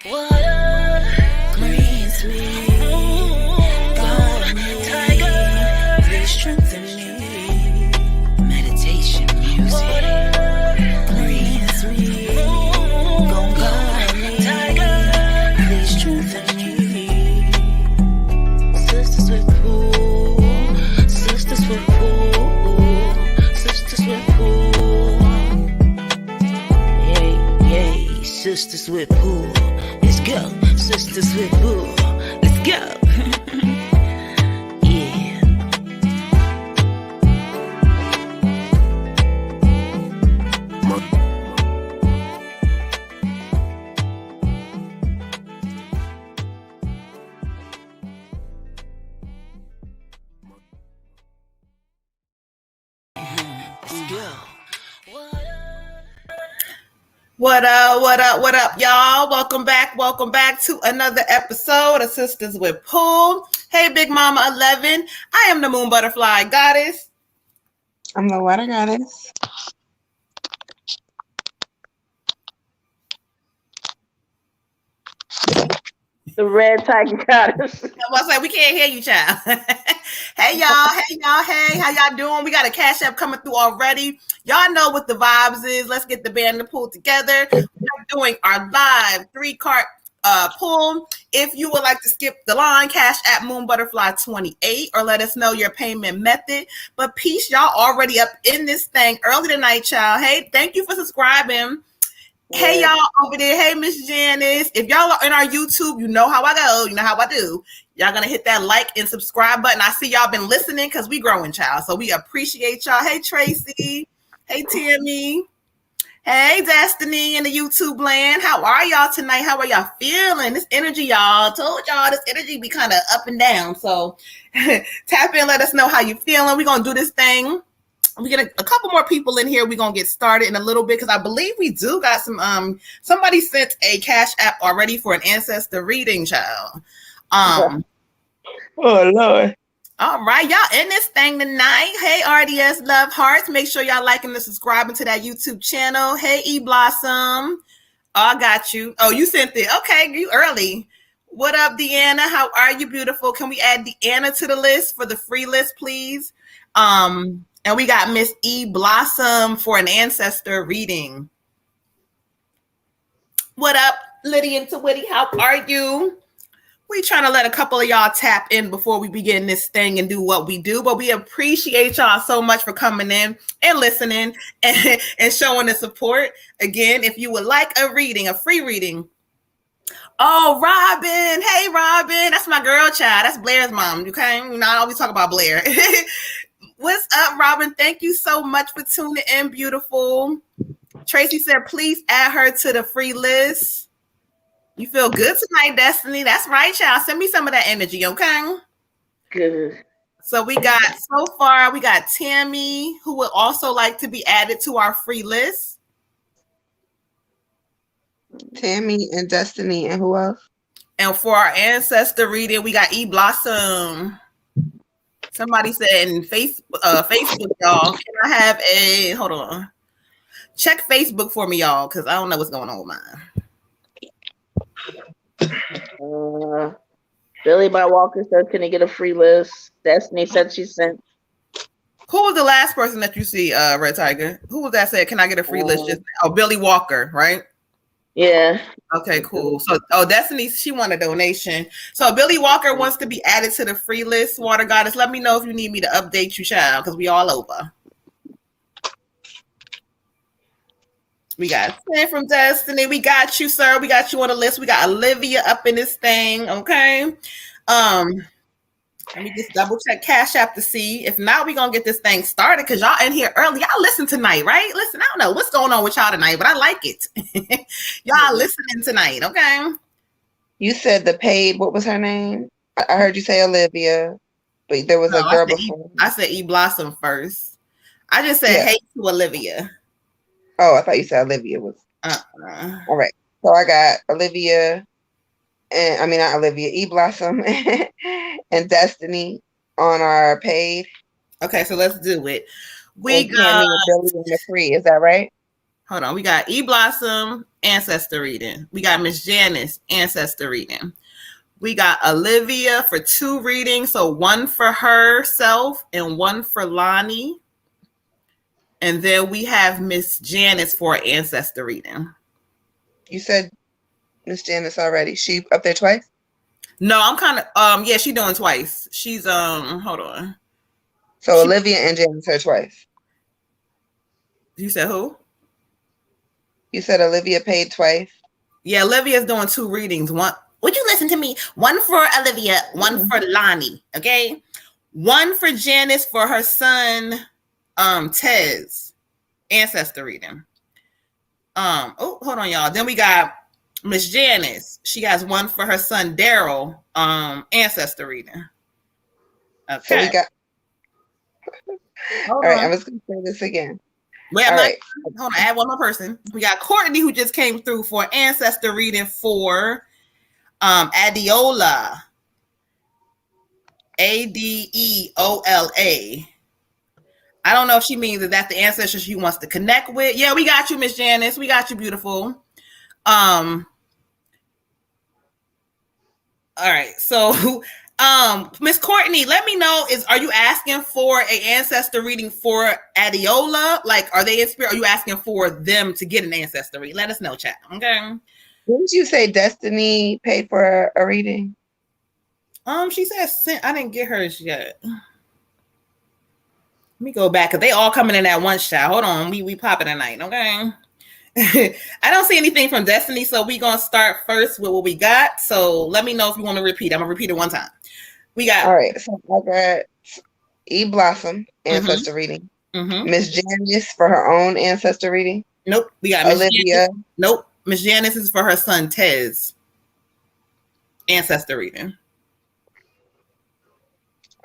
Water greens me. God tiger, please strengthen me. Meditation music greens me. God tiger, please strengthen me. Sisters with pool, sisters with pool, sisters with pool. Yay, sisters with pool. Let's go, sisters with pool. Let's go. Yeah. Let's go. What up, y'all? Welcome back to another episode of Sistas with Pool. Hey, Big Mama 11. I am the MoonButterfly goddess. I'm the water goddess. The red tiger goddess. I was like, we can't hear you, child. Hey, how y'all doing? We got a Cash App coming through already. Y'all know what the vibes is. Let's get the band to pull together. We're doing our live 3-card pull. If you would like to skip the line, Cash App MoonButterfly 28, or let us know your payment method. But peace, y'all already up in this thing early tonight, child. Hey, thank you for subscribing. Hey, y'all over there. Hey, Miss Janice. If y'all are in our YouTube, you know how I go. You know how I do. Y'all gonna hit that like and subscribe button. I see y'all been listening because we growing, child. So we appreciate y'all. Hey, Tracy. Hey, Tammy. Hey, Destiny in the YouTube land. How are y'all tonight? How are y'all feeling? This energy, y'all. Told y'all this energy be kind of up and down. So tap in, let us know how you feeling. We're gonna do this thing. We get a couple more people in here. We're gonna get started in a little bit because I believe we do got some somebody sent a Cash App already for an ancestor reading, child. Oh Lord. All right, y'all in this thing tonight. Hey, RDS Love Hearts. Make sure y'all liking and subscribing to that YouTube channel. Hey, E Blossom. Oh, I got you. Oh, you sent it. Okay, you early. What up, Deanna? How are you, beautiful? Can we add Deanna to the list for the free list, please? And we got Miss E Blossom for an ancestor reading. What up, Lydia and Twitty? How are you? We trying to let a couple of y'all tap in before we begin this thing and do what we do. But we appreciate y'all so much for coming in and listening and showing the support. Again, if you would like a reading, a free reading. Oh, Robin. Hey, Robin. That's my girl, child. That's Blair's mom. Okay? You know, I always talk about Blair. What's up, Robin? Thank you so much for tuning in, beautiful. Tracy said, please add her to the free list. You feel good tonight, Destiny. That's right, child. Send me some of that energy, okay? Good. So we got Tammy, who would also like to be added to our free list. Tammy and Destiny and who else? And for our ancestor reading, we got E Blossom. Somebody said in Facebook, y'all, can I have a, hold on. Check Facebook for me, y'all, because I don't know what's going on with mine. Billy by Walker said, can I get a free list? Destiny said she sent. Who was the last person that you see, Red Tiger? Who was that said, can I get a free list? Billy Walker, right? Yeah. Okay, cool. So, Destiny, she won a donation. So, Billy Walker wants to be added to the free list. Water Goddess, let me know if you need me to update you, child, because we all over. We got Sam from Destiny. We got you, sir. We got you on the list. We got Olivia up in this thing. Okay. Let me just double check Cash App to see. If not, we're going to get this thing started because y'all in here early. Y'all listen tonight, right? Listen, I don't know what's going on with y'all tonight, but I like it. Y'all listening tonight, okay? You said the paid, what was her name? I heard you say Olivia, but there was a girl before. I said E Blossom first. I just said hey to Olivia. Oh, I thought you said Olivia was. All right. So I got Olivia. And I mean, not Olivia, E Blossom and Destiny on our paid. Okay, so let's do it. We got Billy in the free. Is that right? hold on. We got E Blossom, ancestor reading. We got Miss Janice, ancestor reading. We got Olivia for 2 readings. So one for herself and one for Lonnie. And then we have Miss Janice for ancestor reading. You said Miss Janice already. She up there twice? No, I'm kind of yeah, she's doing twice. She's hold on. So Olivia and Janice are twice. You said who? You said Olivia paid twice? Yeah, Olivia's doing 2 readings. One, would you listen to me? One for Olivia, one for Lonnie, okay? One for Janice for her son, Tez, ancestor reading. Oh, hold on, y'all. Then we got Miss Janice. She has one for her son, Daryl, ancestor reading. Okay. So we got... Hold All right, on. I was going to say this again. Wait, All right. Hold on, add one more person. We got Courtney, who just came through for ancestor reading for Adeola. Adeola. I don't know if she means that that's the ancestor she wants to connect with. Yeah, we got you, Miss Janice. We got you, beautiful. All right. So Miss Courtney, let me know, are you asking for an ancestor reading for Adeola? Like, are they in spirit? Are you asking for them to get an ancestor reading? Let us know, chat. Okay. Didn't you say Destiny paid for a reading? She said I didn't get hers yet. Let me go back because they all coming in at once, child. Hold on, we popping tonight, okay? I don't see anything from Destiny, so we gonna start first with what we got. So let me know if you want to repeat. I'm gonna repeat it one time. We got all right. So I got E Blossom ancestor reading. Miss Janice for her own ancestor reading. Nope. We got Olivia. Nope. Miss Janice is for her son Tez. Ancestor reading.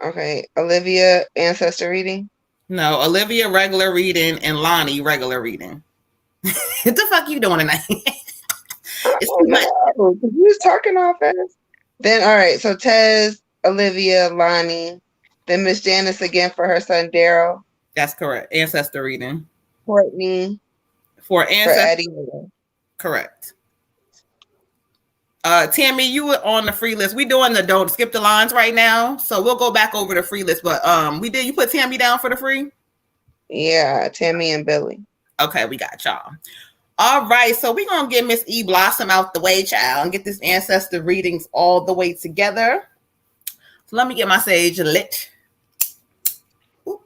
Okay. Olivia ancestor reading. No, Olivia regular reading and Lonnie regular reading. What the fuck you doing tonight? It's too much. You was talking all fast. Then all right, so Tez, Olivia, Lonnie, then Miss Janice again for her son Daryl. That's correct. Ancestor reading. Courtney for ancestor. For correct. Tammy, you were on the free list. We doing the don't skip the lines right now, so we'll go back over the free list. But we did. You put Tammy down for the free? Yeah, Tammy and Billy. Okay, we got y'all. All right, so we're gonna get Miss E Blossom out the way, child, and get this ancestor readings all the way together. So let me get my sage lit. Ooh,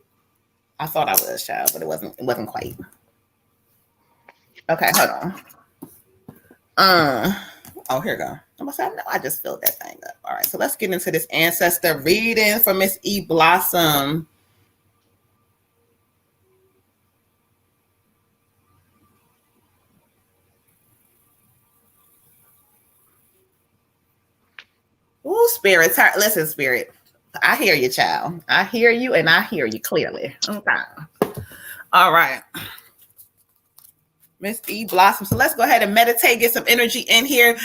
I thought I was, child, but it wasn't quite. Okay, hold on. Oh, here we go. I'm gonna say, no, I just filled that thing up. All right, so let's get into this ancestor reading for Miss E Blossom. Ooh, Spirit. Listen, Spirit. I hear you, child. I hear you, and I hear you clearly. Okay. All right. Miss E Blossom. So let's go ahead and meditate, get some energy in here.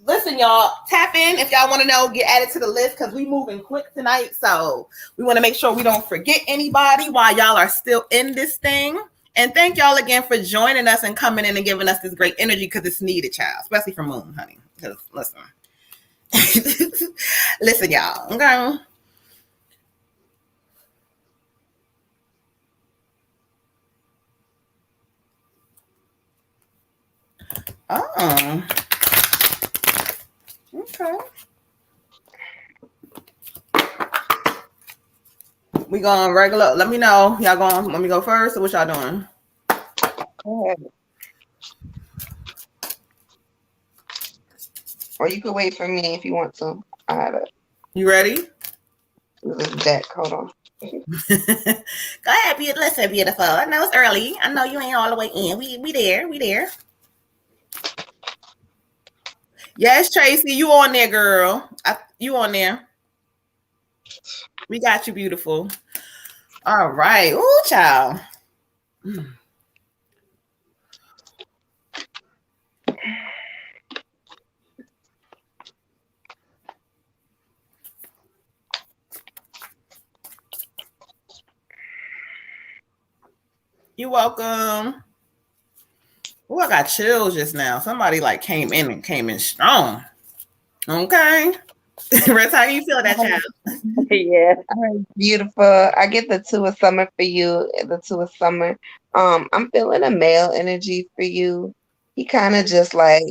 Listen, y'all, tap in if y'all want to know, get added to the list because we moving quick tonight. So we want to make sure we don't forget anybody while y'all are still in this thing. And thank y'all again for joining us and coming in and giving us this great energy because it's needed, child, especially from Moon, honey. Because listen. Listen, y'all. Okay. Oh. Okay. We going regular. Let me know. Y'all going, let me go first, or what y'all doing? Go ahead. Or you could wait for me if you want to. I have it. You ready? This deck. Hold on. Go ahead, listen, beautiful. I know it's early. I know you ain't all the way in. We there. We there. Yes, Tracy, you on there, girl. You on there. We got you, beautiful. All right. Ooh, child. You're welcome. Oh, I got chills just now. Somebody like came in strong. Okay. Rest, how you feel that child? Yeah. Beautiful. I get the 2 of summer for you. The 2 of summer. I'm feeling a male energy for you. He kind of just like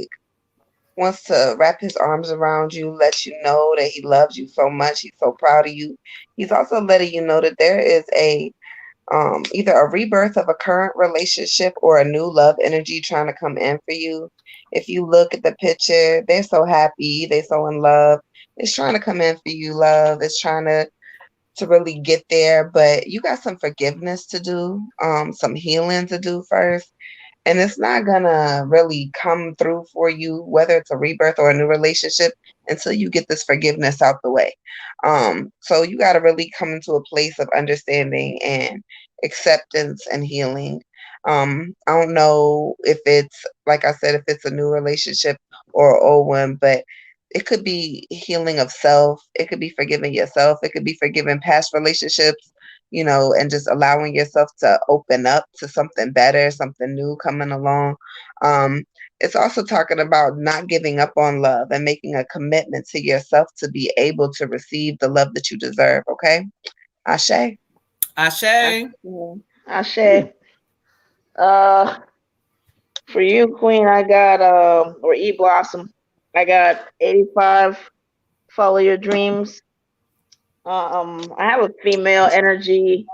wants to wrap his arms around you, let you know that he loves you so much. He's so proud of you. He's also letting you know that there is a either a rebirth of a current relationship or a new love energy trying to come in for you. If you look at the picture, they're so happy, they're so in love. It's trying to come in for you, love. It's trying to really get there, but you got some forgiveness to do, some healing to do first. And it's not gonna really come through for you, whether it's a rebirth or a new relationship, until you get this forgiveness out the way. So you got to really come into a place of understanding and acceptance and healing. I don't know if it's, like I said, if it's a new relationship or an old one, but it could be healing of self. It could be forgiving yourself. It could be forgiving past relationships, and just allowing yourself to open up to something better, something new coming along. It's also talking about not giving up on love and making a commitment to yourself to be able to receive the love that you deserve. Okay. Ashe. Ashe. Ashe. For you, Queen, I got or E Blossom, I got 85. Follow your dreams. I have a female energy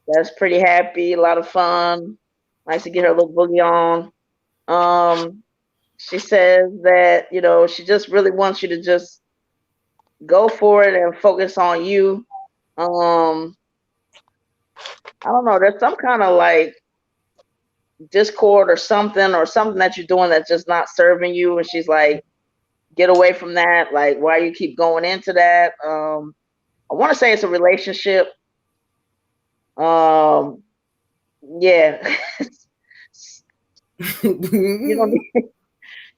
that's pretty happy, a lot of fun. Likes to get her little boogie on. She says that she just really wants you to just go for it and focus on you. I don't know. There's some kind of like discord or something that you're doing that's just not serving you, and she's like, get away from that. Like, why you keep going into that? I want to say it's a relationship. Yeah.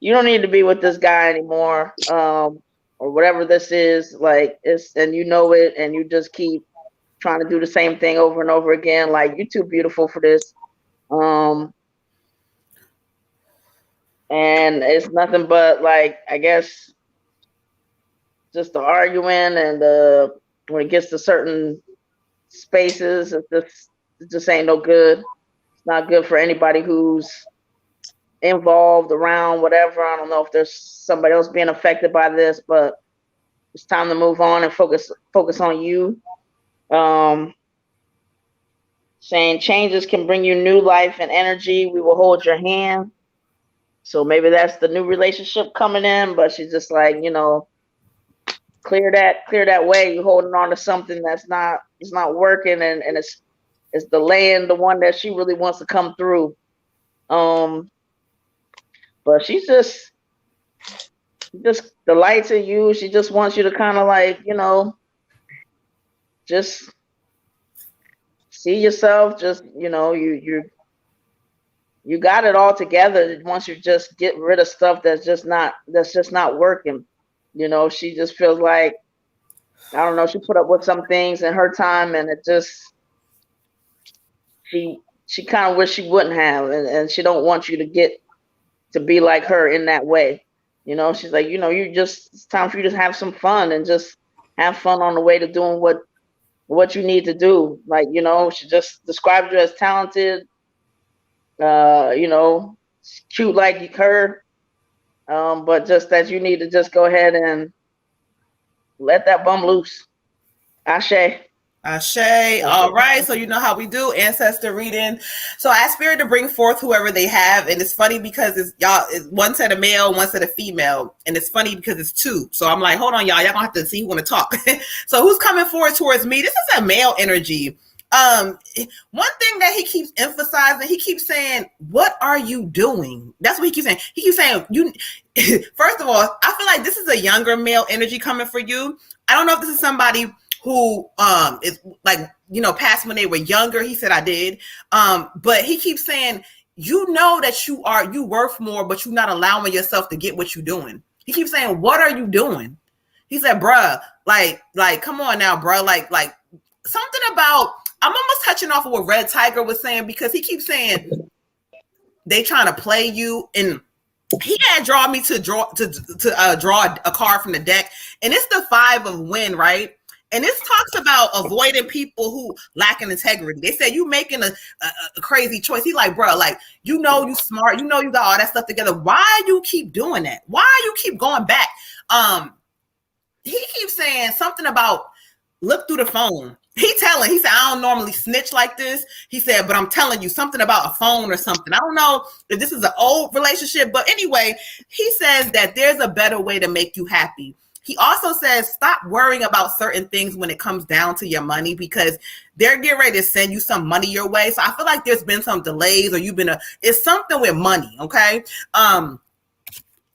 You don't need to be with this guy anymore, or whatever this is. Like, and you know it, and you just keep trying to do the same thing over and over again. Like, you're too beautiful for this. And it's nothing but, like, I guess, just the arguing, and when it gets to certain spaces, it just ain't no good. It's not good for anybody who's involved, around, whatever. I don't know if there's somebody else being affected by this, but it's time to move on and focus on you. Saying changes can bring you new life and energy. We will hold your hand. So maybe that's the new relationship coming in, but she's just like, clear that way. You're holding on to something it's not working, and it's delaying the one that she really wants to come through. But she's just delights in you. She just wants you to kind of like, just see yourself. Just, you got it all together once you just get rid of stuff that's just not working. She just feels like, I don't know, she put up with some things in her time, and it just, she kind of wish she wouldn't have, and she don't want you to get to be like her in that way. She's like, it's time for you to have some fun, and just have fun on the way to doing what you need to do. Like, she just described you as talented, cute like her, but just that you need to just go ahead and let that bum loose. Ashe. Ashe. All right. So you know how we do ancestor reading. So I ask spirit to bring forth whoever they have. And it's funny because it's one set of male, one set of female. And it's funny because it's two. So I'm like, hold on, y'all. Y'all gonna have to see who want to talk. So who's coming forward towards me? This is a male energy. One thing that he keeps emphasizing, he keeps saying, what are you doing? That's what he keeps saying. He keeps saying, first of all, I feel like this is a younger male energy coming for you. I don't know if this is somebody who is like, past when they were younger. He said I did. But he keeps saying, that you worth more, but you're not allowing yourself to get what you're doing. He keeps saying, what are you doing? He said, bruh, like, come on now, bruh. Like something about, I'm almost touching off of what Red Tiger was saying, because he keeps saying, they trying to play you. And he had drawn me to draw a card from the deck, and it's the 5 of wind, right? And this talks about avoiding people who lack in integrity. They said you making a crazy choice. He's like, bro, like, you know, you smart, you know, you got all that stuff together. Why you keep doing that? Why you keep going back? He keeps saying something about look through the phone. He said, I don't normally snitch like this. He said, but I'm telling you something about a phone or something. I don't know if this is an old relationship, but anyway, he says that there's a better way to make you happy. He also says, stop worrying about certain things when it comes down to your money, because they're getting ready to send you some money your way. So I feel like there's been some delays, or it's something with money. Okay.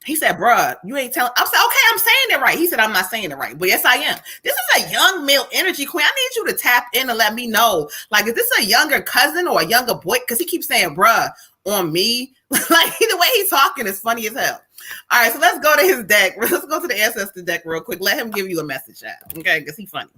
He said, bruh, you ain't telling. I said, okay, I'm saying it right. He said, I'm not saying it right. But yes, I am. This is a young male energy, queen. I need you to tap in and let me know. Like, is this a younger cousin or a younger boy? Because he keeps saying, bruh, on me. Like, the way he's talking is funny as hell. All right, so let's go to his deck. Let's go to the ancestor deck real quick. Let him give you a message out. Okay, because he's funny.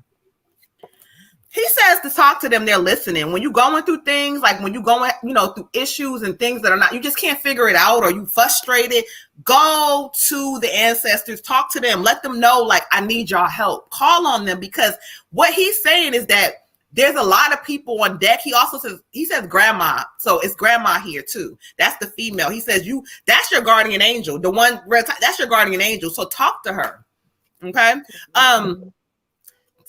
He says to talk to them, they're listening. When you're going through things, like when you're going, through issues and things that are not, you just can't figure it out, or you frustrated, go to the ancestors, talk to them, let them know, like, I need y'all help. Call on them, because what he's saying is that there's a lot of people on deck. He also says grandma. So it's grandma here too. That's the female. He says that's your guardian angel. The one, that's your guardian angel. So talk to her. Okay.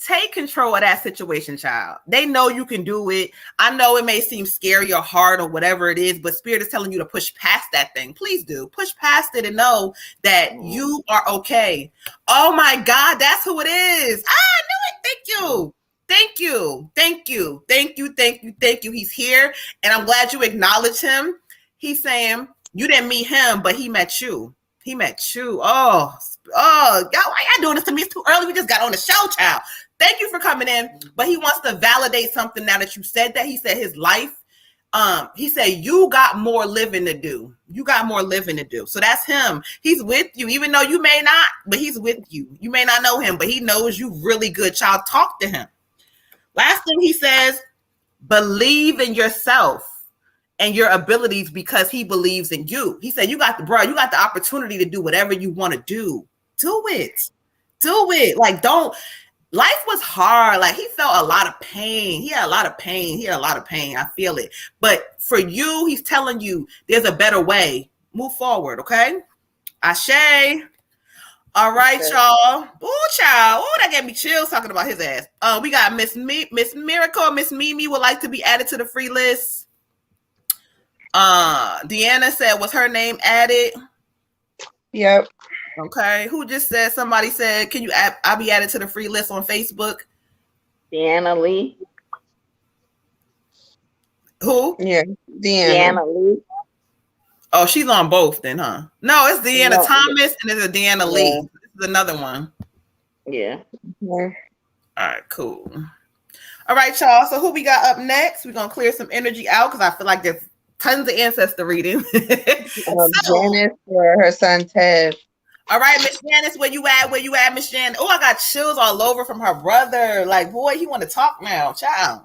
Take control of that situation, child. They know you can do it. I know it may seem scary or hard or whatever it is, but Spirit is telling you to push past that thing. Please do. Push past it and know that you are okay. Oh my God, that's who it is. I knew it. Thank you. Thank you. Thank you. Thank you. Thank you. Thank you. He's here. And I'm glad you acknowledge him. He's saying you didn't meet him, but he met you. He met you. Oh, y'all, why y'all doing this to me? It's too early. We just got on the show, child. Thank you for coming in. But he wants to validate something now that you said that. He said his life. He said, you got more living to do. You got more living to do. So that's him. He's with you, even though you may not, but he's with you. You may not know him, but he knows you really good, child. Talk to him. Last thing he says, believe in yourself and your abilities, because he believes in you. He said, you got the opportunity to do whatever you want to do. Do it. Do it. Like, life was hard. Like, he felt a lot of pain. He had a lot of pain. I feel it. But for you, he's telling you there's a better way. Move forward. Okay. Ashe. All right, y'all. Oh, child. Oh, that gave me chills talking about his ass. We got Miss Miracle. Miss Mimi would like to be added to the free list. Deanna said, was her name added? Yep. Okay. Who just said? Somebody said, can you I'll be added to the free list on Facebook? Deanna Lee. Who? Yeah, Deanna Lee. Oh, she's on both then, huh? No, it's Deanna Thomas and it's a Deanna Lee. Yeah. This is another one. Yeah. Yeah. All right, cool. All right, y'all. So who we got up next? We're going to clear some energy out because I feel like there's tons of ancestor reading. Janice for her son Ted. All right, Miss Janice, where you at, Miss Janice? Oh, I got chills all over from her brother. Like, boy, he want to talk now. Child.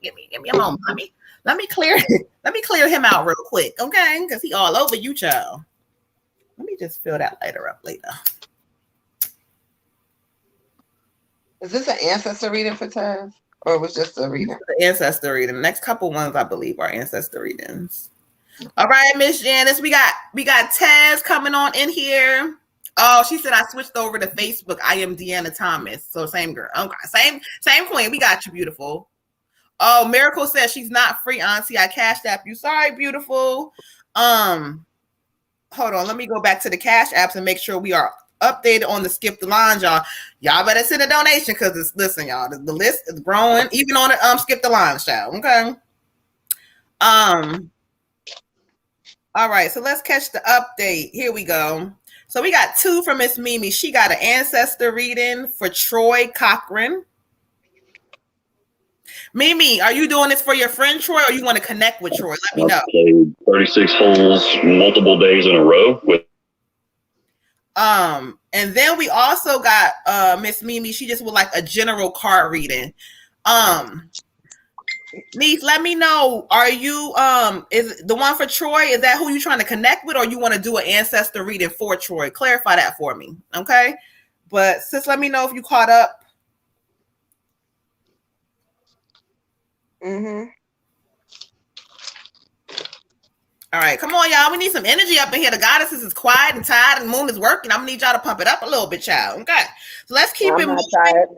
Give me a moment. Let me clear him out real quick, okay? Because he all over you, child. Let me just fill that later. Is this an ancestor reading for Taz? Or it was just a reading? The ancestor reading. The next couple ones, I believe, are ancestor readings. All right, Miss Janice, we got Taz coming on in here. Oh, she said I switched over to Facebook. I am Deanna Thomas. So same girl. Okay, same queen. We got you, beautiful. Oh, Miracle says she's not free, Auntie. I cashed app you. Sorry, beautiful. Hold on. Let me go back to the cash apps and make sure we are updated on the skip the lines, y'all. Y'all better send a donation because listen, y'all, the list is growing, even on the skip the lines, child. Okay. All right, so let's catch the update. Here we go. So we got 2 from Miss Mimi. She got an ancestor reading for Troy Cochran. Mimi, are you doing this for your friend Troy, or you want to connect with Troy? Let me know. Played 36 holes multiple days in a row with. And then we also got Miss Mimi. She just would like a general card reading. Niece, let me know. Are you is the one for Troy? Is that who you trying to connect with, or you want to do an ancestor reading for Troy? Clarify that for me, okay? But sis, let me know if you caught up. Mm-hmm. All right, come on, y'all. We need some energy up in here. The goddesses is quiet and tired, and the moon is working. I'm gonna need y'all to pump it up a little bit, child. Okay, so let's keep it I'm not moving. tired.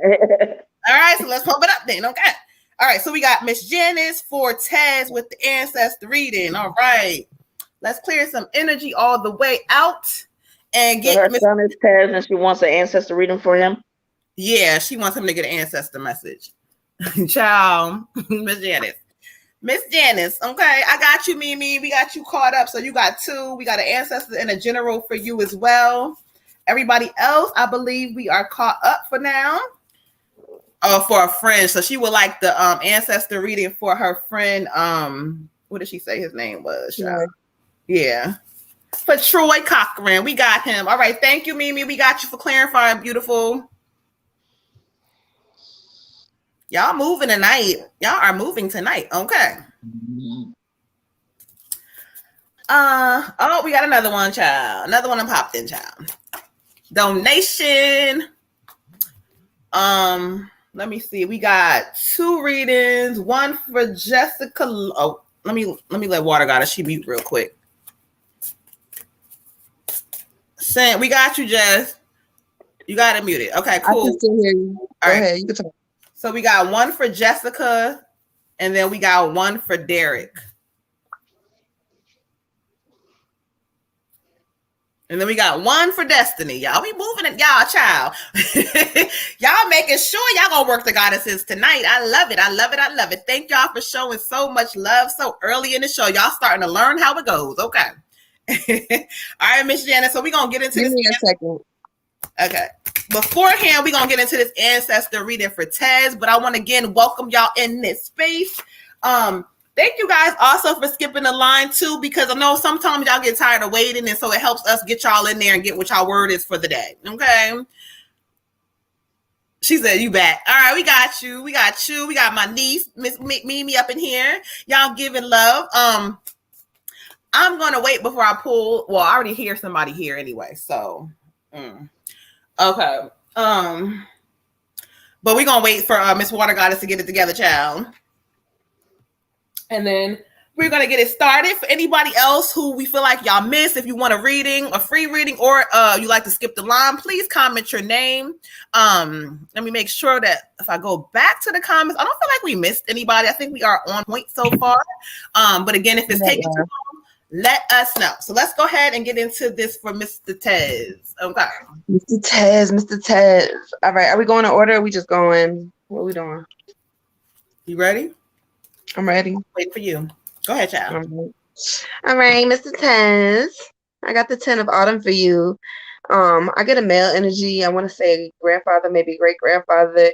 All right, so let's pump it up then. Okay. All right, so we got Miss Janice Fortes with the ancestor reading. All right, let's clear some energy all the way out and So get her Miss. son is Tez, and she wants an ancestor reading for him. Yeah, she wants him to get an ancestor message. Ciao, Miss Janice. Miss Janice, okay, I got you, Mimi. We got you caught up. So you got two. We got an ancestor and a general for you as well. Everybody else, I believe we are caught up for now. Oh, for a friend. So she would like the ancestor reading for her friend. What did she say his name was? Yeah. For Troy Cochran. We got him. All right. Thank you, Mimi. We got you for clarifying, beautiful. Y'all moving tonight. Y'all are moving tonight. Okay. Oh, we got another one, child. Another one popped in, child. Donation. Let me see. We got two readings. One for Jessica. Oh, let me let Water Goddess. She mute real quick. Sam, we got you, Jess. You got it muted. Okay, cool. I can still hear you. Go ahead. You can talk. So we got one for Jessica, and then we got one for Derek. And then we got one for Destiny. Y'all be moving it, y'all, child. Y'all making sure y'all gonna work the goddesses tonight. I love it. I love it. I love it. Thank y'all for showing so much love so early in the show. Y'all starting to learn how it goes. Okay. All right, Miss Janice. So we're gonna get into Give this. me a second. Okay. Beforehand, we're gonna get into this ancestor reading for Tez, but I want to again welcome y'all in this space. Thank you guys also for skipping the line too, because I know sometimes y'all get tired of waiting, and so it helps us get y'all in there and get what y'all word is for the day. Okay. She said, "You back? All right, we got you. We got you. We got my niece, Miss Mimi, up in here. Y'all giving love. I'm gonna wait before I pull. Well, I already hear somebody here anyway, so okay. But we're gonna wait for Miss Water Goddess to get it together, child. And then we're going to get it started. For anybody else who we feel like y'all missed, if you want a free reading, or you like to skip the line, please comment your name. Let me make sure that if I go back to the comments, I don't feel like we missed anybody. I think we are on point so far. But again, if it's taking too long, let us know. So let's go ahead and get into this for Mr. Tez. Okay. Mr. Tez. All right. Are we going in order? Or are we just going? What are we doing? You ready? I'm ready. Wait for you. Go ahead, child. All right, Mr. Tez. I got the 10 of autumn for you. I get a male energy. I want to say grandfather, maybe great grandfather.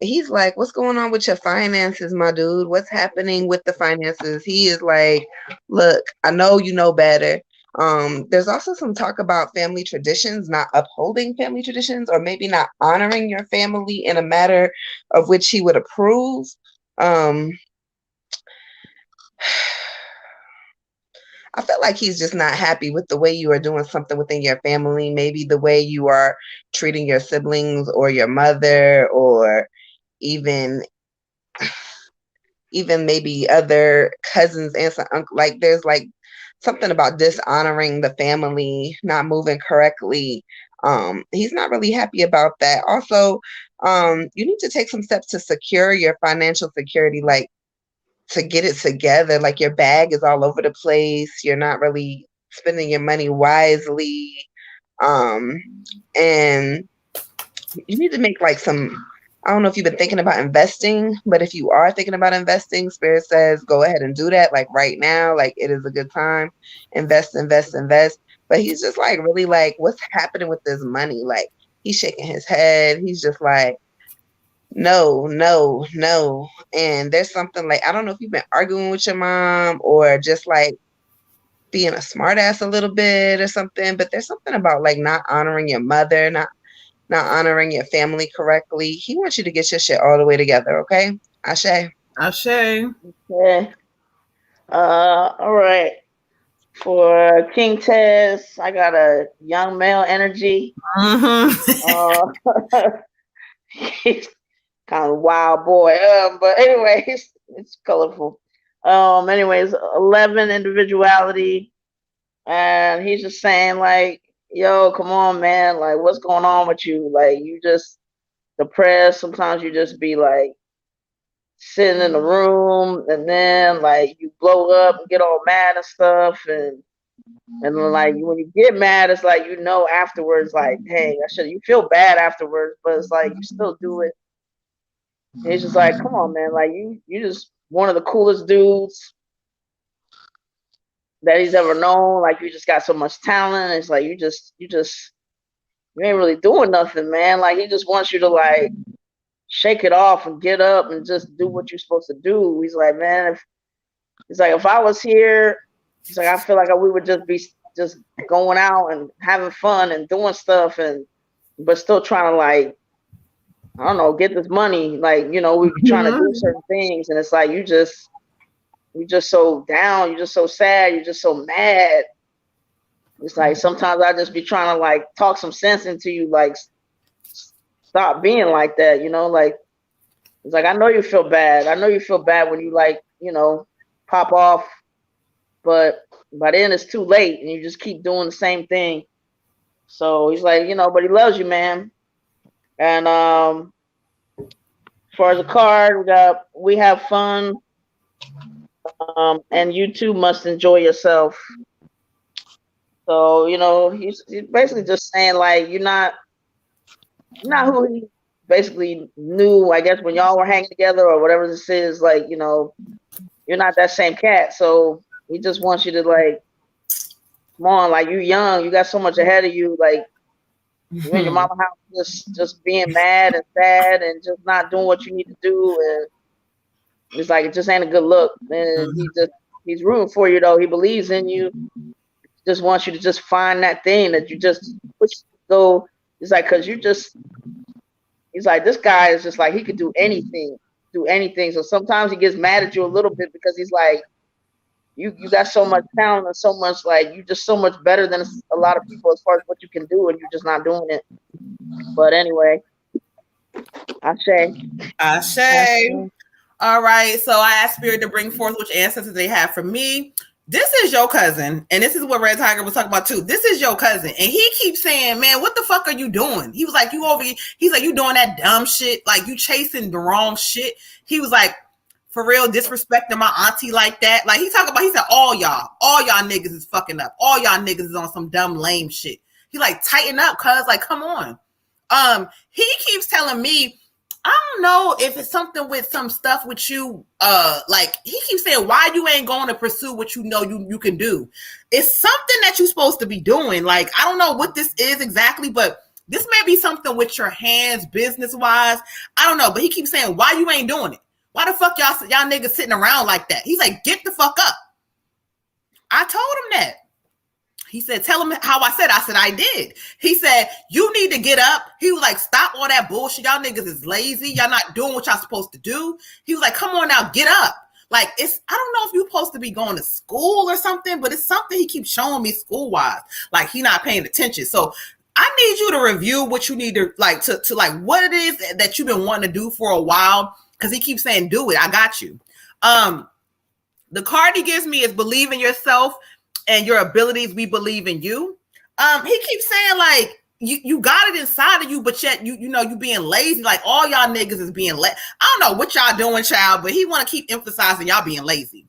He's like, what's going on with your finances, my dude? What's happening with the finances? He is like, look, I know you know better. There's also some talk about family traditions, not upholding family traditions, or maybe not honoring your family in a matter of which he would approve. I feel like he's just not happy with the way you are doing something within your family, maybe the way you are treating your siblings or your mother, or even maybe other cousins, aunts, and uncles. Like there's like something about dishonoring the family, not moving correctly. He's not really happy about that. Also, you need to take some steps to secure your financial security, like to get it together. Like your bag is all over the place. You're not really spending your money wisely. And you need to make like some, I don't know if you've been thinking about investing, but if you are thinking about investing, Spirit says go ahead and do that. Like right now, like it is a good time. Invest. But he's just like really like, what's happening with this money? Like he's shaking his head. He's just like, no. And there's something like, I don't know if you've been arguing with your mom or just like being a smart ass a little bit or something, but there's something about like not honoring your mother, not honoring your family correctly. He wants you to get your shit all the way together, okay? Ashe. Ashe. Okay. All right. For King Tez, I got a young male energy. Mm-hmm. He's kind of wild boy. But anyways, it's colorful. Anyways, 11 individuality, and he's just saying like, "Yo, come on, man! Like, what's going on with you? Like, you just depressed. Sometimes you just be like sitting in the room, and then like you blow up and get all mad and stuff, and then like when you get mad, it's like afterwards, like, hey, I should. You feel bad afterwards, but it's like you still do it. And he's just like, come on, man, like you just one of the coolest dudes that he's ever known. Like you just got so much talent. It's like you ain't really doing nothing, man. Like he just wants you to like shake it off and get up and just do what you're supposed to do. He's like, man, if I was here, he's like, I feel like we would just be just going out and having fun and doing stuff but still trying to like, I don't know, get this money. Like, we be trying to do certain things, and it's like you're just so down, you're just so sad, you're just so mad. It's like sometimes I just be trying to like talk some sense into you, like stop being like that, like it's like I know you feel bad. I know you feel bad when you like, pop off, but by then it's too late and you just keep doing the same thing. So he's like, but he loves you, man. And as far as the card, we have fun. And you too must enjoy yourself. So, he's basically just saying like you're not who he basically knew, I guess, when y'all were hanging together or whatever this is, like, you're not that same cat. So he just wants you to like, come on, like you're young, you got so much ahead of you, like you're in your mama house just being mad and sad and just not doing what you need to do, and it's like it just ain't a good look. And he's rooting for you though. He believes in you. Just wants you to just find that thing that you just push go. It's like because he's like, this guy is just like he could do anything. So sometimes he gets mad at you a little bit because he's like, you got so much talent and so much, like you just so much better than a lot of people as far as what you can do, and you're just not doing it. But anyway, Ashe. All right. So I asked Spirit to bring forth which ancestors they have for me. This is your cousin, and this is what Red Tiger was talking about too. This is your cousin, and he keeps saying, "Man, what the fuck are you doing?" He was like, "You over here." He's like, "You doing that dumb shit? Like you chasing the wrong shit." He was like, "For real, disrespecting my auntie like that." Like he said, all y'all niggas is fucking up. All y'all niggas is on some dumb lame shit. He like, tighten up, cuz like, come on. He keeps telling me, I don't know if it's something with some stuff with you. Like he keeps saying, why you ain't going to pursue what you know you can do? It's something that you're supposed to be doing. Like, I don't know what this is exactly, but this may be something with your hands, business wise. I don't know, but he keeps saying, why you ain't doing it? Why the fuck y'all niggas sitting around like that? He's like, get the fuck up. I told him that. He said, tell him how I said. I said, I did. He said, you need to get up. He was like, stop all that bullshit. Y'all niggas is lazy. Y'all not doing what y'all supposed to do. He was like, come on now, get up. Like, I don't know if you're supposed to be going to school or something, but it's something he keeps showing me school-wise. Like, he not paying attention. So I need you to review what you need to like, to like what it is that you've been wanting to do for a while. Cause he keeps saying, do it. I got you. The card he gives me is believe in yourself and your abilities. We believe in you. He keeps saying like you got it inside of you, but yet you being lazy. Like all y'all niggas is being lazy. I don't know what y'all doing, child, but he want to keep emphasizing y'all being lazy.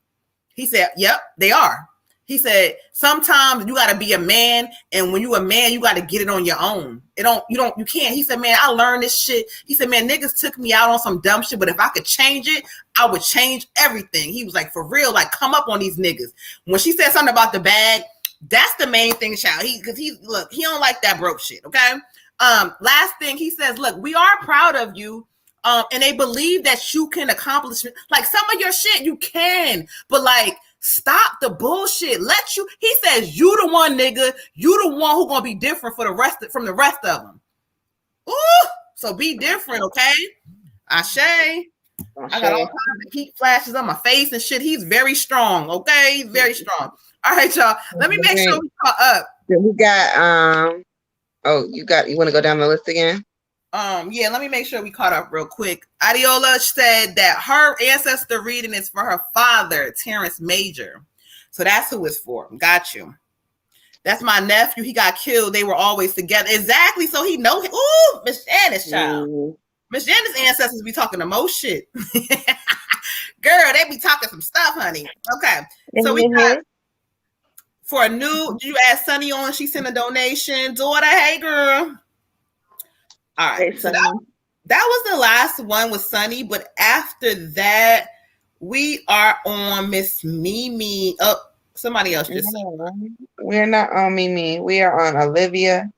He said, "Yep, they are." He said, "Sometimes you got to be a man, and when you a man, you got to get it on your own. You can't." He said, "Man, I learned this shit." He said, "Man, niggas took me out on some dumb shit, but if I could change it, I would change everything." He was like, "For real, like come up on these niggas." When she said something about the bag, that's the main thing, child. He don't like that broke shit. Okay. Last thing he says, look, we are proud of you. And they believe that you can accomplish like some of your shit. You can, but like stop the bullshit. He says, you the one, nigga. You the one who gonna be different from the rest of them. Ooh, so be different, okay? Ashe. I got all kinds of heat flashes on my face and shit. He's very strong. Okay, he's very strong. All right, y'all. Let me make sure we caught up. Then we got you want to go down the list again? Yeah, let me make sure we caught up real quick. Adiola said that her ancestor reading is for her father, Terrence Major. So that's who it's for. Got you. That's my nephew. He got killed. They were always together. Exactly. So he know him. Ooh, Miss Janice, child. Miss Janice's ancestors be talking the most shit. Girl, they be talking some stuff, honey. Okay. So we got for a new, did you add Sunny on? She sent a donation. Daughter, hey girl. All right. So that was the last one with Sunny, but after that, we are on Miss Mimi. Oh, somebody else just said. We're not on Mimi. We are on Olivia.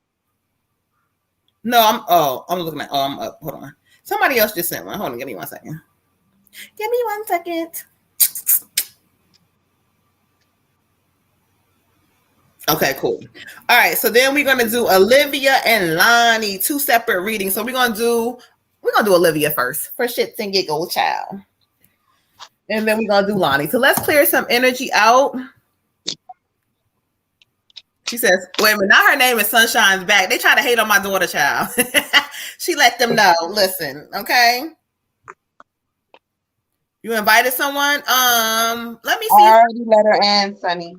No, I'm looking at I'm up. Hold on. Somebody else just sent one. Hold on, give me 1 second. Give me 1 second. Okay, cool. All right, so then we're gonna do Olivia and Lonnie, 2 separate readings. So we're gonna do Olivia first for shits and giggles, child. And then we're gonna do Lonnie. So let's clear some energy out. She says, wait a minute, now her name is Sunshine's back. They try to hate on my daughter, child. She let them know. Listen, okay. You invited someone? Let me see. I already let her in, Sunny.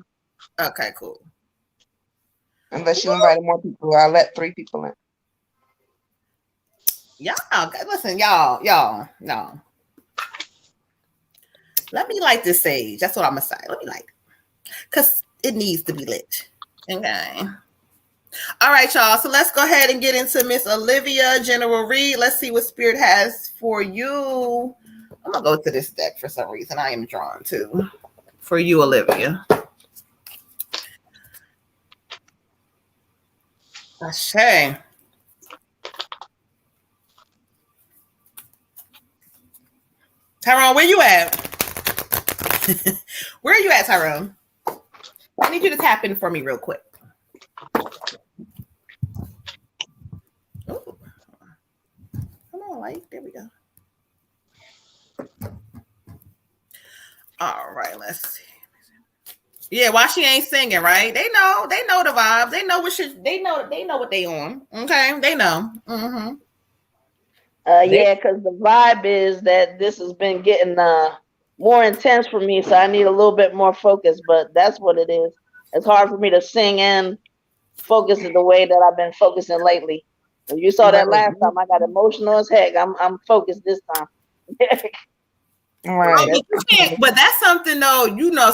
Okay, cool. Unless you invited more people, I'll let 3 people in. Y'all, listen, y'all. Let me light this sage. That's what I'm gonna say. Let me light it. Because it needs to be lit. Okay. All right, y'all. So let's go ahead and get into Miss Olivia General Read. Let's see what Spirit has for you. I'm gonna go to this deck for some reason. I am drawn to for you, Olivia. Okay. Tyrone, where you at? Where are you at, Tyrone? I need you to tap in for me real quick. Oh, come on, light. There we go. All right, let's see. Yeah, why she ain't singing, right? They know the vibes. They know what shit. They know what they on. Okay, they know. Mm-hmm. Yeah, because the vibe is that this has been getting more intense for me, so I need a little bit more focus. But that's what it is. It's hard for me to sing and focus in the way that I've been focusing lately. If you saw that last time, I got emotional as heck. I'm focused this time. Right. You can't, but that's something though,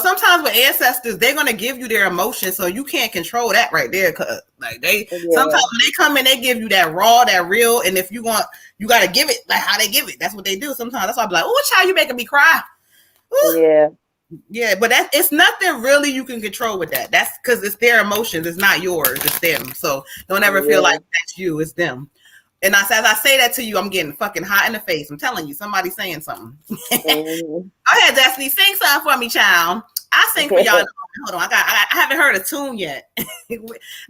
sometimes with ancestors, they're gonna give you their emotions, so you can't control that right there. Cause like sometimes when they come in, they give you that raw, that real, and if you want, you gotta give it like how they give it. That's what they do sometimes. That's why I'm like, oh child, you making me cry. Ooh. Yeah, but it's nothing really you can control with that. That's because it's their emotions, it's not yours, it's them. So don't ever feel like that's you, it's them. And as I say that to you, I'm getting fucking hot in the face. I'm telling you, somebody's saying something. Go ahead, Destiny. Sing something for me, child. I sing for y'all. Hold on, I haven't heard a tune yet. I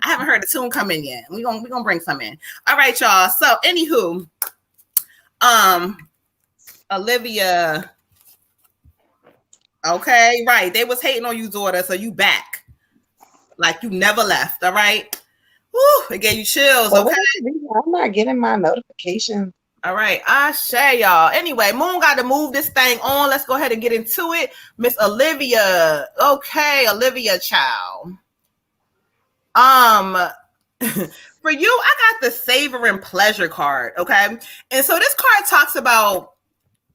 haven't heard a tune come in yet. We're gonna bring some in. All right, y'all. So, anywho, Olivia. Okay, right. They was hating on you, daughter. So you back, like you never left. All right. Woo, it gave you chills, okay? I'm not getting my notifications. All right, I share y'all. Anyway, Moon got to move this thing on. Let's go ahead and get into it. Miss Olivia. Okay, Olivia, child. For you, I got the savor and pleasure card, okay? And so this card talks about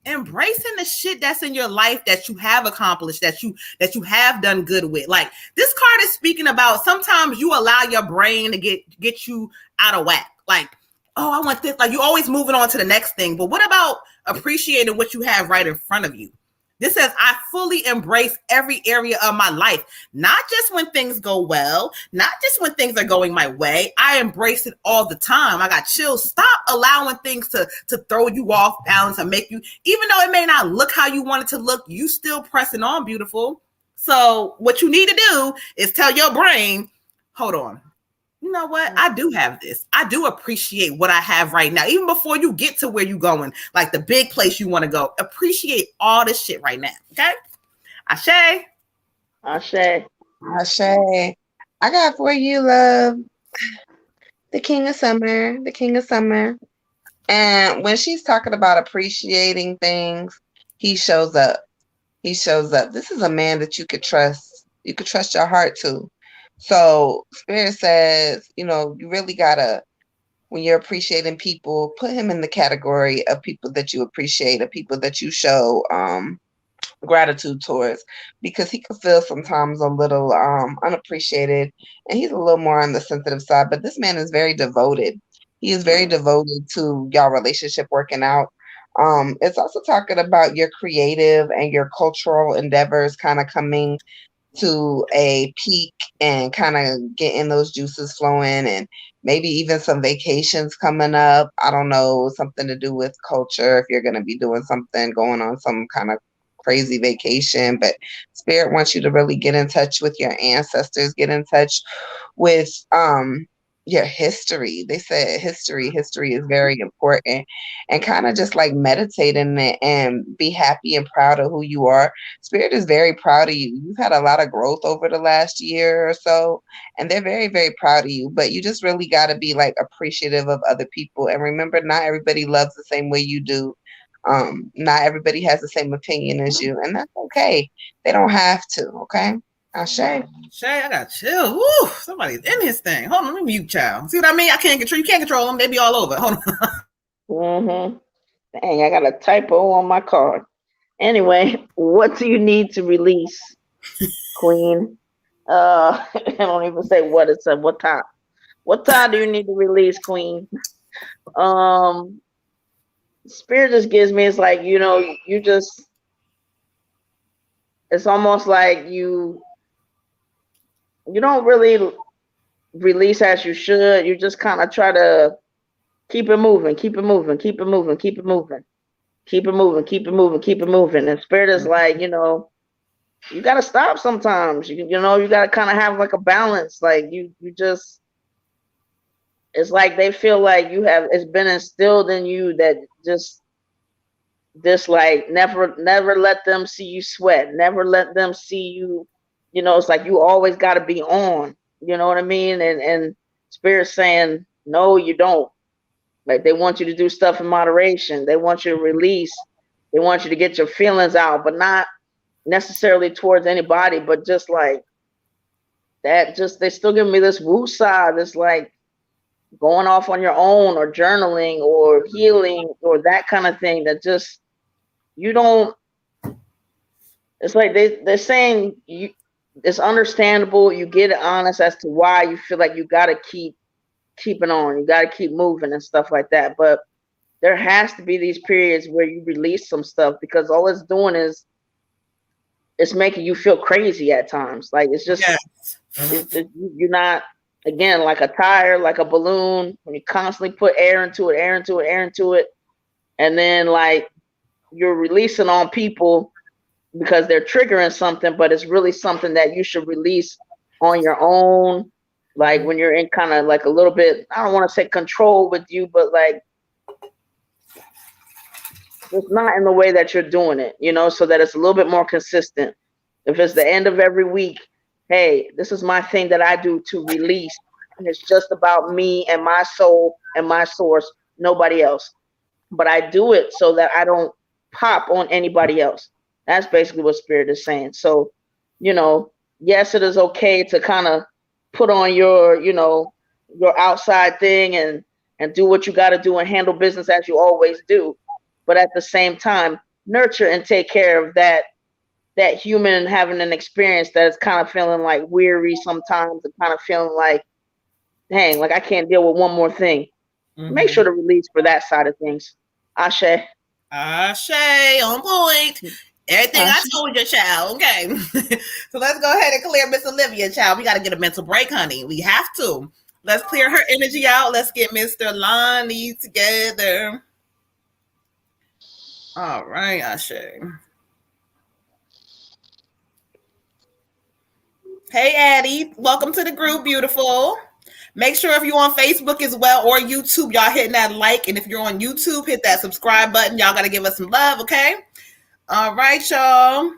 embracing the shit that's in your life that you have accomplished, that you have done good with. Like this card is speaking about sometimes you allow your brain to get you out of whack. Like, oh, I want this. Like you always moving on to the next thing. But what about appreciating what you have right in front of you? This says, I fully embrace every area of my life, not just when things go well, not just when things are going my way. I embrace it all the time. I got chills. Stop allowing things to throw you off balance and make you, even though it may not look how you want it to look, you still pressing on, beautiful. So what you need to do is tell your brain, hold on. you know what? I do have this. I do appreciate what I have right now. Even before you get to where you're going, like the big place you want to go, appreciate all this shit right now. Okay? Ashe. Ashe. Ashe. I got for you, love, the King of Summer, the King of Summer. And when she's talking about appreciating things, he shows up. He shows up. This is a man that you could trust. You could trust your heart to. So Spirit says, you know, you really gotta, when you're appreciating people, put him in the category of people that you appreciate, of people that you show gratitude towards, because he can feel sometimes a little unappreciated, and he's a little more on the sensitive side. But this man is very devoted. He is very devoted to y'all relationship working out. It's also talking about your creative and your cultural endeavors kind of coming to a peak and kind of getting those juices flowing, and maybe even some vacations coming up. I don't know, something to do with culture, if you're going to be doing something, going on some kind of crazy vacation. But Spirit wants you to really get in touch with your ancestors, get in touch with your history. They said history is very important, and kind of just like meditate in it and be happy and proud of who you are. Spirit is very proud of you. You've had a lot of growth over the last year or so, and they're very, very proud of you. But you just really got to be like appreciative of other people, and remember, not everybody loves the same way you do. Not everybody has the same opinion as you, and that's okay. They don't have to. Okay. Ashe. Shay, I got chill. Woo, somebody's in his thing. Hold on, let me mute child. See what I mean? I can't control. You can't control them. They be all over. Hold on. Dang, I got a typo on my card. Anyway, what do you need to release, Queen? I don't even say what it said. What time? What time do you need to release, Queen? Spirit just gives me. It's like, you know, you just. It's almost like you don't really release as you should. You just kind of try to keep it moving, keep it moving, keep it moving, keep it moving, keep it moving, keep it moving, keep it moving. And Spirit is like, you know, you got to stop sometimes. You know, you got to kind of have like a balance. Like you just, it's like they feel like it's been instilled in you that just this, like, never let them see you sweat. Never let them see you. You know, it's like you always got to be on. You know what I mean? And Spirit's saying, no, you don't. Like, they want you to do stuff in moderation. They want you to release. They want you to get your feelings out, but not necessarily towards anybody, but just like that. Just, they still give me this woo side, this like going off on your own or journaling or healing or that kind of thing that just, you don't, it's like they're saying you, it's understandable. You get honest as to why you feel like you got to keep keeping on. You got to keep moving and stuff like that. But there has to be these periods where you release some stuff, because all it's doing is it's making you feel crazy at times. Like, it's just, you're not, again, like a tire, like a balloon, when you constantly put air into it. And then like you're releasing on people because they're triggering something, but it's really something that you should release on your own. Like when you're in kind of like a little bit, I don't want to say control with you, but like it's not in the way that you're doing it, you know, so that it's a little bit more consistent. If it's the end of every week, hey, this is my thing that I do to release. And it's just about me and my soul and my source, nobody else. But I do it so that I don't pop on anybody else. That's basically what Spirit is saying. So, you know, yes, it is okay to kind of put on your, you know, your outside thing and do what you got to do and handle business as you always do. But at the same time, nurture and take care of that human having an experience that's kind of feeling like weary sometimes, and kind of feeling like, dang, like I can't deal with one more thing. Make sure to release for that side of things. Ashe. Ashe, on point. Everything I told you, child. Okay. So let's go ahead and clear Miss Olivia, child. We got to get a mental break, honey. We have to. Let's clear her energy out. Let's get Mr. Lonnie together. All right, Ashe. Hey, Addie. Welcome to the group, beautiful. Make sure if you're on Facebook as well or YouTube, y'all hitting that like. And if you're on YouTube, hit that subscribe button. Y'all got to give us some love, okay? All right, y'all.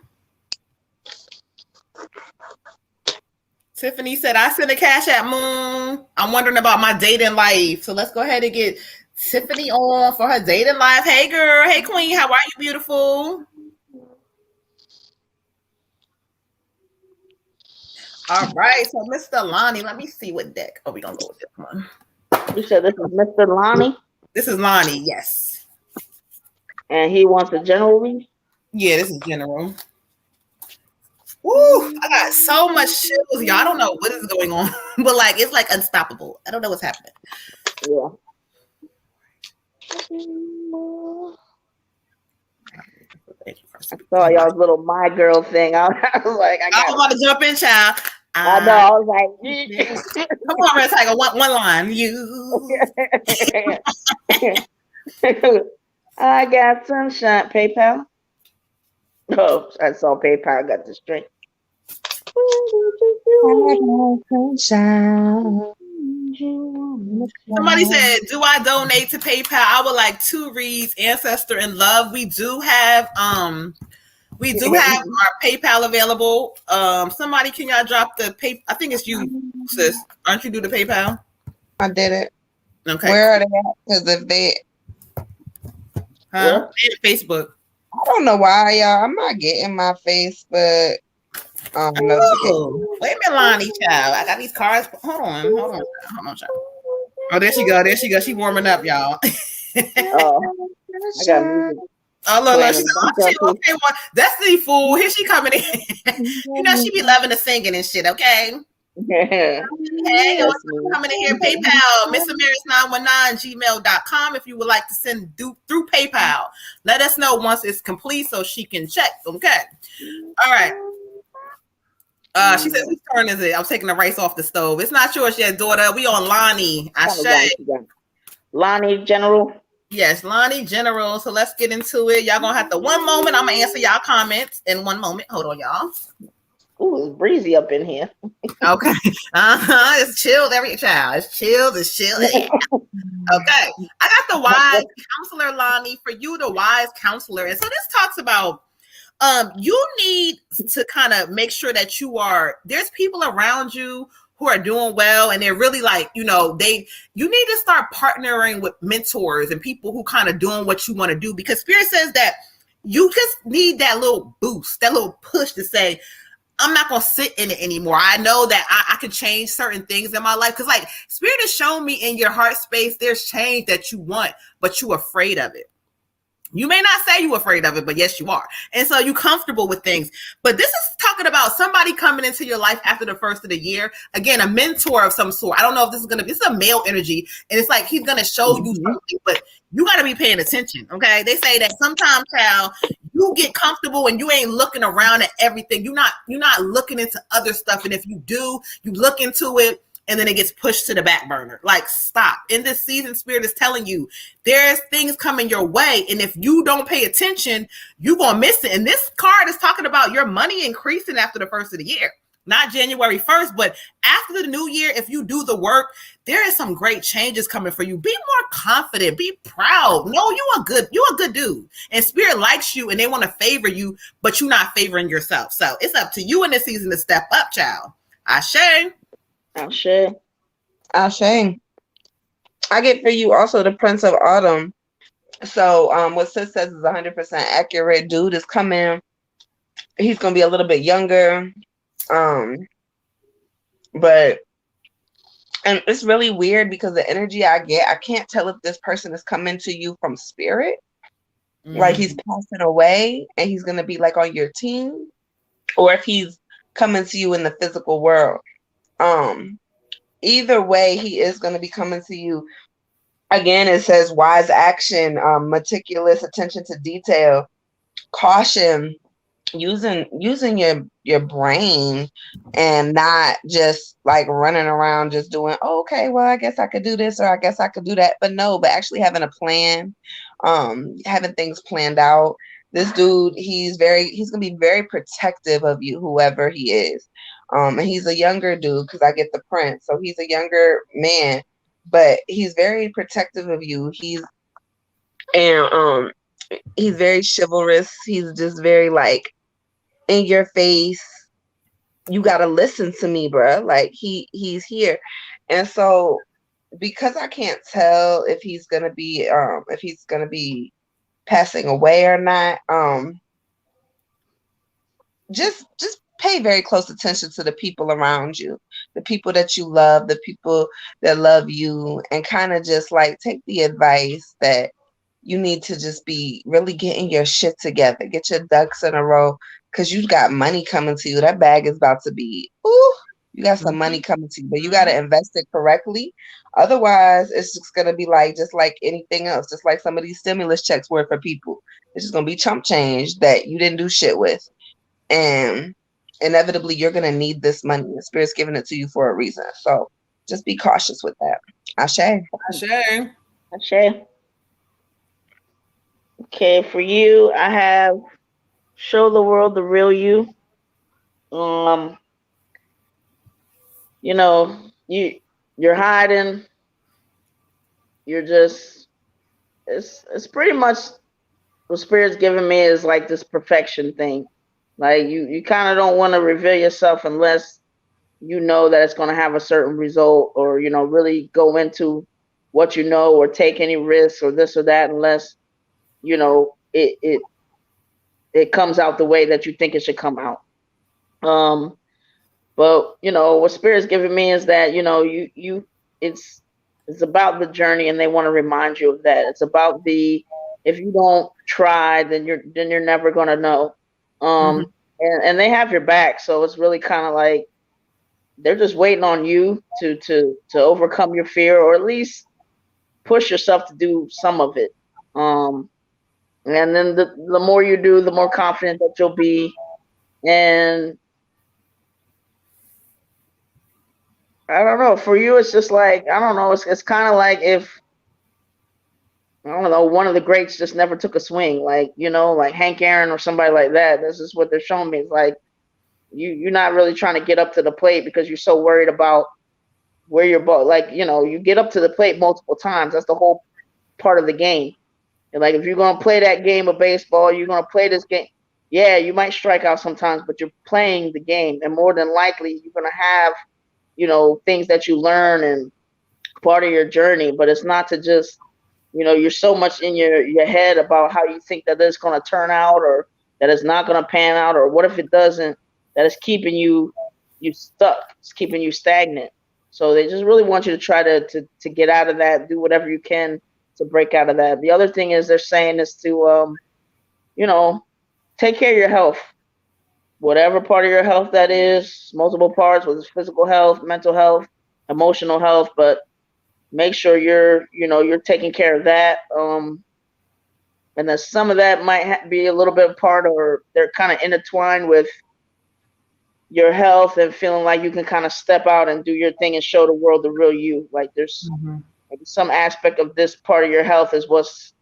Tiffany said, I sent a cash at Moon. I'm wondering about my dating life. So let's go ahead and get Tiffany on for her dating life. Hey, girl. Hey, queen. How are you, beautiful? All right. So, Mr. Lonnie, let me see what deck. Oh, we're going to go with this one. You said this is Mr. Lonnie? This is Lonnie, yes. And he wants a general read? Yeah, this is general. Woo, I got so much chills, y'all. I don't know what is going on, but like it's like unstoppable. I don't know what's happening. Yeah. I saw y'all's little my girl thing. I was like, I want to jump in, child. I know. I was like, come on, Red Tiger, one line. You. I got sunshine. PayPal. Oh, I saw PayPal. I got the string. Somebody said, do I donate to PayPal? I would like 2 reads, Ancestor and Love. We do have our PayPal available. Somebody, can y'all drop the pay? I think it's you, sis. Aren't you do the PayPal? I did it. Okay. Where are they at? Because if they Facebook. I don't know why, y'all. I'm not getting my Facebook. Wait a minute, Lonnie, child. I got these cards. Hold on, child. Oh, there she go. She warming up, y'all. Oh, I got music. Oh, look, she's okay. Well, that's the fool. Here she coming in. You know she be loving the singing and shit. Okay. Hey, coming in here, PayPal, MissAmaris919gmail.com. If you would like to send through PayPal, let us know once it's complete so she can check. Okay. All right. She said, whose turn is it? I'm taking the rice off the stove. It's not yours yet, daughter. We on Lonnie. Lonnie General. Yes, Lonnie General. So let's get into it. Y'all gonna have to one moment. I'm gonna answer y'all comments in one moment. Hold on, y'all. Ooh, it's breezy up in here. Okay. It's chilled every child. It's chilled. Okay. I got the wise counselor, Lonnie, for you, the wise counselor. And so this talks about you need to kind of make sure that there's people around you who are doing well, and they're really like, you need to start partnering with mentors and people who kind of doing what you want to do, because Spirit says that you just need that little boost, that little push to say, I'm not going to sit in it anymore. I know that I can change certain things in my life, because like Spirit has shown me in your heart space, there's change that you want, but you're afraid of it. You may not say you're afraid of it, but yes, you are. And so you're comfortable with things. But this is talking about somebody coming into your life after the first of the year. Again, a mentor of some sort. I don't know if this is a male energy. And it's like he's going to show you something, but you got to be paying attention, okay? They say that sometimes, child, you get comfortable and you ain't looking around at everything. You're not looking into other stuff. And if you do, you look into it, and then it gets pushed to the back burner. Like, stop. In this season, Spirit is telling you there's things coming your way. And if you don't pay attention, you're going to miss it. And this card is talking about your money increasing after the first of the year. Not January 1st, but after the new year, if you do the work, there is some great changes coming for you. Be more confident. Be proud. No, you're a good dude. And Spirit likes you and they want to favor you, but you're not favoring yourself. So it's up to you in this season to step up, child. Ashe. Ashe. I get for you also the Prince of Autumn. So what Sis says is 100% accurate. Dude is coming. He's going to be a little bit younger. But and it's really weird because the energy I get, I can't tell if this person is coming to you from spirit. Like he's passing away and he's going to be like on your team, or if he's coming to you in the physical world. Either way, he is going to be coming to you. Again, it says wise action, meticulous attention to detail, caution, using your brain and not just like running around just doing, oh, okay, well, I guess I could do this or I guess I could do that. But no, but actually having a plan, having things planned out. This dude, he's gonna be very protective of you, whoever he is. And he's a younger dude because I get the prince. So he's a younger man, but he's very protective of you. And he's very chivalrous. He's just very like in your face. You gotta listen to me, bruh. Like he's here. And so because I can't tell if he's gonna be passing away or not, just pay very close attention to the people around you, the people that you love, the people that love you, and kind of just like take the advice that you need to just be really getting your shit together, get your ducks in a row, because you got money coming to you. That bag is about to be, ooh, you got some money coming to you, but you got to invest it correctly. Otherwise, it's just going to be like, just like anything else, just like some of these stimulus checks were for people. It's just going to be chump change that you didn't do shit with. And inevitably, you're going to need this money. The Spirit's giving it to you for a reason. So just be cautious with that. Ashe. Sure. Okay. Okay, for you, I have show the world the real you. Um, you know, you're hiding. You're just it's pretty much what Spirit's giving me is like this perfection thing. Like you kind of don't want to reveal yourself unless you know that it's going to have a certain result, or really go into what you know, or take any risks or this or that, unless it comes out the way that you think it should come out. But what Spirit's giving me is that it's it's about the journey, and they want to remind you of that. It's about if you don't try, then you're never gonna know. And they have your back, so it's really kind of like they're just waiting on you to overcome your fear, or at least push yourself to do some of it. And then the more you do, the more confident that you'll be. And I don't know. For you, it's just like I don't know. It's kind of like if I don't know, one of the greats just never took a swing, like like Hank Aaron or somebody like that. This is what they're showing me. It's like you're not really trying to get up to the plate because you're so worried about where you're like you get up to the plate multiple times. That's the whole part of the game. And like if you're gonna play that game of baseball, you're gonna play this game. Yeah, you might strike out sometimes, but you're playing the game, and more than likely you're gonna have things that you learn and part of your journey. But it's not to just you're so much in your head about how you think that it's going to turn out, or that it's not going to pan out, or what if it doesn't, that it's keeping you stuck, it's keeping you stagnant. So they just really want you to try to get out of that, do whatever you can to break out of that. The other thing is they're saying is to take care of your health, whatever part of your health that is, multiple parts, whether it's physical health, mental health, emotional health, but make sure you're taking care of that. And then some of that might be a little bit of part, or they're kind of intertwined with your health and feeling like you can kind of step out and do your thing and show the world the real you. Like there's maybe some aspect of this part of your health is what's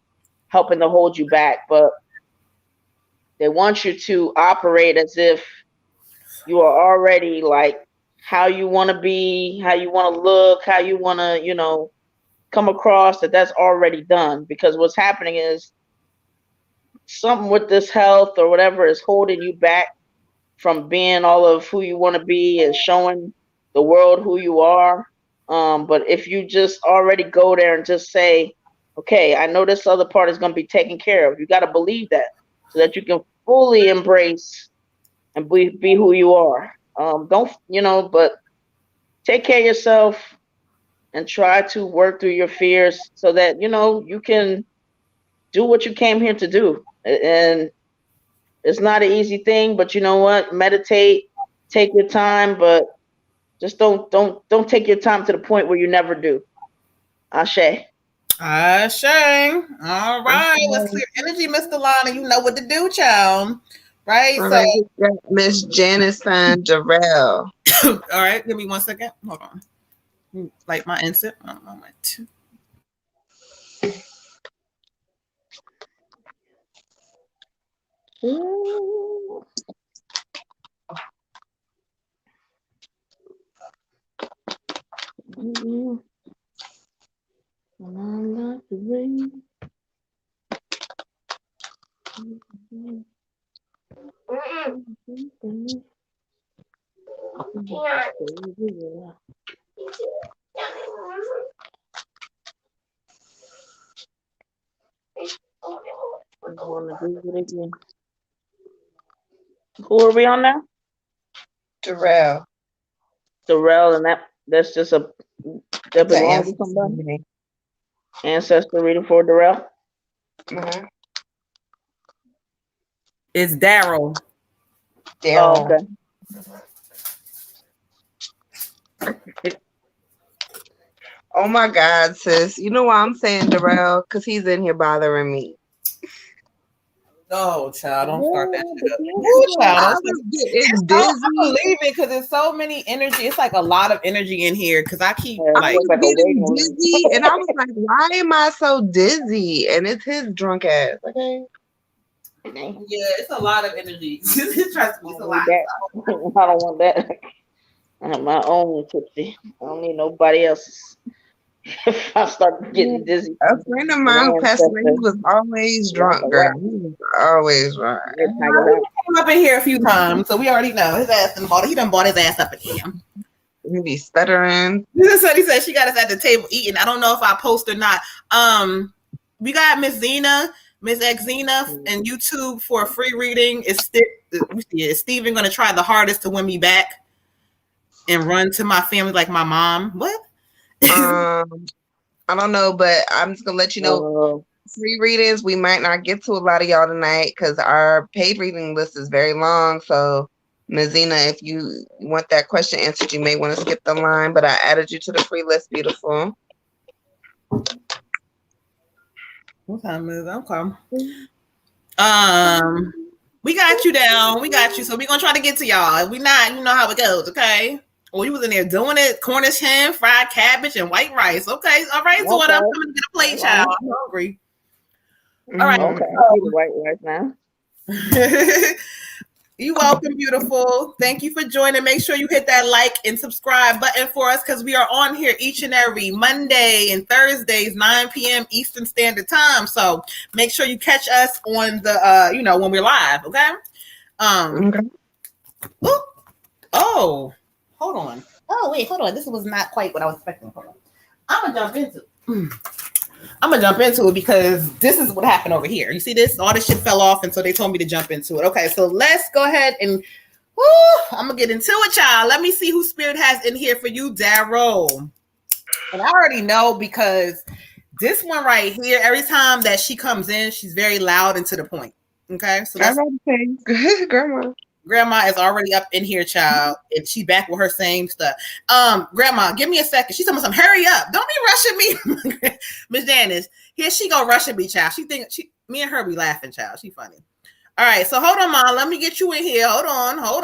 helping to hold you back, but they want you to operate as if you are already like how you want to be, how you want to look, how you want to, come across, that's already done. Because what's happening is something with this health or whatever is holding you back from being all of who you want to be and showing the world who you are. But if you just already go there and just say, okay, I know this other part is going to be taken care of. You got to believe that so that you can fully embrace and be who you are. Don't, but take care of yourself and try to work through your fears so that, you can do what you came here to do. And it's not an easy thing, but you know what? Meditate, take your time, but just don't take your time to the point where you never do. Ashe. Ashe. All right. Let's clear energy, Mr. Lana. You know what to do, child. Right. All So right, Miss Janice and Jarrell. all right, give me 1 second. Hold on. Light my incense. 1 moment. Want to do it again. Who are we on now? Darrell. Darrell, and that's just that The belongs to somebody. Ancestor reading for Darrell. It's Daryl. Daryl. Oh, okay. Oh my God, sis. You know why I'm saying Darrell? Because he's in here bothering me. Oh, child, don't start that shit up. Ooh, Child, it's dizzy. I believe it because there's so many energy. It's like a lot of energy in here because I keep I was getting dizzy, and I was like, "Why am I so dizzy?" And it's his drunk ass. Okay. Yeah, it's a lot of energy. Trust me, it's a lot. I don't want that. I have my own tipsy. I don't need nobody else's. If I start getting dizzy. A friend of mine passed away. He was always drunk, girl. He was always drunk. He came up in here a few times, so we already know his ass done bought. He done bought his ass up in here. He be stuttering. This is what he said. She got us at the table eating. I don't know if I post or not. We got Miss Xena, Miss X Xena, and YouTube for a free reading. Is Steven going to try the hardest to win me back and run to my family like my mom? What? I don't know, but I'm just gonna let you know. Free readings, we might not get to a lot of y'all tonight because our paid reading list is very long. So, Ms. Xena, if you want that question answered, you may want to skip the line. But I added you to the free list, beautiful. What time is it? Okay. We got you down. We got you. So we're gonna try to get to y'all. We not, you know how it goes, okay? Well, you was in there doing it, Cornish hen, fried cabbage, and white rice. Okay, all right. So what I'm coming to get a plate, child. I'm hungry. All right. Okay, I see the white rice now. You welcome, beautiful. Thank you for joining. Make sure you hit that like and subscribe button for us because we are on here each and every Monday and Thursdays, 9 p.m. Eastern Standard Time. So make sure you catch us on the, when we're live. Okay. Oh, hold on. Oh, wait, hold on. This was not quite what I was expecting. Hold on. I'm gonna jump into it because this is what happened over here. You see this? All this shit fell off, and so they told me to jump into it. Okay, so let's go ahead and I'm gonna get into it, y'all. Let me see who Spirit has in here for you, Daryl. And I already know because this one right here, every time that she comes in, she's very loud and to the point. Okay, so that's Grandma is already up in here, child, and she back with her same stuff. Grandma, give me a second. She's telling me something. Hurry up! Don't be rushing me, Miss Janice. Here she go rushing me, child. Me and her be laughing, child. She funny. All right, so hold on, Mom. Let me get you in here. Hold on. All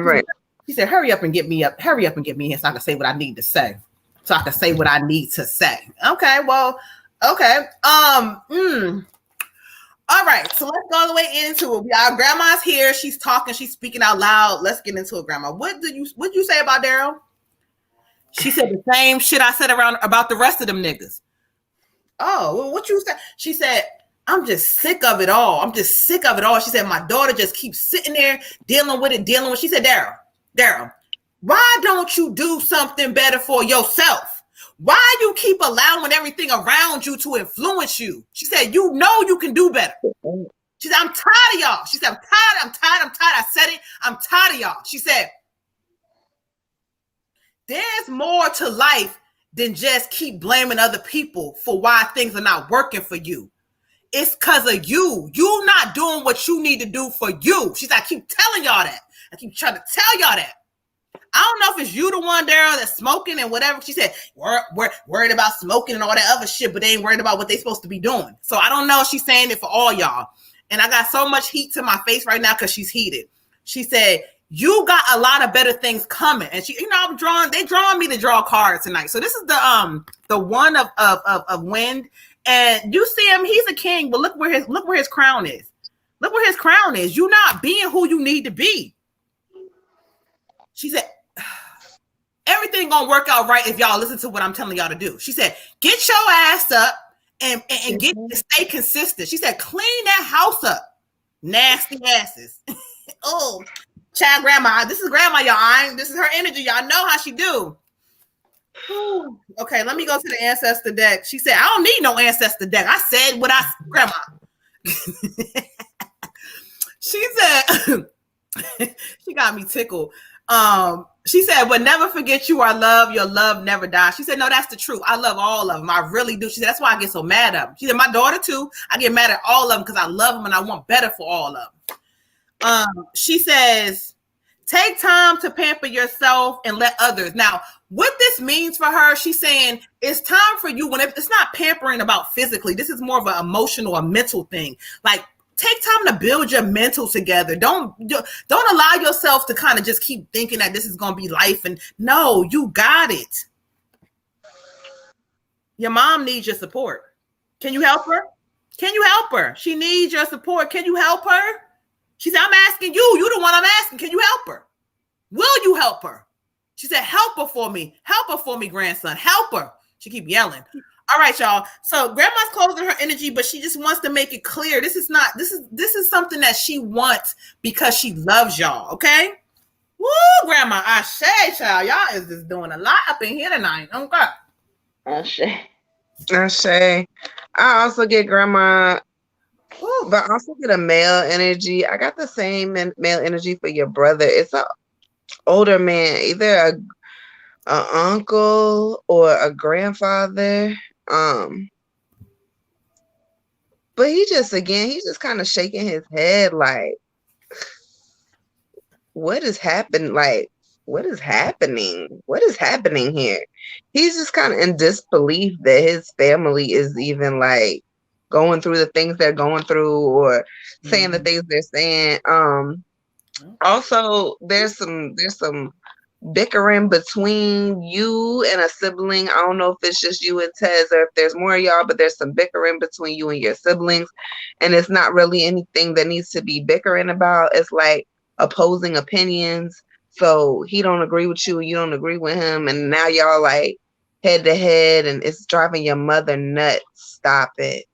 right. She said, "Hurry up and get me up. Hurry up and get me here so I can say what I need to say. Okay. Well. Okay. All right, so let's go all the way into it. Our grandma's here. She's talking. She's speaking out loud. Let's get into it, Grandma. What did you say about Daryl? She said the same shit I said about the rest of them niggas. Oh, well, what you said? She said, I'm just sick of it all. She said, my daughter just keeps sitting there dealing with. She said, Daryl, why don't you do something better for yourself? Why you keep allowing everything around you to influence you? She said, you know you can do better. She said, I'm tired of y'all. She said, I'm tired. I said it. I'm tired of y'all. She said, there's more to life than just keep blaming other people for why things are not working for you. It's because of you. You not doing what you need to do for you. She said, I keep telling y'all that. I keep trying to tell y'all that. I don't know if it's you the one, Daryl, that's smoking and whatever. She said, we're worried about smoking and all that other shit, but they ain't worried about what they supposed to be doing. So I don't know if she's saying it for all y'all. And I got so much heat to my face right now because she's heated. She said, you got a lot of better things coming. And she, they drawing me to draw cards tonight. So this is the one of wind. And you see him, he's a king, but look where his crown is. Look where his crown is. You not being who you need to be. She said, gonna work out right if y'all listen to what I'm telling y'all to do. She said, get your ass up and stay consistent. She said, clean that house up. Nasty asses. Oh, child, grandma. This is grandma, y'all. This is her energy. Y'all know how she do. Whew. Okay, let me go to the ancestor deck. She said, I don't need no ancestor deck. I said what I grandma. She said, she got me tickled. She said, but never forget you are loved. Your love never dies. She said, no, that's the truth. I love all of them. I really do. She said, that's why I get so mad at them. She said, my daughter too. I get mad at all of them because I love them and I want better for all of them. She says, take time to pamper yourself and let others. Now, what this means for her, she's saying it's time for you when it's not pampering about physically. This is more of an emotional or mental thing. Like, take time to build your mental together. Don't allow yourself to kind of just keep thinking that this is going to be life. And no, you got it. Your mom needs your support. Can you help her? Can you help her? She needs your support. Can you help her? She said, I'm asking you. You're the one I'm asking. Can you help her? Will you help her? She said, help her for me. Help her for me, grandson. Help her. She keep yelling. All right, y'all. So grandma's closing her energy, but she just wants to make it clear. This is something that she wants because she loves y'all. Okay. Woo, grandma. I say, child, y'all is just doing a lot up in here tonight. Okay. I say. I also get grandma. Ooh, but I also get a male energy. I got the same male energy for your brother. It's a older man, either a uncle or a grandfather. But he's just kind of shaking his head like, what is happening? Like, what is happening? What is happening here? He's just kind of in disbelief that his family is even like going through the things they're going through or saying the things they're saying. Also, there's some bickering between you and a sibling. I don't know if it's just you and Tez or if there's more of y'all, but there's some bickering between you and your siblings, and it's not really anything that needs to be bickering about. It's like opposing opinions. So he don't agree with you and you don't agree with him, and now y'all like head to head, and it's driving your mother nuts. Stop it.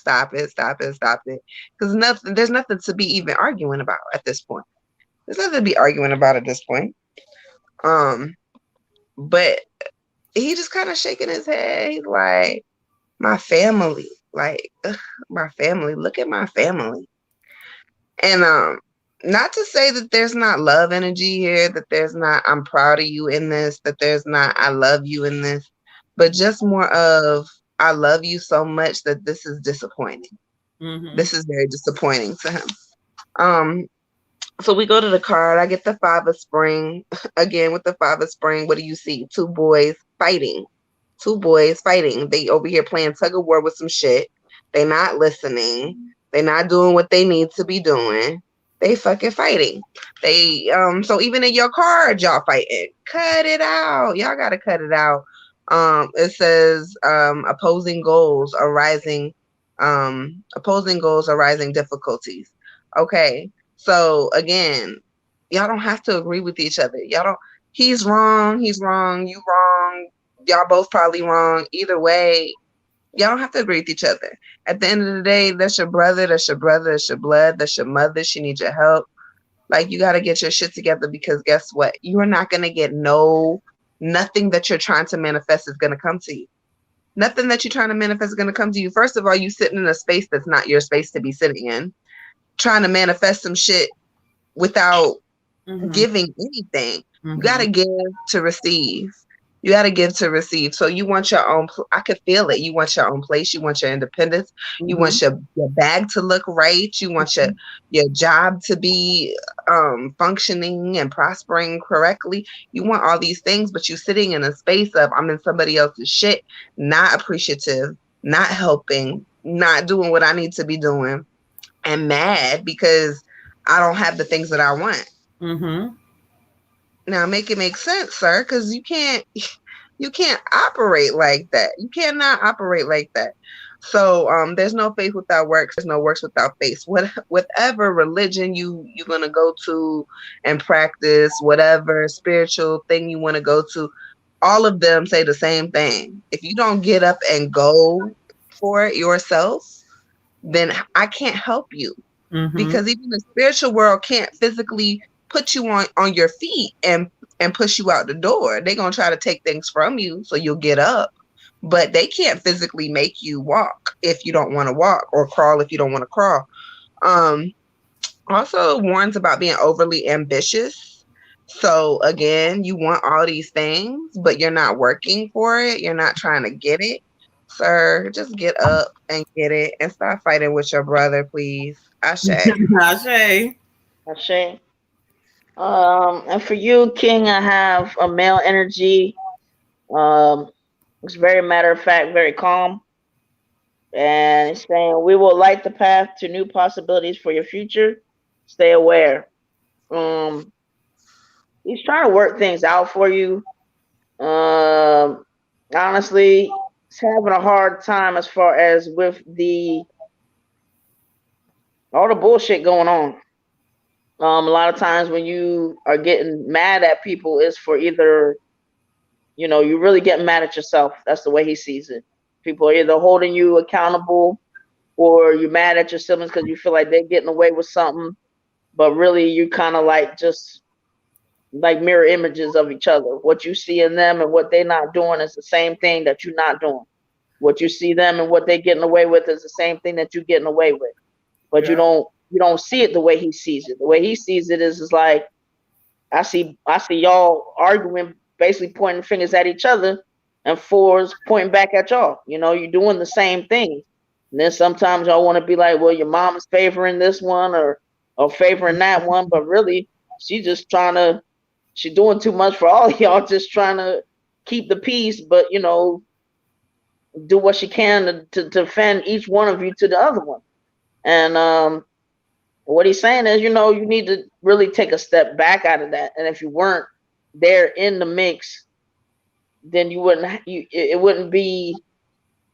Because there's nothing to be even arguing about at this point. There's nothing to be arguing about at this point. But he just kind of shaking his head. He's like, my family, like, my family, look at my family. And not to say that there's not love energy here, that there's not I'm proud of you in this, that there's not I love you in this, but just more of I love you so much that this is disappointing. This is very disappointing to him. So we go to the card. I get the 5 of spring. Again, with the 5 of spring, what do you see? 2 boys fighting. 2 boys fighting. They over here playing tug of war with some shit. They not listening. They not doing what they need to be doing. They fucking fighting. They so even in your card, y'all fighting. Cut it out. Y'all gotta cut it out. It says opposing goals arising difficulties. Okay. So again, y'all don't have to agree with each other. Y'all don't, he's wrong, you wrong, y'all both probably wrong. Either way, y'all don't have to agree with each other. At the end of the day, that's your brother, that's your blood, that's your mother. She needs your help. Like, you got to get your shit together, because guess what? You are not going to get nothing that you're trying to manifest is going to come to you. Nothing that you're trying to manifest is going to come to you. First of all, you sitting in a space that's not your space to be sitting in, trying to manifest some shit without giving anything. You got to give to receive. You got to give to receive. So you want your own, I could feel it. You want your own place. You want your independence. You want your bag to look right. You want your job to be functioning and prospering correctly. You want all these things, but you're sitting in a space of, I'm in somebody else's shit, not appreciative, not helping, not doing what I need to be doing, and mad because I don't have the things that I want. Now make it make sense, sir, because you can't operate like that. You cannot operate like that. So there's no faith without works. There's no works without faith. Whatever religion you're gonna go to and practice, whatever spiritual thing you want to go to, all of them say the same thing. If you don't get up and go for it yourself, then I can't help you. Because even the spiritual world can't physically put you on your feet and push you out the door. They're going to try to take things from you so you'll get up, but they can't physically make you walk if you don't want to walk, or crawl if you don't want to crawl. Also warns about being overly ambitious. So again, you want all these things, but you're not working for it. You're not trying to get it. Sir, just get up and get it and stop fighting with your brother, please. Ashe. Ashe. Ashe. And for you, King, I have a male energy. It's very matter of fact, very calm. And it's saying, we will light the path to new possibilities for your future. Stay aware. He's trying to work things out for you. Honestly, he's having a hard time as far as with all the bullshit going on. A lot of times when you are getting mad at people, it's for either, you really getting mad at yourself. That's the way he sees it. People are either holding you accountable, or you're mad at your siblings because you feel like they're getting away with something, but really you kind of like just like mirror images of each other. What you see in them and what they're not doing is the same thing that you're not doing. What you see them and what they're getting away with is the same thing that you're getting away with. But you don't see it the way he sees it. The way he sees it is like, I see y'all arguing, basically pointing fingers at each other, and fours pointing back at y'all. You're doing the same thing. And then sometimes y'all want to be like, well, your mom is favoring this one or favoring that one, but really she's just she's doing too much for all of y'all, just trying to keep the peace, but do what she can to defend each one of you to the other one. And what he's saying is, you need to really take a step back out of that. And if you weren't there in the mix, then it wouldn't be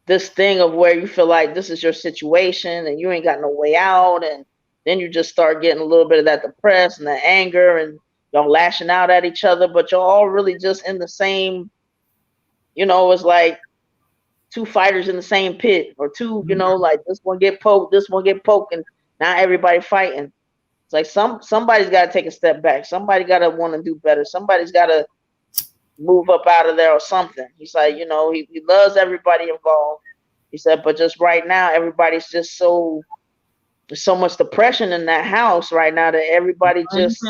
this thing of where you feel like this is your situation and you ain't got no way out. And then you just start getting a little bit of that depressed and the anger, and y'all lashing out at each other, but you're all really just in the same, it's like two fighters in the same pit, or two, like this one get poked, and now everybody fighting. It's like somebody's got to take a step back. Somebody got to want to do better. Somebody's got to move up out of there or something. He's like, he loves everybody involved. He said, but just right now, everybody's just there's so much depression in that house right now that everybody just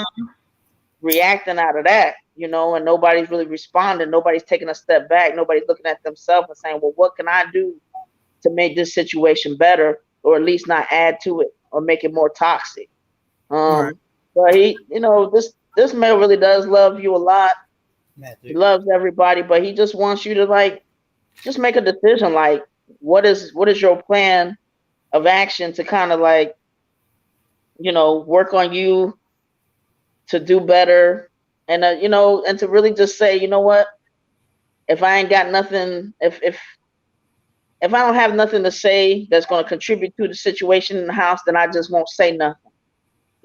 reacting out of that, and nobody's really responding. Nobody's taking a step back. Nobody's looking at themselves and saying, well, what can I do to make this situation better, or at least not add to it or make it more toxic? Right. But he, this man really does love you a lot. Magic. He loves everybody, but he just wants you to like, just make a decision. Like, what is your plan of action to kind of like, work on you to do better, and and to really just say, you know what, if I ain't got nothing, if I don't have nothing to say that's going to contribute to the situation in the house, then I just won't say nothing,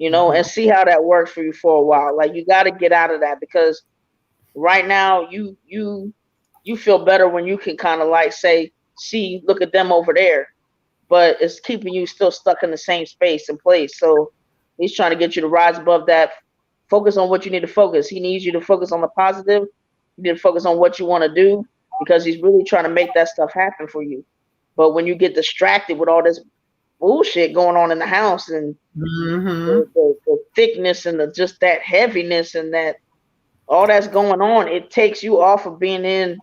and see how that works for you for a while. Like, you got to get out of that, because right now you feel better when you can kind of like say, see, look at them over there, but it's keeping you still stuck in the same space and place. So he's trying to get you to rise above that. Focus on what you need to focus. He needs you to focus on the positive. You need to focus on what you want to do, because he's really trying to make that stuff happen for you. But when you get distracted with all this bullshit going on in the house, and the thickness and just that heaviness and that all that's going on, it takes you off of being in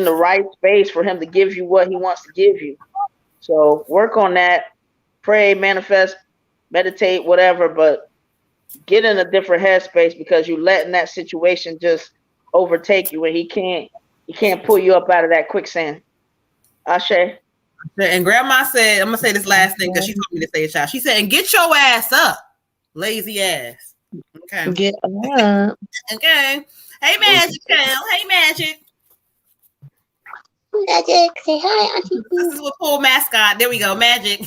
the right space for him to give you what he wants to give you. So work on that. Pray, manifest, meditate, whatever, but get in a different headspace, because you're letting that situation just overtake you, and he can't pull you up out of that quicksand. Ashe. And Grandma said, I'm gonna say this last thing because she told me to say it, child. She said, and get your ass up, lazy ass. Okay. Get up. Okay. Hey, Magic. Hey, Magic. Magic, say hi, Auntie. This is what Pool mascot. There we go, Magic.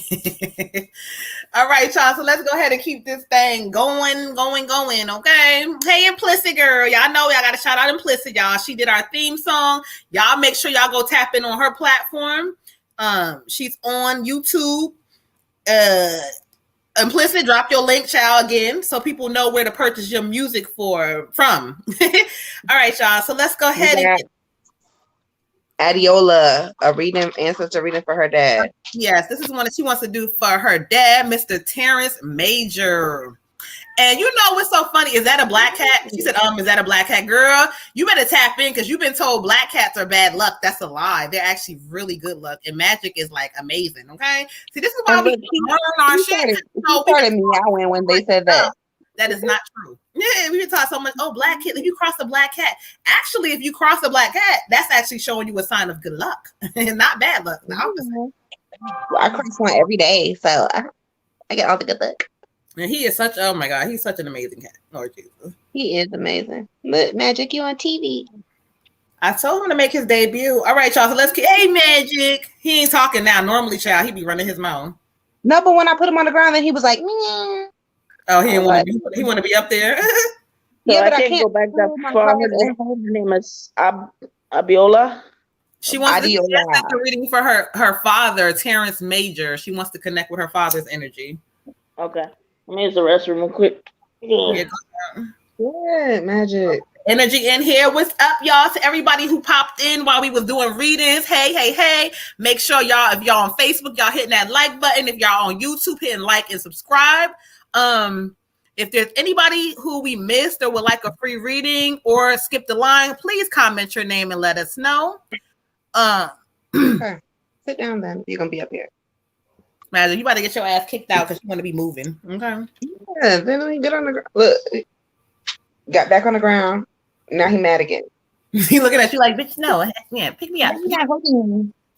All right, y'all. So let's go ahead and keep this thing going. Okay. Hey, Implicit girl. Y'all know y'all got to shout out Implicit, y'all. She did our theme song. Y'all make sure y'all go tap in on her platform. She's on YouTube. Implicit, drop your link, child, again, so people know where to purchase your music from. All right, y'all. So let's go ahead and get Adiola, a reading, ancestor reading for her dad. yes, this is one that she wants to do for her dad, Mr. Terrence Major. And you know what's so funny? Is that a black cat? She said, is that a black cat? Girl, you better tap in because you've been told black cats are bad luck. That's a lie. They're actually really good luck. And magic is like amazing. Okay. See, this is why we learn our shit. She started meowing when they said that. That is not true. Yeah, we've been taught so much. Oh, black cat. If you cross a black cat, actually, if you cross a black cat, that's actually showing you a sign of good luck and not bad luck. The opposite. Well, I cross one every day, so I get all the good luck. And he is such, oh my God, he's such an amazing cat. Lord Jesus. He is amazing. Look, Magic, you on TV. I told him to make his debut. All right, y'all. So let's get, hey, Magic. He ain't talking now. Normally, child, he be running his mouth. No, but when I put him on the ground, then he was like, meh. Oh, he want to be up there. So Yeah, but I can't go back that far. Her name is Abiola. She wants to do a reading for her father, Terrence Major. She wants to connect with her father's energy. Okay. Let me use the restroom real quick. Yeah. Good, Magic. Energy in here. What's up, y'all? To everybody who popped in while we was doing readings. Hey. Make sure y'all, if y'all on Facebook, y'all hitting that like button. If y'all on YouTube, hitting like and subscribe. If there's anybody who we missed or would like a free reading or skip the line, please comment your name and let us know. Okay. Sit down then. You're gonna be up here. Imagine you about to get your ass kicked out because you want to be moving. Okay. Yeah, then we get on the ground. Look, got back on the ground. Now he mad again. He looking at you like, bitch, no. Yeah, pick me up.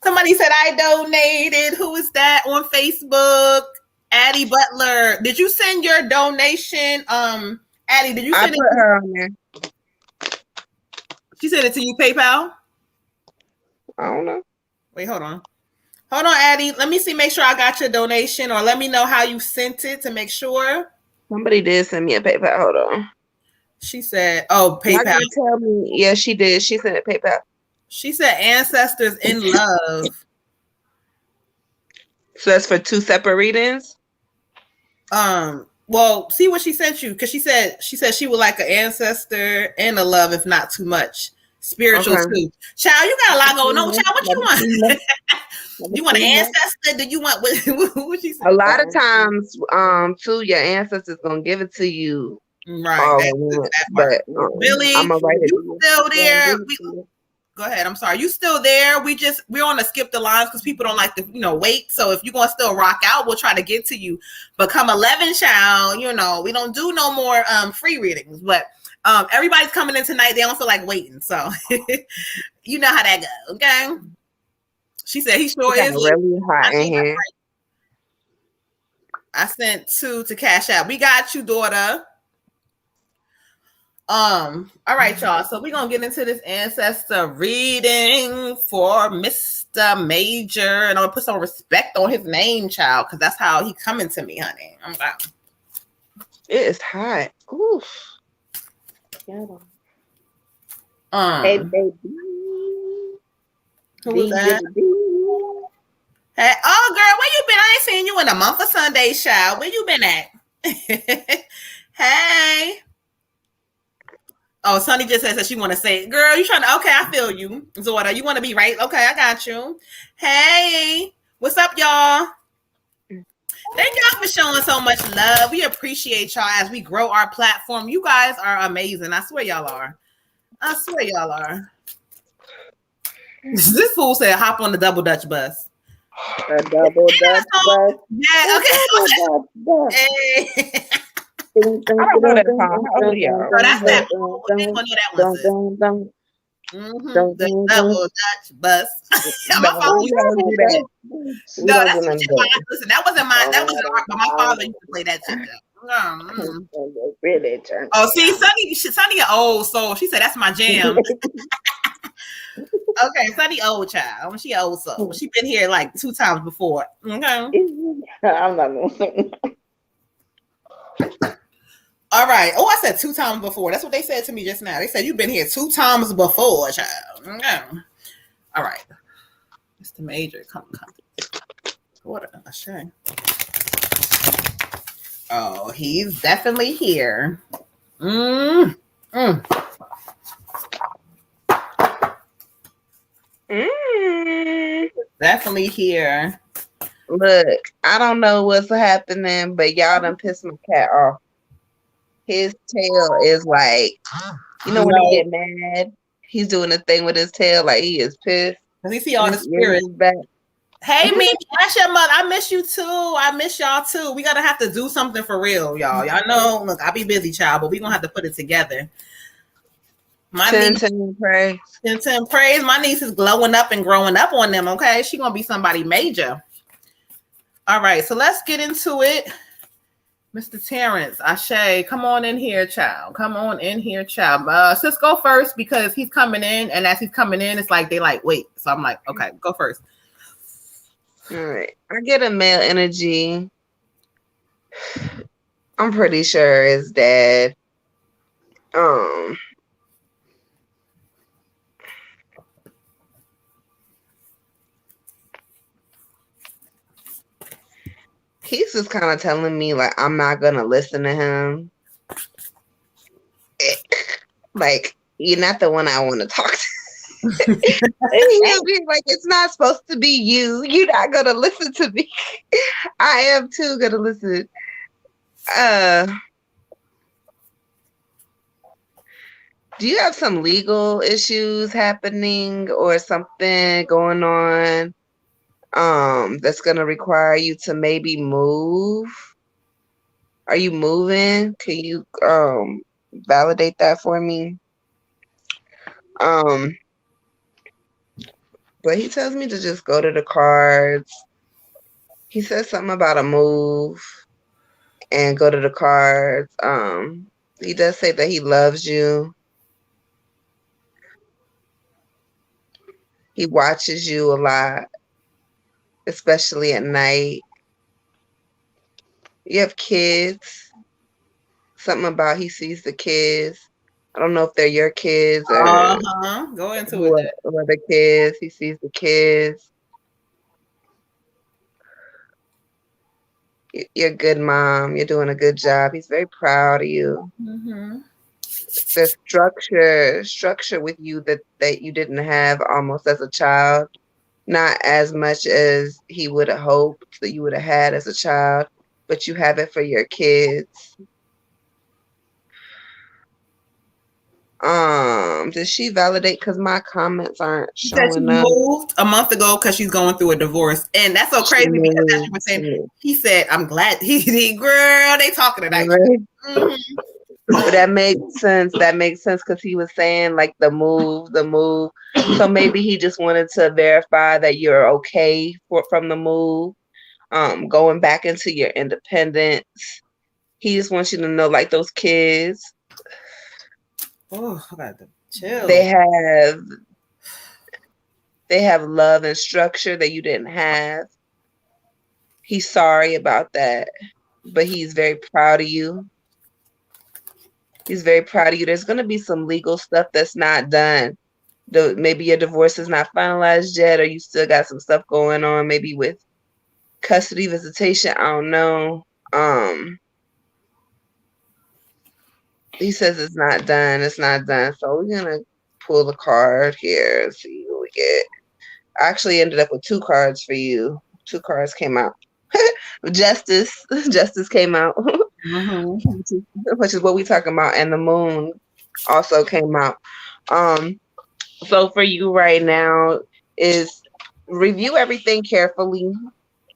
Somebody said I donated. Who is that on Facebook? Addie Butler. Did you send your donation? Addie, did you send I put her on there. She sent it to you, PayPal? I don't know. Wait, hold on. Hold on, Addie. Let me see, make sure I got your donation, or let me know how you sent it to make sure. Somebody did send me a PayPal. Hold on. She said, oh, PayPal. Not tell me. Yeah, she did. She sent it PayPal. She said ancestors in love. So that's for 2 separate readings? Well, see what she sent you, because she said she would like an ancestor and a love, if not too much. Spiritual too. Child, you got a lot going on. Child, what you want? You want an ancestor? Do you want what she said? A lot of times, too, your ancestors gonna give it to you. Right. But Billy, I'm gonna write it. You still there? Go ahead. I'm sorry. You still there? We're on to skip the lines because people don't like to, wait. So if you're gonna still rock out, we'll try to get to you. But come 11, child, we don't do no more free readings. But everybody's coming in tonight. They don't feel like waiting. So you know how that goes, okay? She said he sure is really hot in here. I sent 2 to Cash App. We got you, daughter. All right, y'all. So we're gonna get into this ancestor reading for Mr. Major, and I'm gonna put some respect on his name, child, because that's how he coming to me, honey. I'm like, it is hot. Oof. Hey, baby. Who was that? Hey, oh, girl, where you been? I ain't seen you in a month of Sunday, child. Where you been at? Hey. Oh, Sunny just says that she want to say, girl, you trying to, okay, I feel you. Zorda, you want to be right? Okay, I got you. Hey, what's up, y'all? Thank y'all for showing so much love. We appreciate y'all as we grow our platform. You guys are amazing. I swear y'all are. This fool said, hop on the double Dutch bus. A double Dutch bus. Yeah, okay. Hey. I don't know that song. Oh, yeah. So that's that. The double Dutch bus. Listen, that wasn't mine. That wasn't art, but my father used to play that shit. Really turn. Oh, see, Sunny an old soul. She said that's my jam. Okay, Sunny old child. She old soul. She been here like 2 times before. Okay. I'm not gonna say. All right. Oh, I said 2 times before. That's what they said to me just now. They said you've been here 2 times before, child. Okay. All right. Mr. Major, come. What a shame. Oh, he's definitely here. Mm. Definitely here. Look, I don't know what's happening, but y'all done pissed my cat off. His tail is like, you know when he get mad, he's doing a thing with his tail like he is pissed. Does he see all the spirits? Hey, me, that's your mother. I miss you too. I miss y'all too. We gotta have to do something for real, y'all. Y'all know, look, I be busy, child, but we gonna have to put it together. My niece, 10 praise. 10 praise. My niece is glowing up and growing up on them. Okay, she gonna be somebody major. All right, so let's get into it. Mr. Terrence, Ashe, come on in here, child. Come on in here, child. Sis, go first because he's coming in, and as he's coming in, it's like they like wait. So I'm like, okay, go first. All right, I get a male energy. I'm pretty sure it's dad. He's just kind of telling me like I'm not gonna listen to him. Like you're not the one I want to talk to. He'll be like, it's not supposed to be you. You're not gonna listen to me. I am too gonna listen. Do you have some legal issues happening or something going on that's gonna require you to maybe move? Are you moving? Can you validate that for me? But he tells me to just go to the cards. He says something about a move and go to the cards. He does say that he loves you. He watches you a lot, especially at night. You have kids. Something about he sees the kids. I don't know if they're your kids or go into it. Or the kids. He sees the kids. You're a good mom. You're doing a good job. He's very proud of you. Mm-hmm. There's structure with you that you didn't have almost as a child. Not as much as he would have hoped that you would have had as a child, but you have it for your kids. Did she validate? Because my comments aren't showing up. She moved a month ago because she's going through a divorce, and that's so crazy because as you were saying, he said, "I'm glad he girl, they talking tonight." Right? Mm-hmm. But that makes sense. That makes sense because he was saying like the move. So maybe he just wanted to verify that you're okay from the move, going back into your independence. He just wants you to know, like those kids. Oh, I got to chill. They have love and structure that you didn't have. He's sorry about that, but he's very proud of you. He's very proud of you. There's going to be some legal stuff that's not done. Maybe your divorce is not finalized yet, or you still got some stuff going on, maybe with custody visitation. I don't know. He says it's not done. It's not done. So we're going to pull the card here and see what we get. I actually ended up with 2 cards for you. 2 cards came out. Justice came out, which is what we're talking about. And the moon also came out. So for you right now is review everything carefully.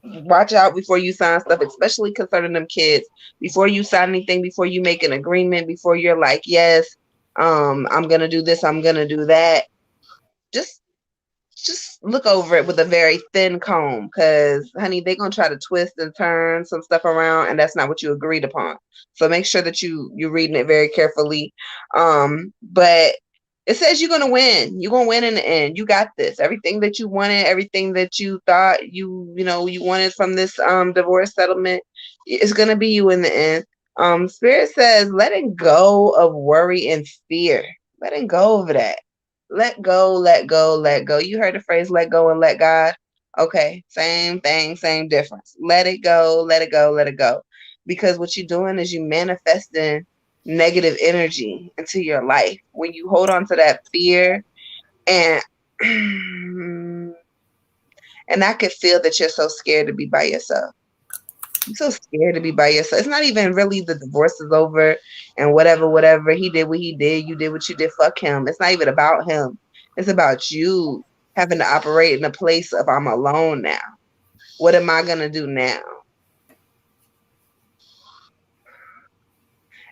Watch out before you sign stuff, especially concerning them kids. Before you sign anything, before you make an agreement, before you're like, yes, I'm going to do this, I'm going to do that. Just look over it with a very thin comb because, honey, they're going to try to twist and turn some stuff around, and that's not what you agreed upon. So make sure that you're reading it very carefully. But It says you're gonna win. You're gonna win in the end. You got this. Everything that you wanted, everything that you thought you wanted from this divorce settlement, it's gonna be you in the end. Spirit says letting go of worry and fear. Letting go of that. Let go, let go, let go. You heard the phrase let go and let God. Okay, same thing, same difference. Let it go, let it go, let it go. Because what you're doing is you manifesting negative energy into your life. When you hold on to that fear and and I could feel that you're so scared to be by yourself. I'm so scared to be by yourself. It's not even really the divorce is over and whatever. He did what he did. You did what you did. Fuck him. It's not even about him. It's about you having to operate in a place of I'm alone now. What am I going to do now?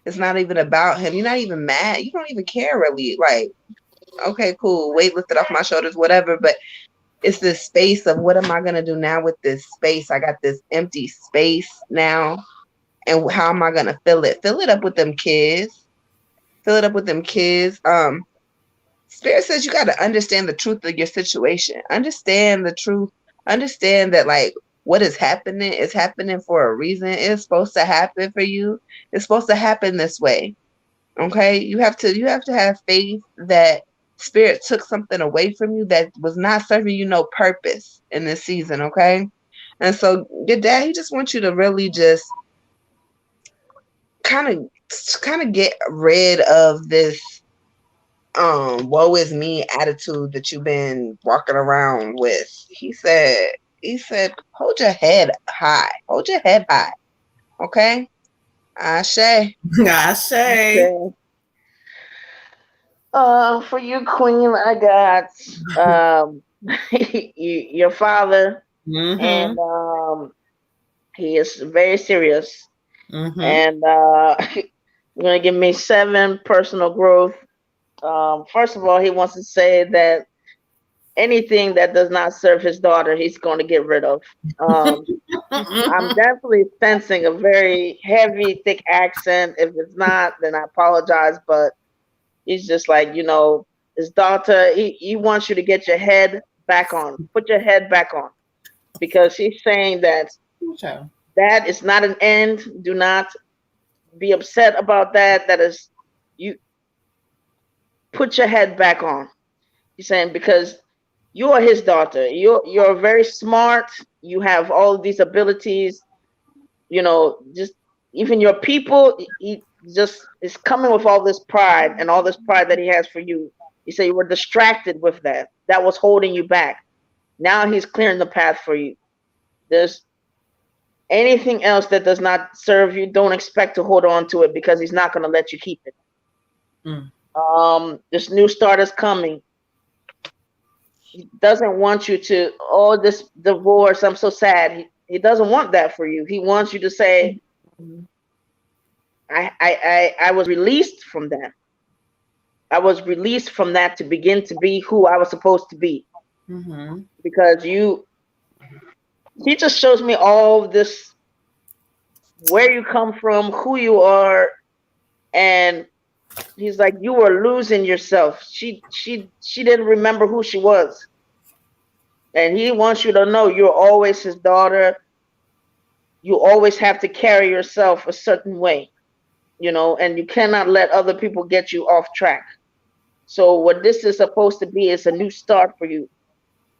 It's not even about him. You're not even mad. You don't even care really. Like, okay, cool. Weight lifted off my shoulders, whatever. But it's this space of what am I going to do now with this space? I got this empty space now. And how am I going to fill it? Fill it up with them kids. Fill it up with them kids. Spirit says you got to understand the truth of your situation. Understand the truth. Understand that, like, what is happening for a reason. It's supposed to happen for you. It's supposed to happen this way. Okay? You have to have faith that Spirit took something away from you that was not serving you no purpose in this season, okay? And so your dad, he just wants you to really just kind of get rid of this woe is me attitude that you've been walking around with. He said hold your head high. Hold your head high. Okay? Ashe. Ashe. Okay. For you, Queen, I got your father, and he is very serious. And you're gonna give me 7 personal growth. First of all, he wants to say that anything that does not serve his daughter, he's going to get rid of. I'm definitely sensing a very heavy, thick accent. If it's not, then I apologize. But he's just like, his daughter, he wants you to get your head back on. Put your head back on. Because he's saying that that is not an end. Do not be upset about that. That is, you put your head back on. He's saying because you are his daughter. You're very smart. You have all these abilities. Just even your people, he just is coming with all this pride and all this pride that he has for you. He said you were distracted with that. That was holding you back. Now he's clearing the path for you. There's anything else that does not serve you, don't expect to hold on to it because he's not going to let you keep it. This new start is coming. He doesn't want you to, this divorce, I'm so sad. He doesn't want that for you. He wants you to say, I was released from that. I was released from that to begin to be who I was supposed to be. Because he just shows me all this, where you come from, who you are, and he's like, you were losing yourself. She didn't remember who she was. And he wants you to know you're always his daughter. You always have to carry yourself a certain way, and you cannot let other people get you off track. So what this is supposed to be is a new start for you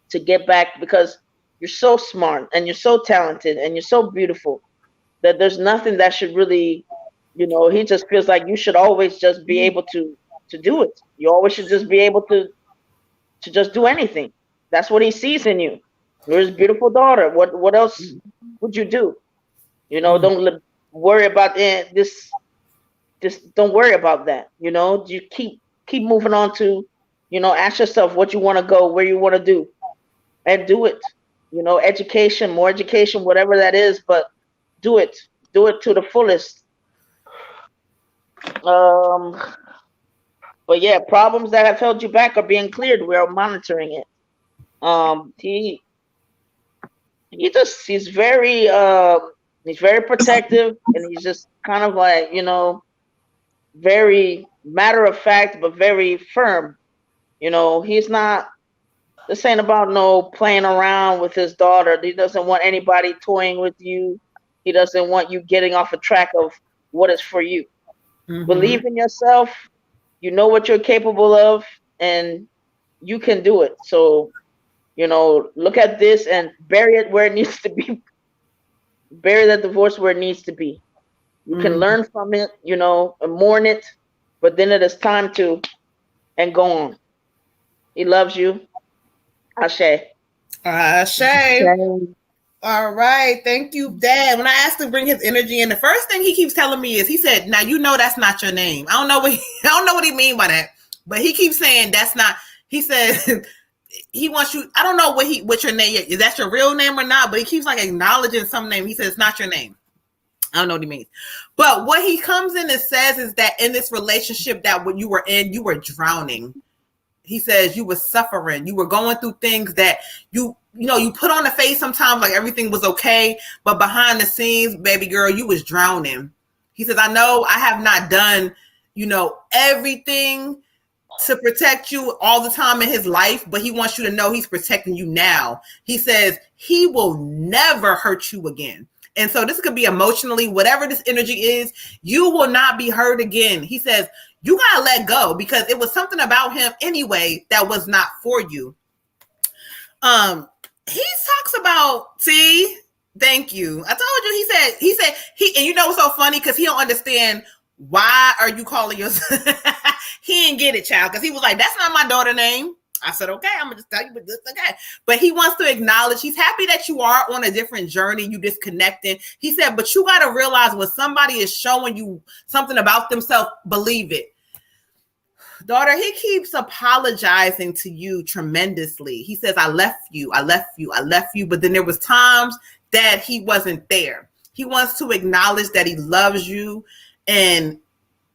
to get back, because you're so smart and you're so talented and you're so beautiful that there's nothing that should really, he just feels like you should always just be able to do it. You always should just be able to just do anything. That's what he sees in you. You're his beautiful daughter. What else would you do? Don't worry about this. Just don't worry about that. You keep moving on to, ask yourself what you want to go, where you want to do, and do it. Education, more education, whatever that is, but do it to the fullest. But yeah, problems that have held you back are being cleared. We are monitoring it. He's very protective, and he's just kind of like, very matter of fact, but very firm. You know, he's not. This ain't about no playing around with his daughter. He doesn't want anybody toying with you. He doesn't want you getting off a track of what is for you. Believe in yourself. You know what you're capable of, and you can do it. So, you know, look at this and bury it where it needs to be. Bury that divorce where it needs to be. You can learn from it, you know, and mourn it, but then it is time to and go on. He loves you. Ashe. Ashe. All right. Thank you, Dad. When I asked to bring his energy in, the first thing he keeps telling me is, he said, now you know that's not your name. I don't know what he mean by that, but he keeps saying that's not, he said he wants you, I don't know what your name is. Is that your real name or not? But he keeps like acknowledging some name. He says it's not your name. I don't know what he means. But what he comes in and says is that in this relationship that when you were in, you were drowning. He says you were suffering. You were going through things that you put on the face sometimes like everything was okay, but behind the scenes, baby girl, you was drowning. He says, I know I have not done, everything to protect you all the time in his life, but he wants you to know he's protecting you now. He says he will never hurt you again. And so this could be emotionally, whatever this energy is, you will not be hurt again. He says, you got to let go because it was something about him anyway that was not for you. He talks about, thank you. I told you, he said, and you know what's so funny? Because he don't understand why are you calling yourself, he didn't get it, child. Because he was like, that's not my daughter name. I said, okay, I'm going to just tell you, but this, okay. But he wants to acknowledge, he's happy that you are on a different journey, you disconnecting. He said, but you got to realize when somebody is showing you something about themselves, believe it. Daughter, he keeps apologizing to you tremendously. He says, I left you. But then there was times that he wasn't there. He wants to acknowledge that he loves you and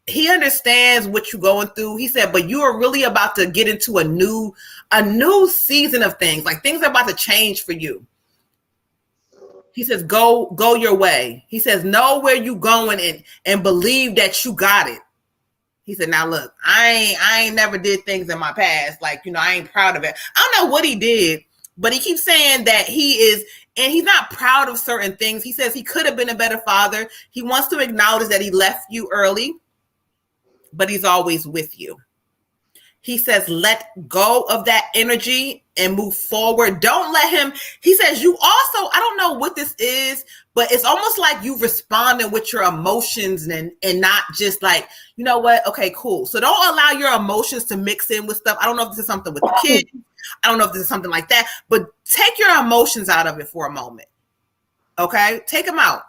he understands what you're going through. He said, but you are really about to get into a new season of things. Like things are about to change for you. He says, go your way. He says, know where you going and believe that you got it. He said, now look, I ain't never did things in my past. Like, I ain't proud of it. I don't know what he did, but he keeps saying that he is, and he's not proud of certain things. He says he could have been a better father. He wants to acknowledge that he left you early, but he's always with you. He says, let go of that energy and move forward. Don't let him, he says, you also, I don't know what this is, but it's almost like you responding with your emotions and not just like, you know what? Okay, cool. So don't allow your emotions to mix in with stuff. I don't know if this is something with the kids. I don't know if this is something like that, but take your emotions out of it for a moment. Okay? Take them out.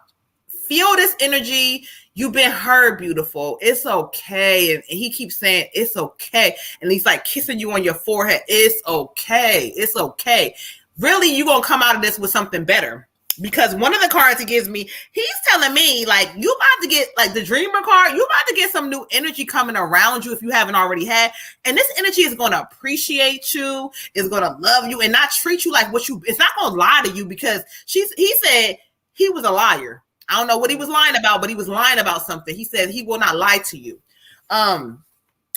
Feel this energy. You've been heard, beautiful. It's okay. And he keeps saying, it's okay. And he's like kissing you on your forehead. It's okay. It's okay. Really, you're going to come out of this with something better. Because one of the cards he gives me, he's telling me, like, you about to get, like, the Dreamer card, you about to get some new energy coming around you if you haven't already had. And this energy is going to appreciate you, is going to love you, and not treat you like what you, it's not going to lie to you because he said he was a liar. I don't know what he was lying about, but he was lying about something. He said he will not lie to you.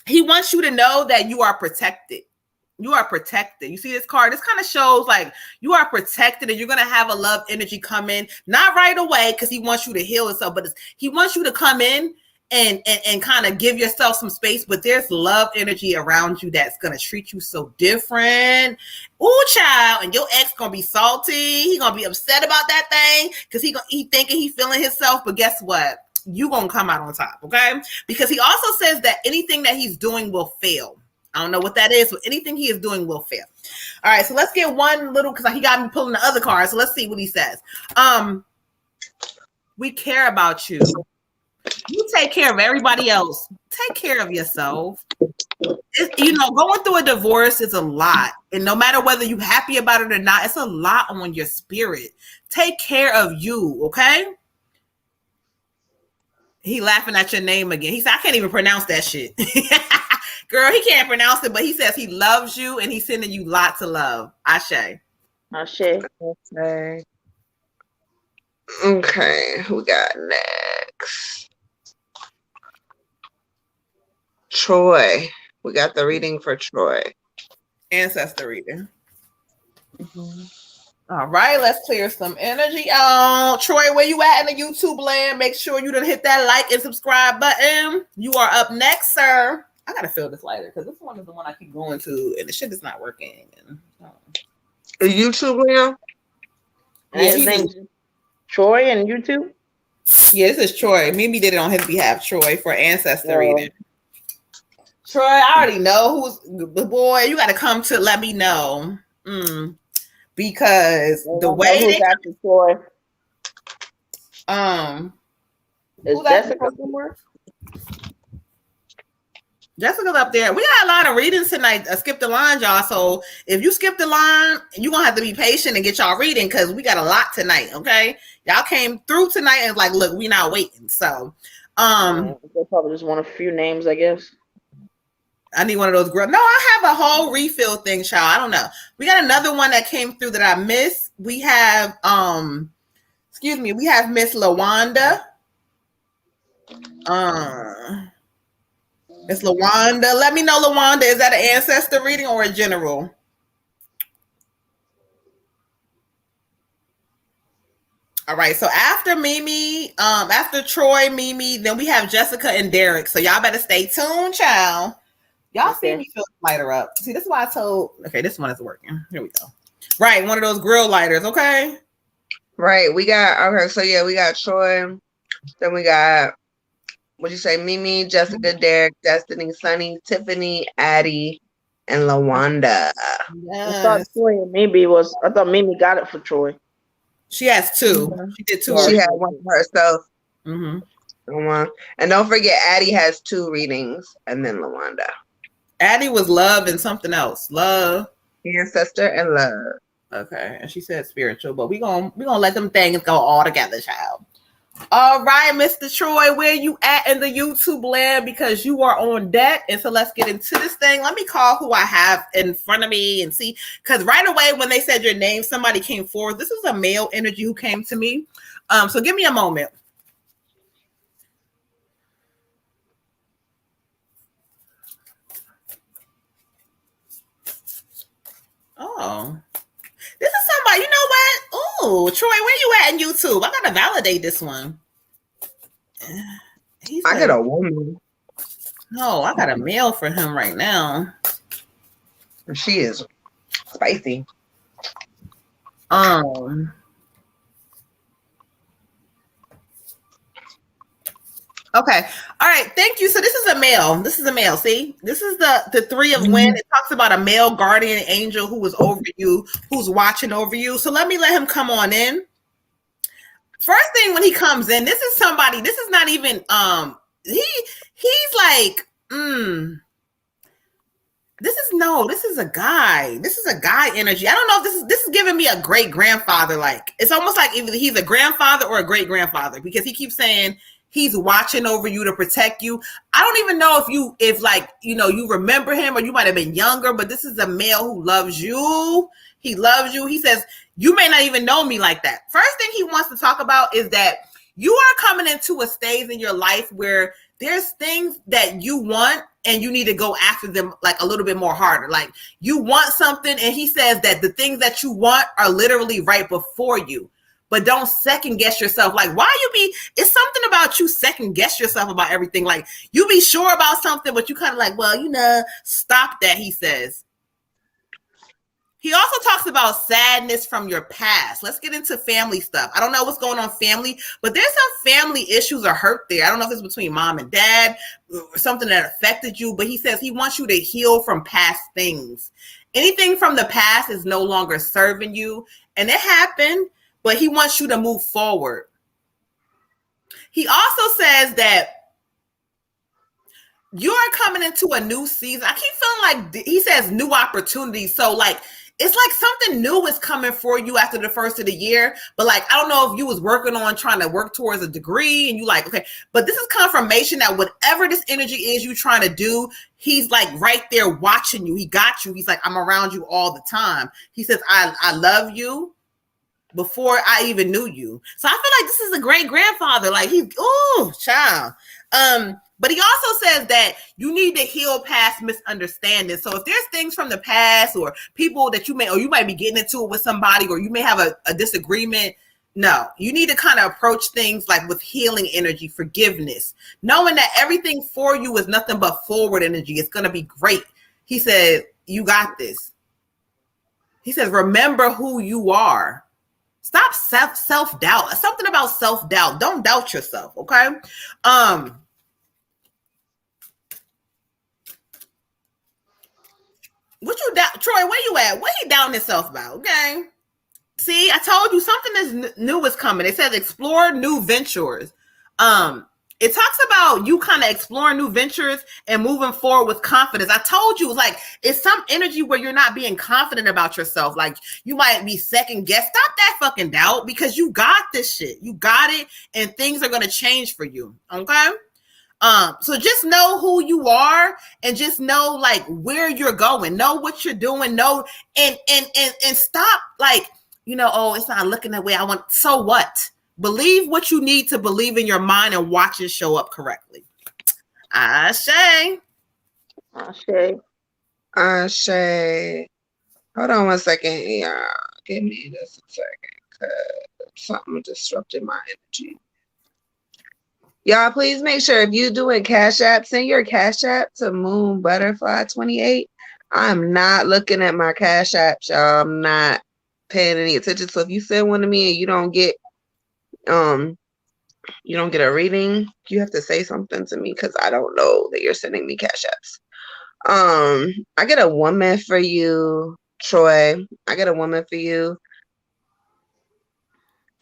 He wants you to know that you are protected. You are protected. You see this card? This kind of shows like you are protected and you're going to have a love energy come in. Not right away because he wants you to heal yourself, but he wants you to come in and kind of give yourself some space. But there's love energy around you that's going to treat you so different. Ooh, child. And your ex going to be salty. He going to be upset about that thing because he thinking he feeling himself. But guess what? You going to come out on top, okay? Because he also says that anything that he's doing will fail. I don't know what that is, but anything he is doing will fail. All right, so let's get one little, because he got me pulling the other card. So let's see what he says. We care about you. You take care of everybody else. Take care of yourself. Going through a divorce is a lot. And no matter whether you're happy about it or not, it's a lot on your spirit. Take care of you, okay? He laughing at your name again. He said, I can't even pronounce that shit. Girl, he can't pronounce it, but he says he loves you and he's sending you lots of love. Ashe. Okay. Okay, who we got next? Troy. We got the reading for Troy. ancestor reading. Mm-hmm. All right, let's clear some energy. Oh, Troy, where you at in the YouTube land? Make sure you done hit that like and subscribe button. You are up next, sir. I gotta fill this lighter because this one is the one I keep going to, and the shit is not working. The YouTube now? And his name's Troy and YouTube? Yeah, this is Troy. Mimi did it on his behalf, Troy, for ancestor reading. Troy, I already know who's the boy. You got to come to let me know. Because the way who's actually Troy? Is Jessica somewhere? Jessica's up there. We got a lot of readings tonight. Skip the line, y'all. So if you skip the line, you're gonna have to be patient and get y'all reading because we got a lot tonight. Okay, y'all came through tonight and like, look, we not waiting. So, they probably just want a few names, I guess. I need one of those girls. No, I have a whole refill thing, child. I don't know. We got another one that came through that I missed. We have, we have Miss LaWanda. Miss LaWanda. Let me know, LaWanda. Is that an ancestor reading or a general? All right. So after Mimi, after Troy, Mimi, then we have Jessica and Derek. So y'all better stay tuned, child. Y'all see me fill the lighter up. See, this is why I told. Okay, this one is working. Here we go. Right, one of those grill lighters. Okay. Right. We got we got Troy. Then we got. What'd you say? Mimi, Jessica, Derek, Destiny, Sunny, Tiffany, Addie, and LaWanda. Yes. I thought Troy and Mimi was. I thought Mimi got it for Troy. She has two. She did two. She had one for herself. Mm-hmm. And don't forget, Addie has 2 readings, and then LaWanda. Addie was love and something else. Love, ancestor, and love. Okay, and she said spiritual, but we gonna let them things go all together, child. All right, Mr. Troy, where you at in the YouTube land? Because you are on deck. And so let's get into this thing. Let me call who I have in front of me and see. Because right away when they said your name, somebody came forward. This is a male energy who came to me. So give me a moment. Oh. This is somebody, you know what? Oh, Troy, where you at in YouTube? I gotta validate this one. I got a woman. No, I got a male for him right now. She is spicy. Okay. All right. Thank you. So this is a male. This is a male. See, this is the 3 of Wind. It talks about a male guardian angel who is over you, who's watching over you. So let him come on in. First thing when he comes in, this is somebody. This is not even he's like this is a guy. This is a guy energy. I don't know if this is giving me a great grandfather. Like it's almost like either he's a grandfather or a great grandfather because he keeps saying he's watching over you to protect you. I don't even know if you remember him or you might have been younger, but this is a male who loves you. He loves you. He says, you may not even know me like that. First thing he wants to talk about is that you are coming into a stage in your life where there's things that you want and you need to go after them like a little bit more harder. Like you want something and he says that the things that you want are literally right before you. But don't second guess yourself. Like, it's something about you second guess yourself about everything. Like, you be sure about something, but you kind of like, well, stop that, he says. He also talks about sadness from your past. Let's get into family stuff. I don't know what's going on family, but there's some family issues or hurt there. I don't know if it's between mom and dad or something that affected you, but he says he wants you to heal from past things. Anything from the past is no longer serving you. And it happened. But he wants you to move forward. He also says that you are coming into a new season. I keep feeling like he says new opportunities. So like, it's like something new is coming for you after the first of the year. But like, I don't know if you was working on trying to work towards a degree and you like, okay, but this is confirmation that whatever this energy is you trying to do, he's like right there watching you. He got you. He's like, I'm around you all the time. He says, I love you. Before I even knew you. So I feel like this is a great grandfather. Like child. But he also says that you need to heal past misunderstandings. So if there's things from the past or people that you might be getting into it with somebody, or you may have a disagreement, no, you need to kind of approach things like with healing energy, forgiveness, knowing that everything for you is nothing but forward energy. It's going to be great. He said, you got this. He says, remember who you are. Stop self-doubt. Something about self-doubt. Don't doubt yourself, okay? What you doubt, Troy? Where you at? What he doubting himself about? Okay. See, I told you something is new is coming. It says explore new ventures. It talks about you kind of exploring new ventures and moving forward with confidence. I told you, like, it's some energy where you're not being confident about yourself. Like, you might be second guess. Stop that fucking doubt, because you got this shit. You got it, and things are going to change for you. Okay. So just know who you are, and just know like where you're going, know what you're doing, know and stop like, oh, it's not looking the way I want. So what? Believe what you need to believe in your mind and watch it show up correctly. Ashe. Hold on one second. Yeah, give me just a second, because something disrupted my energy. Y'all, please make sure if you doing Cash App, send your Cash App to MoonButterfly28. I'm not looking at my Cash Apps, y'all. I'm not paying any attention. So if you send one to me and you don't get a reading, you have to say something to me, because I don't know that you're sending me Cash Apps. I get a woman for you, Troy. I get a woman for you.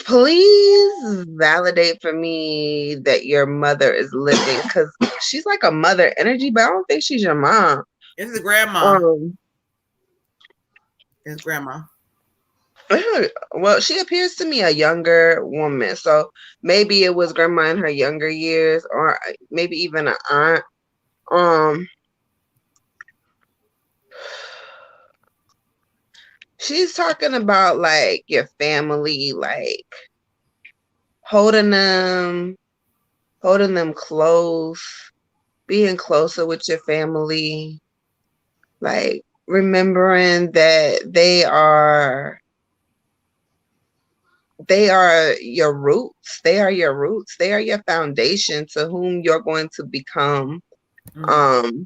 Please validate for me that your mother is living, because she's like a mother energy, but I don't think she's your mom. It's the grandma. It's grandma. Well, she appears to me a younger woman, so maybe it was grandma in her younger years, or maybe even an aunt. She's talking about like your family, like holding them close, being closer with your family, like remembering that they are your roots. They are your roots. They are your foundation to whom you're going to become. Mm-hmm.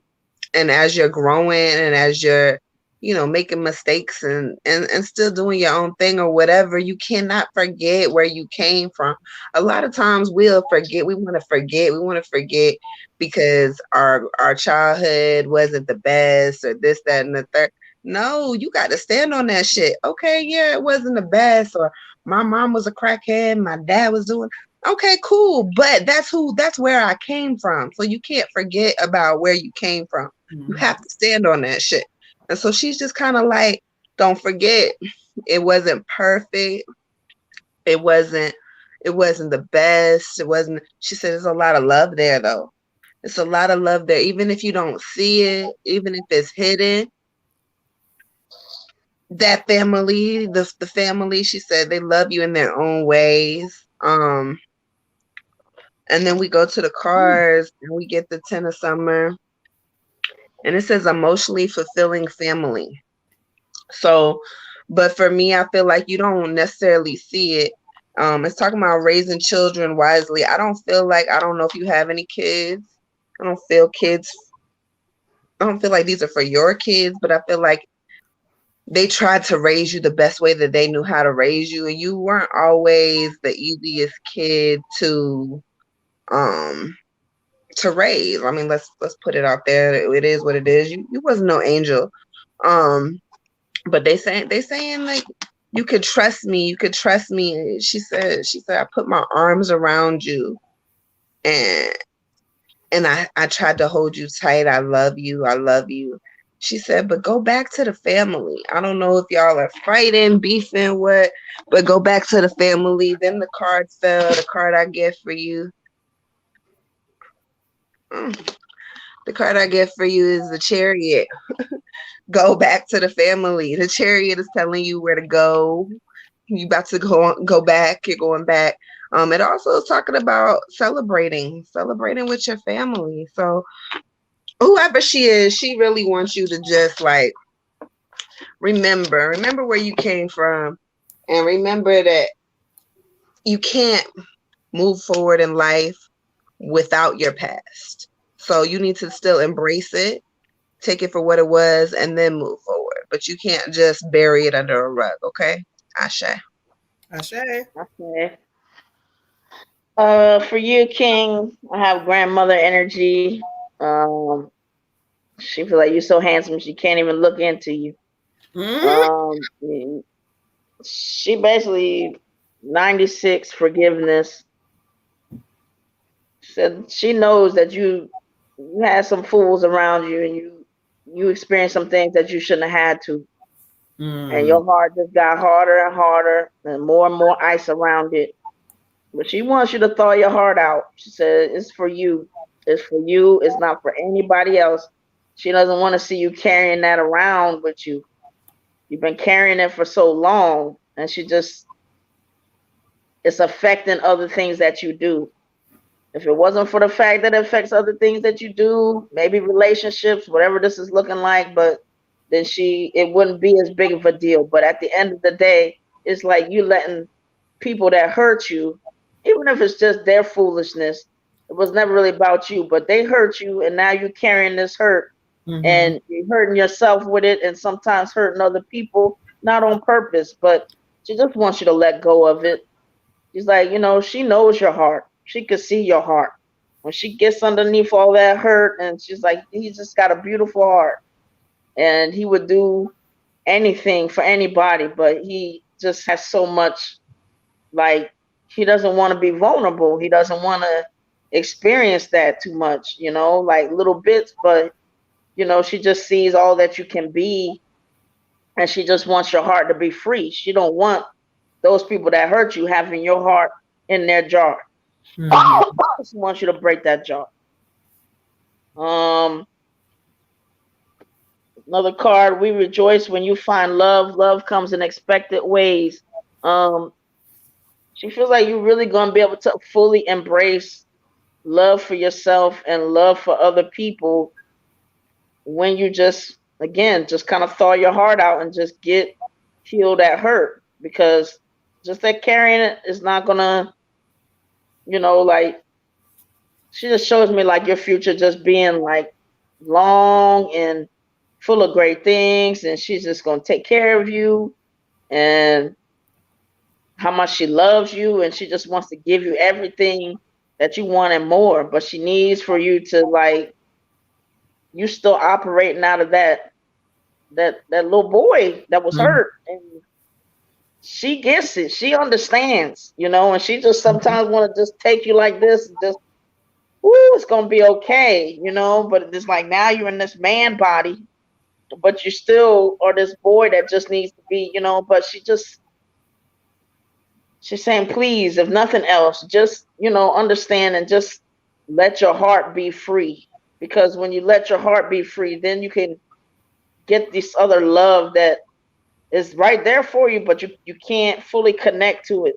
And as you're growing and as you're, making mistakes and still doing your own thing or whatever, you cannot forget where you came from. A lot of times we'll forget. We want to forget because our childhood wasn't the best, or this, that, and the third. No, you got to stand on that shit. Okay, yeah, it wasn't the best, or my mom was a crackhead, my dad was doing. Okay, cool, but that's where I came from. So you can't forget about where you came from. Mm-hmm. You have to stand on that shit. And so she's just kind of like, don't forget, it wasn't perfect. It wasn't the best. She said there's a lot of love there though. It's a lot of love there. Even if you don't see it, even if it's hidden, that family, the family, she said they love you in their own ways. And then we go to the cards and we get the 10 of Summer. And it says emotionally fulfilling family. So, but for me, I feel like you don't necessarily see it. It's talking about raising children wisely. I don't know if you have any kids. I don't feel like these are for your kids, but I feel like they tried to raise you the best way that they knew how to raise you. And you weren't always the easiest kid to raise. I mean, let's put it out there. It is what it is. You wasn't no angel. But they saying like, you could trust me. You could trust me. She said, I put my arms around you and I tried to hold you tight. I love you. I love you. She said, but go back to the family. I don't know if y'all are fighting, beefing, what, but go back to the family. Then the card fell, the card I get for you. The card I get for you is the Chariot. Go back to the family. The Chariot is telling you where to go. You about to go back. You're going back. It also is talking about celebrating with your family. So whoever she is, she really wants you to just like remember where you came from, and remember that you can't move forward in life without your past. So you need to still embrace it, take it for what it was, and then move forward. But you can't just bury it under a rug, okay? Ashe. Ashe. Okay. For you, King, I have grandmother energy. Um, she feels like you're so handsome she can't even look into you. Um, she basically 96 forgiveness. Said she knows that you had some fools around you and you experienced some things that you shouldn't have had to. And your heart just got harder and harder and more ice around it. But she wants you to thaw your heart out. She said it's for you. It's for you. It's not for anybody else. She doesn't want to see you carrying that around with you. You've been carrying it for so long, and it's affecting other things that you do. If it wasn't for the fact that it affects other things that you do, maybe relationships, whatever this is looking like, but then it wouldn't be as big of a deal. But at the end of the day, it's like you letting people that hurt you, even if it's just their foolishness, it was never really about you, but they hurt you, and now you're carrying this hurt, and you're hurting yourself with it, and sometimes hurting other people, not on purpose, but she just wants you to let go of it. She's like, she knows your heart. She could see your heart. When she gets underneath all that hurt, and she's like, he's just got a beautiful heart. And he would do anything for anybody, but he just has so much, like, he doesn't want to be vulnerable. He doesn't want to experience that too much, like little bits, but, she just sees all that you can be, and she just wants your heart to be free. She don't want those people that hurt you having your heart in their jar. She wants you to break that jar. Another card, we rejoice when you find love. Love comes in expected ways. She feels like you're really going to be able to fully embrace love for yourself and love for other people when you just kind of thaw your heart out and just heal that hurt. Because just that carrying it is not going to, like, she just shows me like your future just being like long and full of great things, and she's just going to take care of you and how much she loves you, and she just wants to give you everything that you want and more, but she needs for you to, like, you still operating out of that little boy that was hurt, and she gets it, she understands, and she just sometimes want to just take you like this and just, it's gonna be okay, but it's like now you're in this man body, but you still are this boy that just needs to be, but she's saying, please, if nothing else, just, understand and just let your heart be free. Because when you let your heart be free, then you can get this other love that is right there for you, but you can't fully connect to it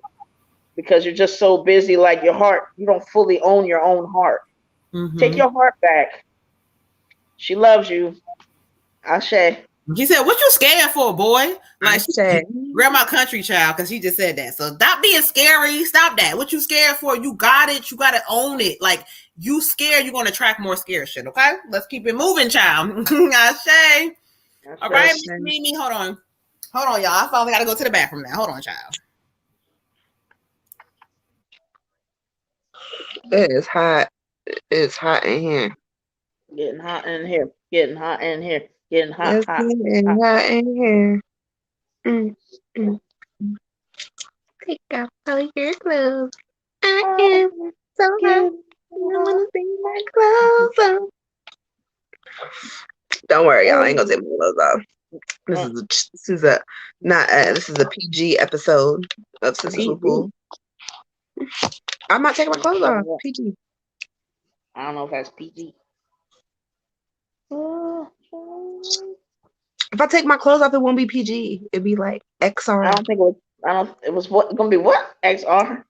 because you're just so busy. Like your heart, you don't fully own your own heart. Take your heart back. She loves you. Ashe. She said, what you scared for, boy? Like, grandma country child, because she just said that. So stop being scary. Stop that. What you scared for? You got it. You got to own it. Like, you scared, you're going to attract more scared shit, okay? Let's keep it moving, child. Ashe. All right, Miss Mimi, hold on. Hold on, y'all. I finally got to go to the bathroom now. Hold on, child. It is hot. It's hot in here. Getting hot in here. Getting hot in here. Getting hot, it's hot, hot in here. Take off all your clothes. I am so hot. I want to take my clothes off. Don't worry, y'all. I ain't gonna take my clothes off. This is a PG episode of Sistas Wit. I'm not taking my clothes off. PG. I don't know if that's PG. If I take my clothes off, it won't be PG. It'd be like XR. I don't think it was. It was what gonna be what XR.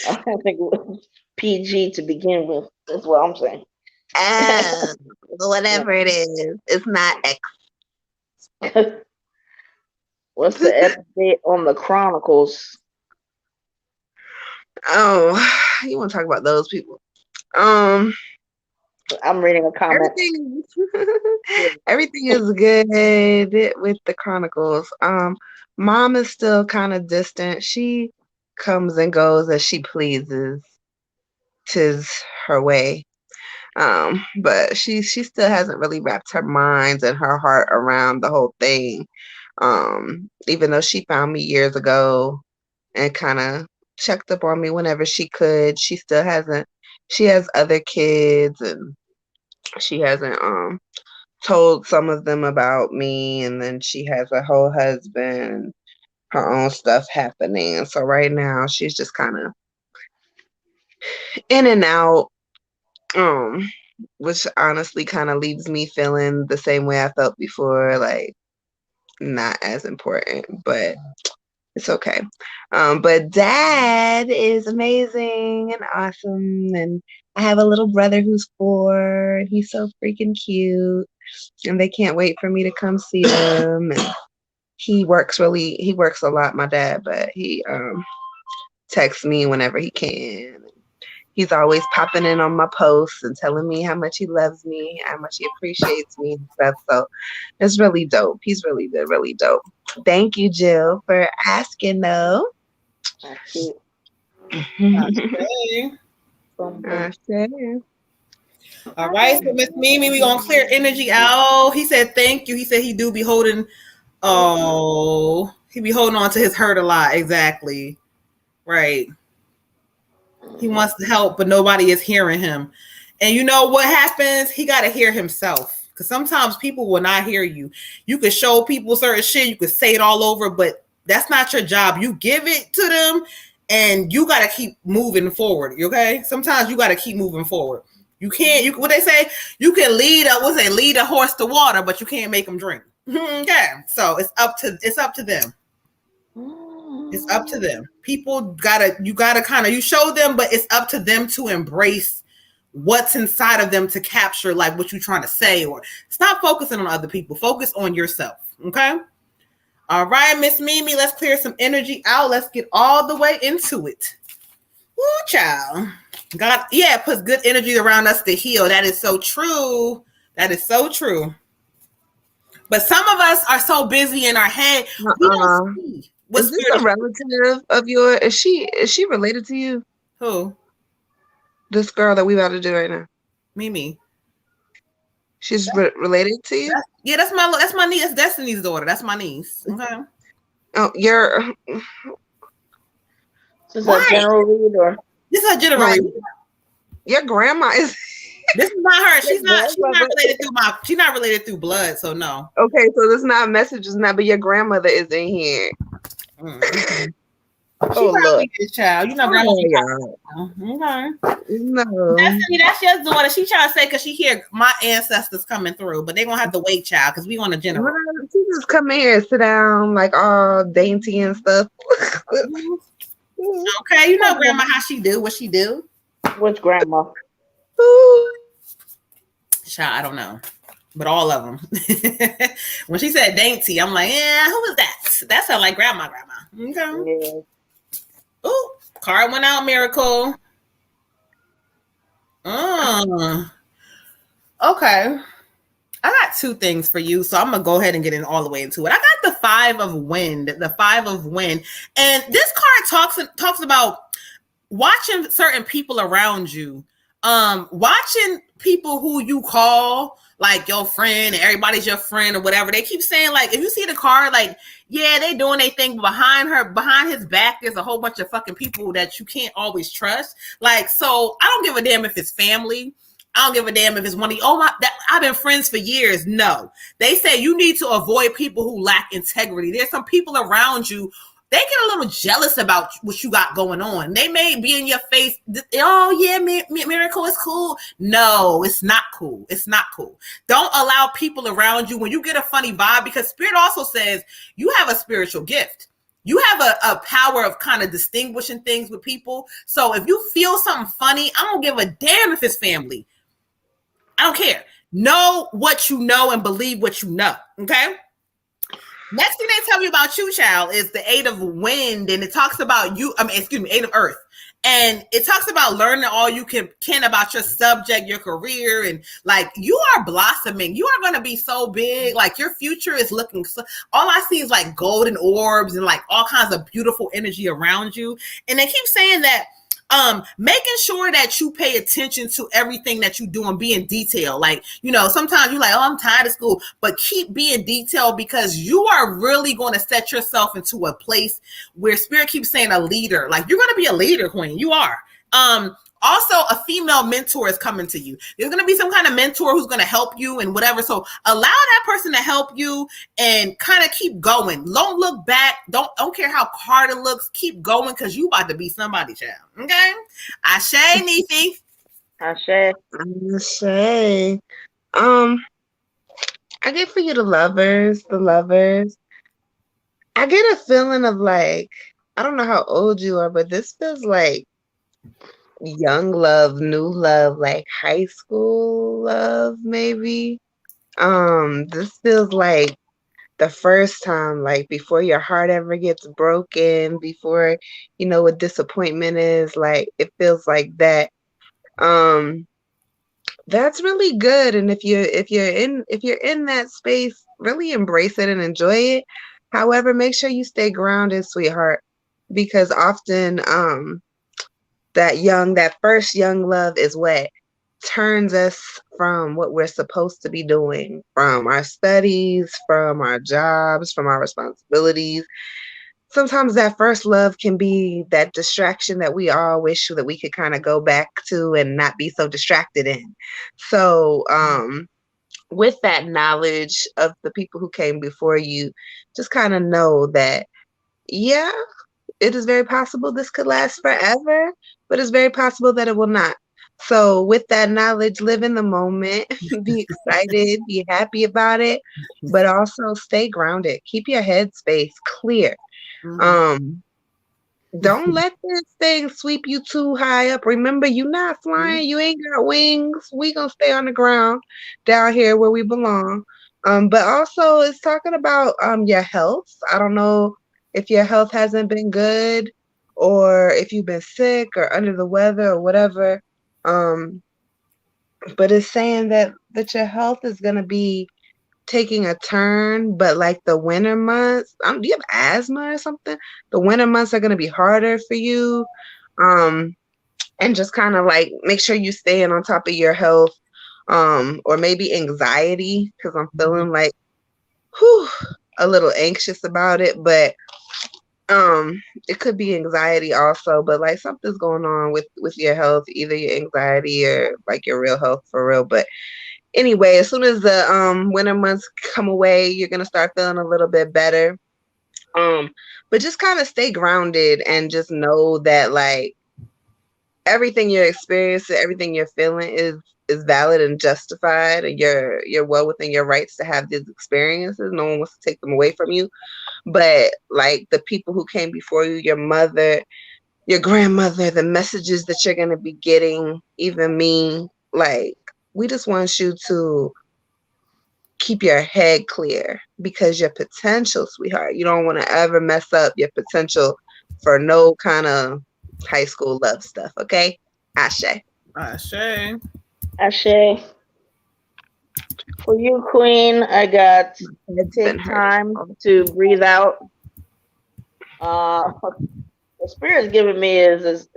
I don't think it was PG to begin with. That's what I'm saying. Whatever it is, it's not X. What's the update on the Chronicles? Oh, you want to talk about those people? Um, I'm reading a comment. everything is good with the Chronicles. Mom is still kind of distant. She comes and goes as she pleases. 'Tis her way. But she still hasn't really wrapped her mind and her heart around the whole thing. Even though she found me years ago and kind of checked up on me whenever she could, she still hasn't. She has other kids and she hasn't told some of them about me, and then she has a whole husband, her own stuff happening. And so right now she's just kind of in and out, which honestly kind of leaves me feeling the same way I felt before, like not as important, but it's okay. But dad is amazing and awesome, and I have a little brother who's 4, and he's so freaking cute, and they can't wait for me to come see him. And he works a lot, my dad, but he texts me whenever he can. He's always popping in on my posts and telling me how much he loves me, how much he appreciates me and stuff. So it's really dope. He's really good, really dope. Thank you, Jill, for asking, though. That's it. Okay. All right, so Miss Mimi, we gonna clear energy out. He said thank you. He said he do be holding. Oh, he be holding on to his hurt a lot. Exactly. Right. He wants to help, but nobody is hearing him. And you know what happens? He got to hear himself. Because sometimes people will not hear you. You could show people certain shit. You could say it all over, but that's not your job. You give it to them, and you got to keep moving forward. Okay? Sometimes you got to keep moving forward. You can't. What they say? You can lead a horse to water, but you can't make them drink. Okay. So it's up to them. It's up to them. People you gotta kind of, you show them, but it's up to them to embrace what's inside of them to capture like what you're trying to say, or stop focusing on other people. Focus on yourself. Okay. All right, Miss Mimi, let's clear some energy out. Let's get all the way into it. Woo, child. God, yeah, it puts good energy around us to heal. That is so true. That is so true. But some of us are so busy in our head, we don't see. Is this a relative of yours? Is she related to you? Who? This girl that we about to do right now. Mimi. She's related to you? Yeah, that's my niece. That's Destiny's daughter. That's my niece. Okay. Oh, you're. This is a general read, or this is a general read. Your grandma is. This is not her. She's not related through blood. So no. Okay, so this is not messages now, but your grandmother is in here. Mm-hmm. Oh look, child. You know, grandma. Okay. No. Destiny, that's your daughter. She trying to say because she hear my ancestors coming through, but they gonna have to wait, child, because we want a general. She just come in here, sit down, like all dainty and stuff. Okay, you know, grandma, how she do, what she do. Which grandma? Child, I don't know. But all of them. When she said dainty, I'm like, yeah, who is that? That sounds like grandma. Okay. Yeah. Ooh, card went out, Miracle. Okay. I got 2 things for you, so I'm going to go ahead and get in all the way into it. I got the 5 of wind. And this card talks about watching certain people around you. Watching people who you call like your friend and everybody's your friend or whatever. They keep saying, like, if you see the card, like, yeah, they doing their thing, but behind his back, there's a whole bunch of fucking people that you can't always trust. Like, so I don't give a damn if it's family. I don't give a damn if it's one of you. I've been friends for years. No, they say you need to avoid people who lack integrity. There's some people around you. They get a little jealous about what you got going on. They may be in your face. Oh, yeah, Miracle is cool. No, it's not cool. It's not cool. Don't allow people around you when you get a funny vibe, because Spirit also says you have a spiritual gift. you have a power of kind of distinguishing things with people. So if you feel something funny, I don't give a damn if it's family. I don't care. Know what you know and believe what you know. Okay. Next thing they tell me about you, child, is the 8 of wind, and it talks about you. Excuse me, 8 of earth, and it talks about learning all you can about your subject, your career, and like you are blossoming. You are going to be so big. Like your future is looking. So, all I see is like golden orbs and like all kinds of beautiful energy around you. And they keep saying that making sure that you pay attention to everything that you do and be in detail. Like, sometimes you're like, oh, I'm tired of school, but keep being detailed because you are really going to set yourself into a place where spirit keeps saying a leader. Like you're going to be a leader, queen. You are. Also, a female mentor is coming to you. There's going to be some kind of mentor who's going to help you and whatever. So allow that person to help you and kind of keep going. Don't look back. Don't care how hard it looks. Keep going because you about to be somebody, child. Okay? Ashe, Neefi. Ashe. Ashe. I get for you the lovers. I get a feeling of like, I don't know how old you are, but this feels like young love, new love, like high school love, maybe. This feels like the first time, like before your heart ever gets broken, before you know what disappointment is, like it feels like that. That's really good. And if you're in that space, really embrace it and enjoy it. However, make sure you stay grounded, sweetheart, because often that first young love is what turns us from what we're supposed to be doing, from our studies, from our jobs, from our responsibilities. Sometimes that first love can be that distraction that we all wish that we could kind of go back to and not be so distracted in. So, with that knowledge of the people who came before you, just kind of know that, yeah, it is very possible this could last forever, but it's very possible that it will not. So with that knowledge, live in the moment, be excited, be happy about it, but also stay grounded. Keep your headspace clear. Don't let this thing sweep you too high up. Remember, you're not flying. You ain't got wings. We gonna stay on the ground down here where we belong. But also it's talking about your health. I don't know if your health hasn't been good or if you've been sick or under the weather or whatever. But it's saying that your health is gonna be taking a turn, but like the winter months, do you have asthma or something? The winter months are going to be harder for you. And just kind of like make sure you staying on top of your health, or maybe anxiety, because I'm feeling like a little anxious about it, but it could be anxiety also, but like something's going on with your health, either your anxiety or like your real health for real. But anyway, as soon as the winter months come away, you're gonna start feeling a little bit better. But just kind of stay grounded and just know that like everything you're experiencing, everything you're feeling is valid and justified, and you're well within your rights to have these experiences. No one wants to take them away from you. But like the people who came before you, your mother, your grandmother, the messages that you're gonna be getting, even me, like we just want you to keep your head clear because your potential, sweetheart, you don't want to ever mess up your potential for no kind of high school love stuff, okay? Ashe. Ashe. Ashe. For you, Queen, I got take time to breathe out. The spirit's giving me is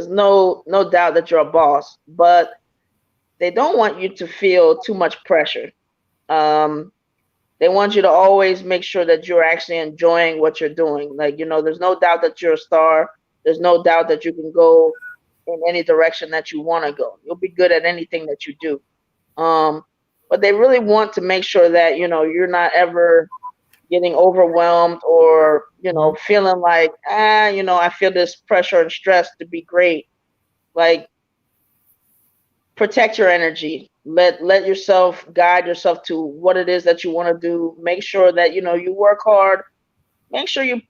no doubt that you're a boss, but they don't want you to feel too much pressure. They want you to always make sure that you're actually enjoying what you're doing. Like, there's no doubt that you're a star. There's no doubt that you can go in any direction that you want to go. You'll be good at anything that you do. But they really want to make sure that, you're not ever getting overwhelmed or, feeling like, I feel this pressure and stress to be great. Like, protect your energy. Let yourself guide yourself to what it is that you want to do. Make sure that, you work hard make sure you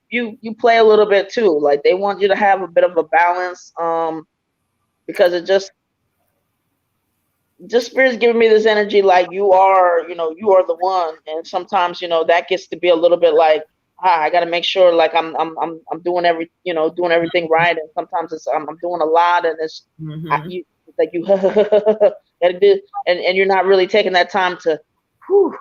play a little bit too. Like they want you to have a bit of a balance, because it just spirit's giving me this energy like you are the one, and sometimes that gets to be a little bit like, I got to make sure like I'm doing doing everything right, and sometimes it's I'm doing a lot, and it's you like you gotta do, and you're not really taking that time to, whew,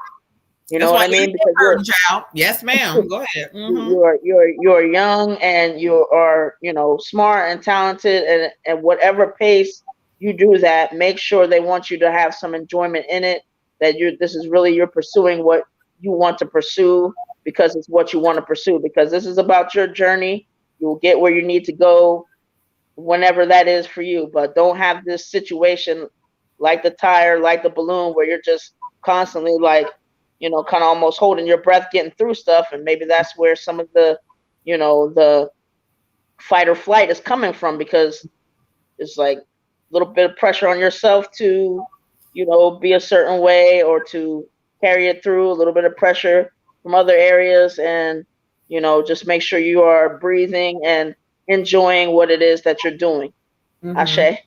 That's what I mean? Because you're, child. Yes, ma'am. Go ahead. you're young, and you are smart and talented, and at whatever pace you do that, make sure they want you to have some enjoyment in it, that this is really you're pursuing what you want to pursue, because it's what you want to pursue, because this is about your journey. You'll get where you need to go whenever that is for you, but don't have this situation like the tire, like the balloon, where you're just constantly like kind of almost holding your breath getting through stuff. And maybe that's where some of the the fight or flight is coming from, because it's like a little bit of pressure on yourself to be a certain way, or to carry it through, a little bit of pressure from other areas, and just make sure you are breathing and enjoying what it is that you're doing. Ashe.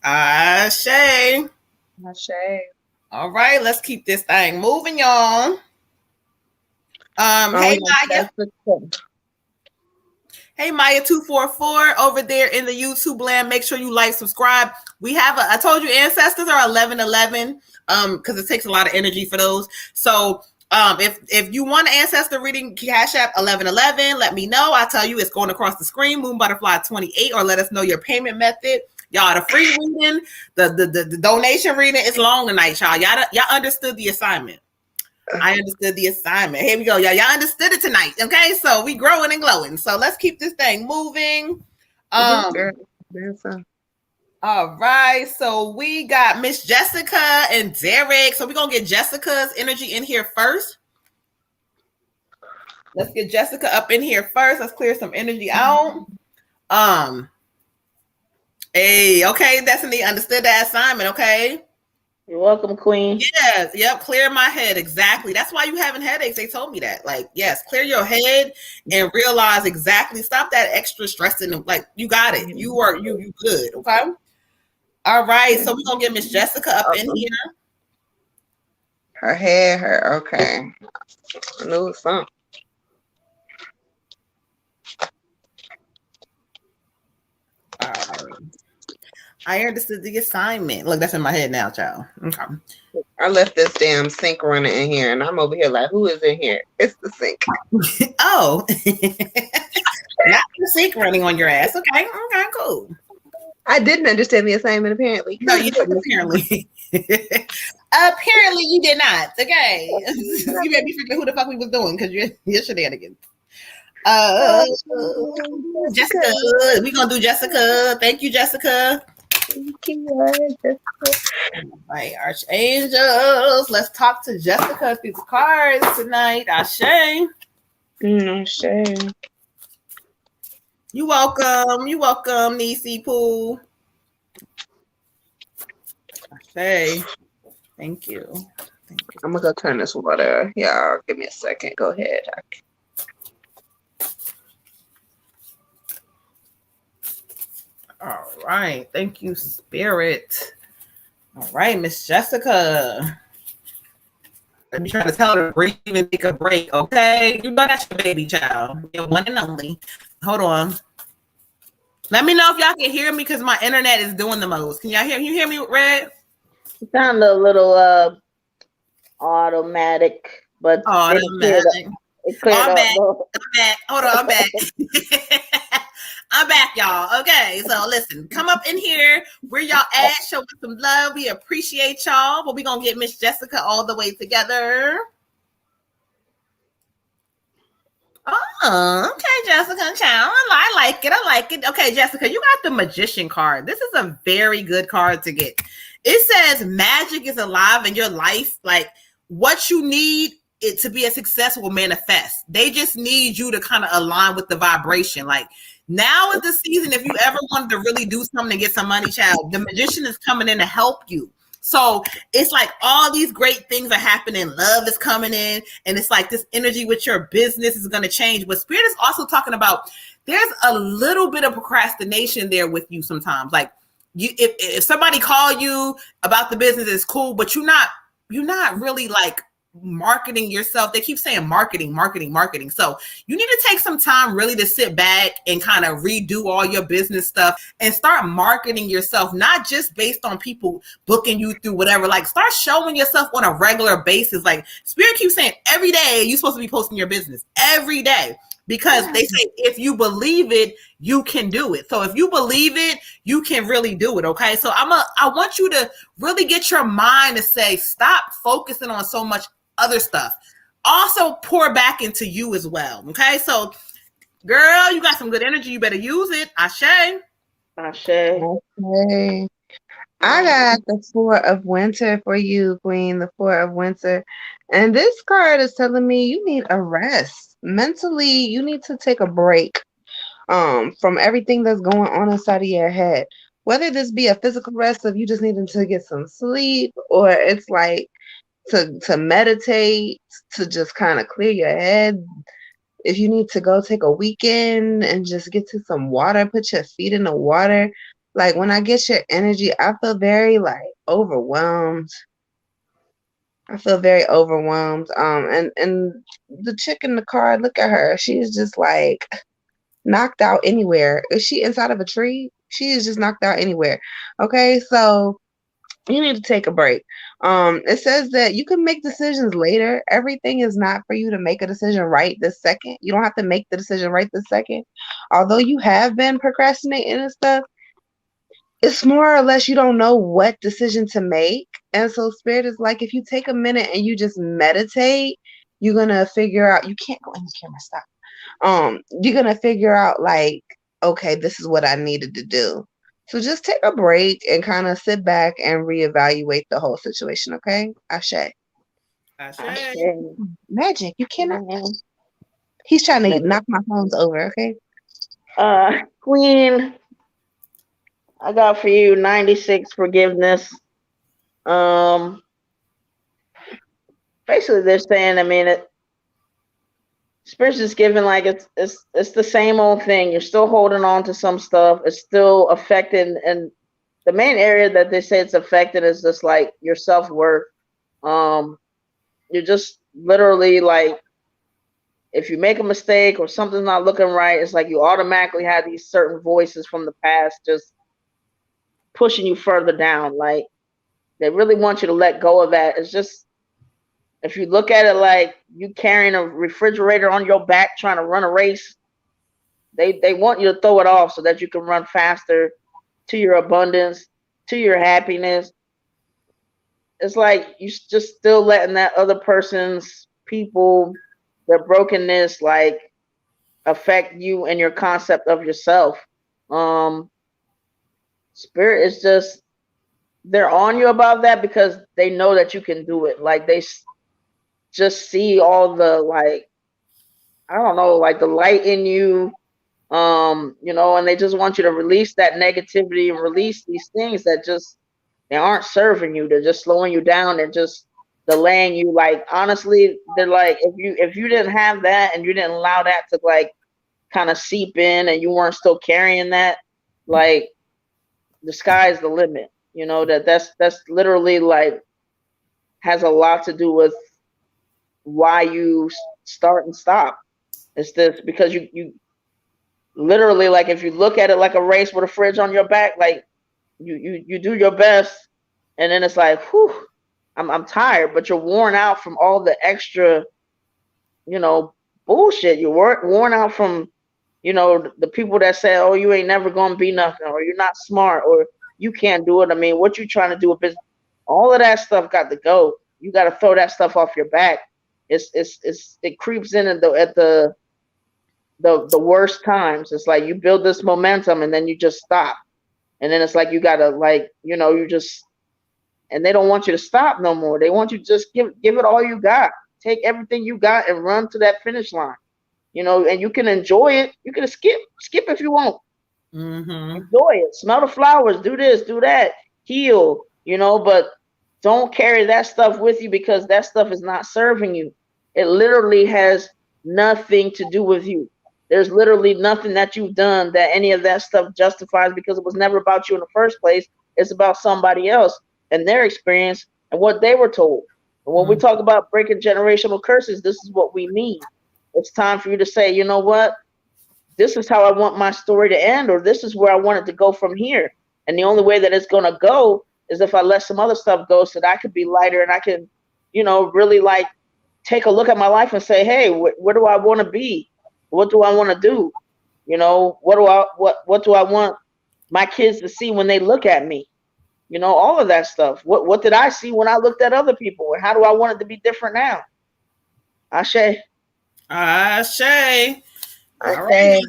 Ashe. Ashe. All right, let's keep this thing moving, y'all. Hey Maya. Hey Maya 244 over there in the YouTube land. Make sure you like, subscribe. We have I told you ancestors are 1111 because it takes a lot of energy for those. So if you want an ancestor reading, Cash App 1111, let me know. I'll tell you it's going across the screen, MoonButterfly 28, or let us know your payment method. Y'all, the free reading, the donation reading is long tonight, y'all. Y'all understood the assignment. I understood the assignment. Here we go, y'all. Y'all understood it tonight. Okay, so we growing and glowing. So let's keep this thing moving. All right. So we got Miss Jessica and Derek. So we're gonna get Jessica's energy in here first. Let's get Jessica up in here first. Let's clear some energy out. Hey, okay, Destiny understood that assignment. Okay. You're welcome, Queen. Yes, yep, clear my head. Exactly. That's why you having headaches. They told me that. Like, yes, clear your head and realize exactly. Stop that extra stressing. Like, you got it. You are you good. Okay. All right. So we're gonna get Miss Jessica up in here. Her hair, okay. I knew it was something. All right. I understood the assignment. Look, that's in my head now, child. Okay. I left this damn sink running in here, and I'm over here like, who is in here? It's the sink. Oh, not the sink running on your ass. Okay, okay, cool. I didn't understand the assignment, apparently. No, you didn't, apparently. Apparently, you did not. Okay. You made me forget who the fuck we was doing because you're shenanigans. Jessica, we're going to do Jessica. Thank you, Jessica. All right, Archangels. Let's talk to Jessica through the cards tonight. Ashe. Ashe. You welcome. You welcome, Nisi Pooh. Ashe. Thank you. Thank you. I'm going to go turn this water. Y'all, give me a second. Go ahead. All right. Thank you, Spirit. All right, Miss Jessica. Let me try to tell her to breathe and take a break, okay? You know that's your baby child. Your one and only. Hold on. Let me know if y'all can hear me because my internet is doing the most. Can y'all hear me? You hear me, Red? You sound a little automatic, but automatic. It cleared I'm up. back. I'm back. Hold on, I'm back. I'm back, y'all. Okay, so listen, come up in here. Where y'all at? Show us some love. We appreciate y'all. But we're going to get Miss Jessica all the way together. Oh, okay, Jessica. Child. I like it. I like it. Okay, Jessica, you got the Magician card. This is a very good card to get. It says magic is alive in your life. Like, what you need it to be a success will manifest. They just need you to kind of align with the vibration. Like, now is the season. If you ever wanted to really do something to get some money, child, the Magician is coming in to help you. So it's like all these great things are happening. Love is coming in, and it's like this energy with your business is going to change. But Spirit is also talking about there's a little bit of procrastination there with you sometimes. Like if somebody call you about the business, it's cool, but you're not really like marketing yourself. They keep saying marketing. So you need to take some time really to sit back and kind of redo all your business stuff and start marketing yourself, not just based on people booking you through whatever. Like start showing yourself on a regular basis. Like Spirit keeps saying every day you're supposed to be posting your business every day. Because they say if you believe it, you can do it. So if you believe it, you can really do it. Okay. So I want you to really get your mind to say, stop focusing on so much other stuff. Also pour back into you as well. Okay. So girl, you got some good energy. You better use it. Ashe. Okay. I got the Four of Winter for you, Queen, the Four of Winter. And this card is telling me you need a rest. Mentally, you need to take a break from everything that's going on inside of your head. Whether this be a physical rest of you just needing to get some sleep, or it's like to meditate, to just kind of clear your head. If you need to go take a weekend and just get to some water, put your feet in the water. Like when I get your energy, I feel very like overwhelmed. And the chick in the card, look at her. She's just like knocked out anywhere. Is she inside of a tree? She is just knocked out anywhere. Okay, so you need to take a break. It says that you can make decisions later. Everything is not for you to make a decision right this second. You don't have to make the decision right this second. Although you have been procrastinating and stuff, it's more or less you don't know what decision to make. And so Spirit is like, if you take a minute and you just meditate, you're gonna figure out. You can't go in the camera, stop. You're gonna figure out like, okay, this is what I needed to do. So just take a break and kind of sit back and reevaluate the whole situation, okay? Ashe. Magic, you cannot. He's trying to knock my phones over, okay? Queen, I got for you 96 forgiveness. Basically they're saying, I mean, Spirit's just giving like it's the same old thing. You're still holding on to some stuff. It's still affecting, and the main area that they say it's affected is just like your self-worth. You're just literally like, if you make a mistake or something's not looking right, it's like you automatically have these certain voices from the past just pushing you further down. Like they really want you to let go of that. It's just, if you look at it like you carrying a refrigerator on your back trying to run a race, they want you to throw it off so that you can run faster to your abundance, to your happiness. It's like you just still letting that other person's people, their brokenness, like affect you and your concept of yourself. Spirit is just, they're on you about that because they know that you can do it. Like they just see all the, like, I don't know, like the light in you, you know, and they just want you to release that negativity and release these things that just, they aren't serving you. They're just slowing you down and just delaying you. Like, honestly, they're like, if you didn't have that and you didn't allow that to like kind of seep in and you weren't still carrying that, like the sky's the limit. You know, that's literally like has a lot to do with why you start and stop. It's this, because you literally, like, if you look at it like a race with a fridge on your back, like you do your best and then it's like, whew, I'm tired, but you're worn out from all the extra, you know, bullshit. You're worn out from, you know, the people that say, oh, you ain't never gonna be nothing, or you're not smart, or you can't do it. I mean, what you trying to do with business? All of that stuff got to go. You got to throw that stuff off your back. It creeps in at the worst times. It's like you build this momentum and then you just stop, and then it's like you gotta, like, you know, you just, and they don't want you to stop no more. They want you to just give it all you got. Take everything you got and run to that finish line. You know, and you can enjoy it. You can skip if you want. Mm-hmm. Enjoy it. Smell the flowers. Do this. Do that. Heal. You know, but don't carry that stuff with you because that stuff is not serving you. It literally has nothing to do with you. There's literally nothing that you've done that any of that stuff justifies because it was never about you in the first place. It's about somebody else and their experience and what they were told. And when we talk about breaking generational curses, this is what we mean. It's time for you to say, you know what? This is how I want my story to end, or this is where I want it to go from here. And the only way that it's going to go is if I let some other stuff go so that I could be lighter and I can, really like take a look at my life and say, hey, where do I want to be? What do I want to do? What do I want my kids to see when they look at me? All of that stuff. What did I see when I looked at other people? And how do I want it to be different now? Ashe. Ashe. All right,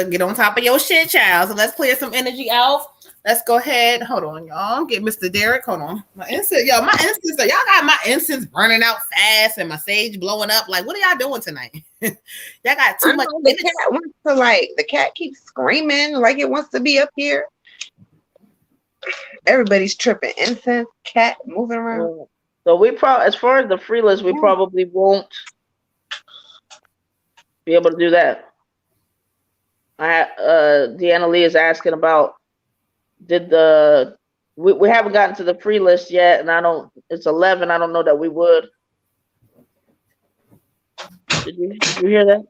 get on top of your shit, child. So let's clear some energy out. Let's go ahead. Hold on, y'all. Get Mr. Derek. Hold on. My incense, y'all got my incense burning out fast and my sage blowing up. Like, what are y'all doing tonight? Y'all got too much. The cat keeps screaming like it wants to be up here. Everybody's tripping. Incense, cat moving around. So we probably, as far as the free list, we probably won't be able to do that. Deanna Lee is asking about we haven't gotten to the free list yet, and it's 11. I don't know that we would. Did you hear that?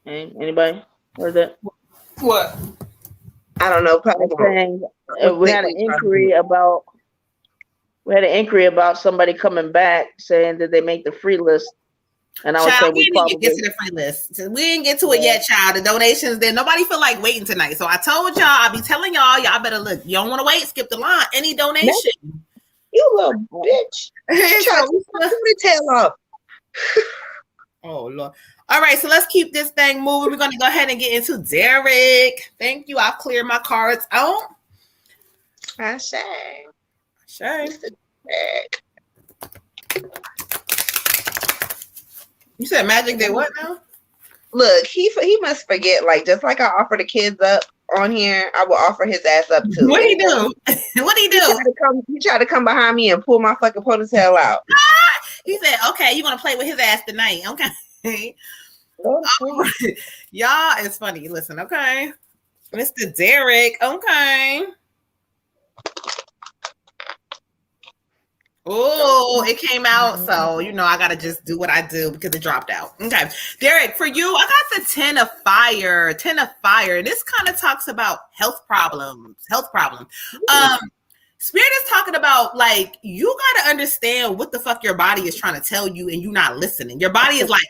Anybody heard that? What? I don't know. Probably saying, we had an inquiry about somebody coming back saying did they make the free list. And I was saying we probably get to the free list. We didn't get to it yet, child. The donations there. Nobody feel like waiting tonight. So I told y'all, I'll be telling y'all better look. You don't want to wait, skip the line. Any donation. You little bitch. Try to put the tail off. Oh Lord. All right, so let's keep this thing moving. We're gonna go ahead and get into Derek. Thank you. I'll clear my cards out. Ashe. You said magic did what now? Look, he must forget. Like, just like I offer the kids up on here, I will offer his ass up too. What he do? What he do? He tried to come behind me and pull my fucking ponytail out. He said, "Okay, you want to play with his ass tonight?" Okay. Y'all, it's funny. Listen, okay, Mr. Derek. Okay. Oh, it came out. So, I got to just do what I do because it dropped out. Okay. Derek, for you, I got the 10 of fire. 10 of fire. This kind of talks about health problems. Spirit is talking about, like, you got to understand what the fuck your body is trying to tell you and you not listening. Your body is like,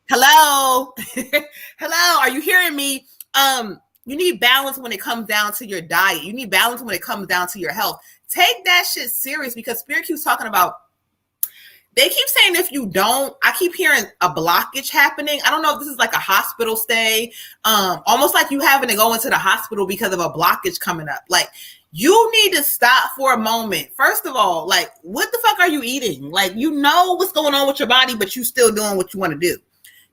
hello. Hello. Are you hearing me? You need balance when it comes down to your diet. You need balance when it comes down to your health. Take that shit serious because Spirit keeps talking about, they keep saying if you don't, I keep hearing a blockage happening. I don't know if this is like a hospital stay, almost like you having to go into the hospital because of a blockage coming up. Like, you need to stop for a moment. First of all, like, what the fuck are you eating? Like, you know what's going on with your body, but you still doing what you want to do.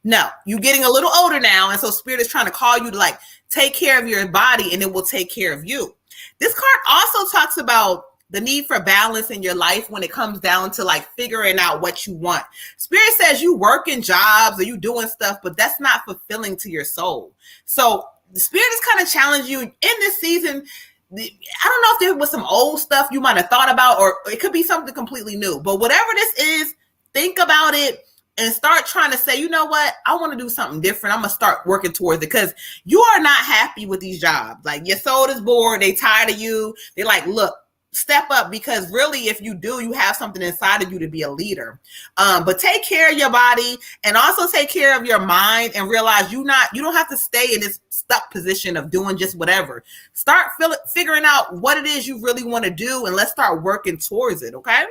No, you're getting a little older now. And so Spirit is trying to call you to, like, take care of your body and it will take care of you. This card also talks about the need for balance in your life when it comes down to, like, figuring out what you want. Spirit says you working jobs or you doing stuff, but that's not fulfilling to your soul. So the Spirit is kind of challenging you in this season. I don't know if there was some old stuff you might have thought about, or it could be something completely new, but whatever this is, think about it and start trying to say, you know what? I want to do something different. I'm going to start working towards it because you are not happy with these jobs. Like, your soul is bored. They tired of you. They're like, look, step up, because really, if you do, you have something inside of you to be a leader. But take care of your body and also take care of your mind and realize you don't have to stay in this stuck position of doing just whatever. Start figuring out what it is you really want to do, and let's start working towards it. Okay.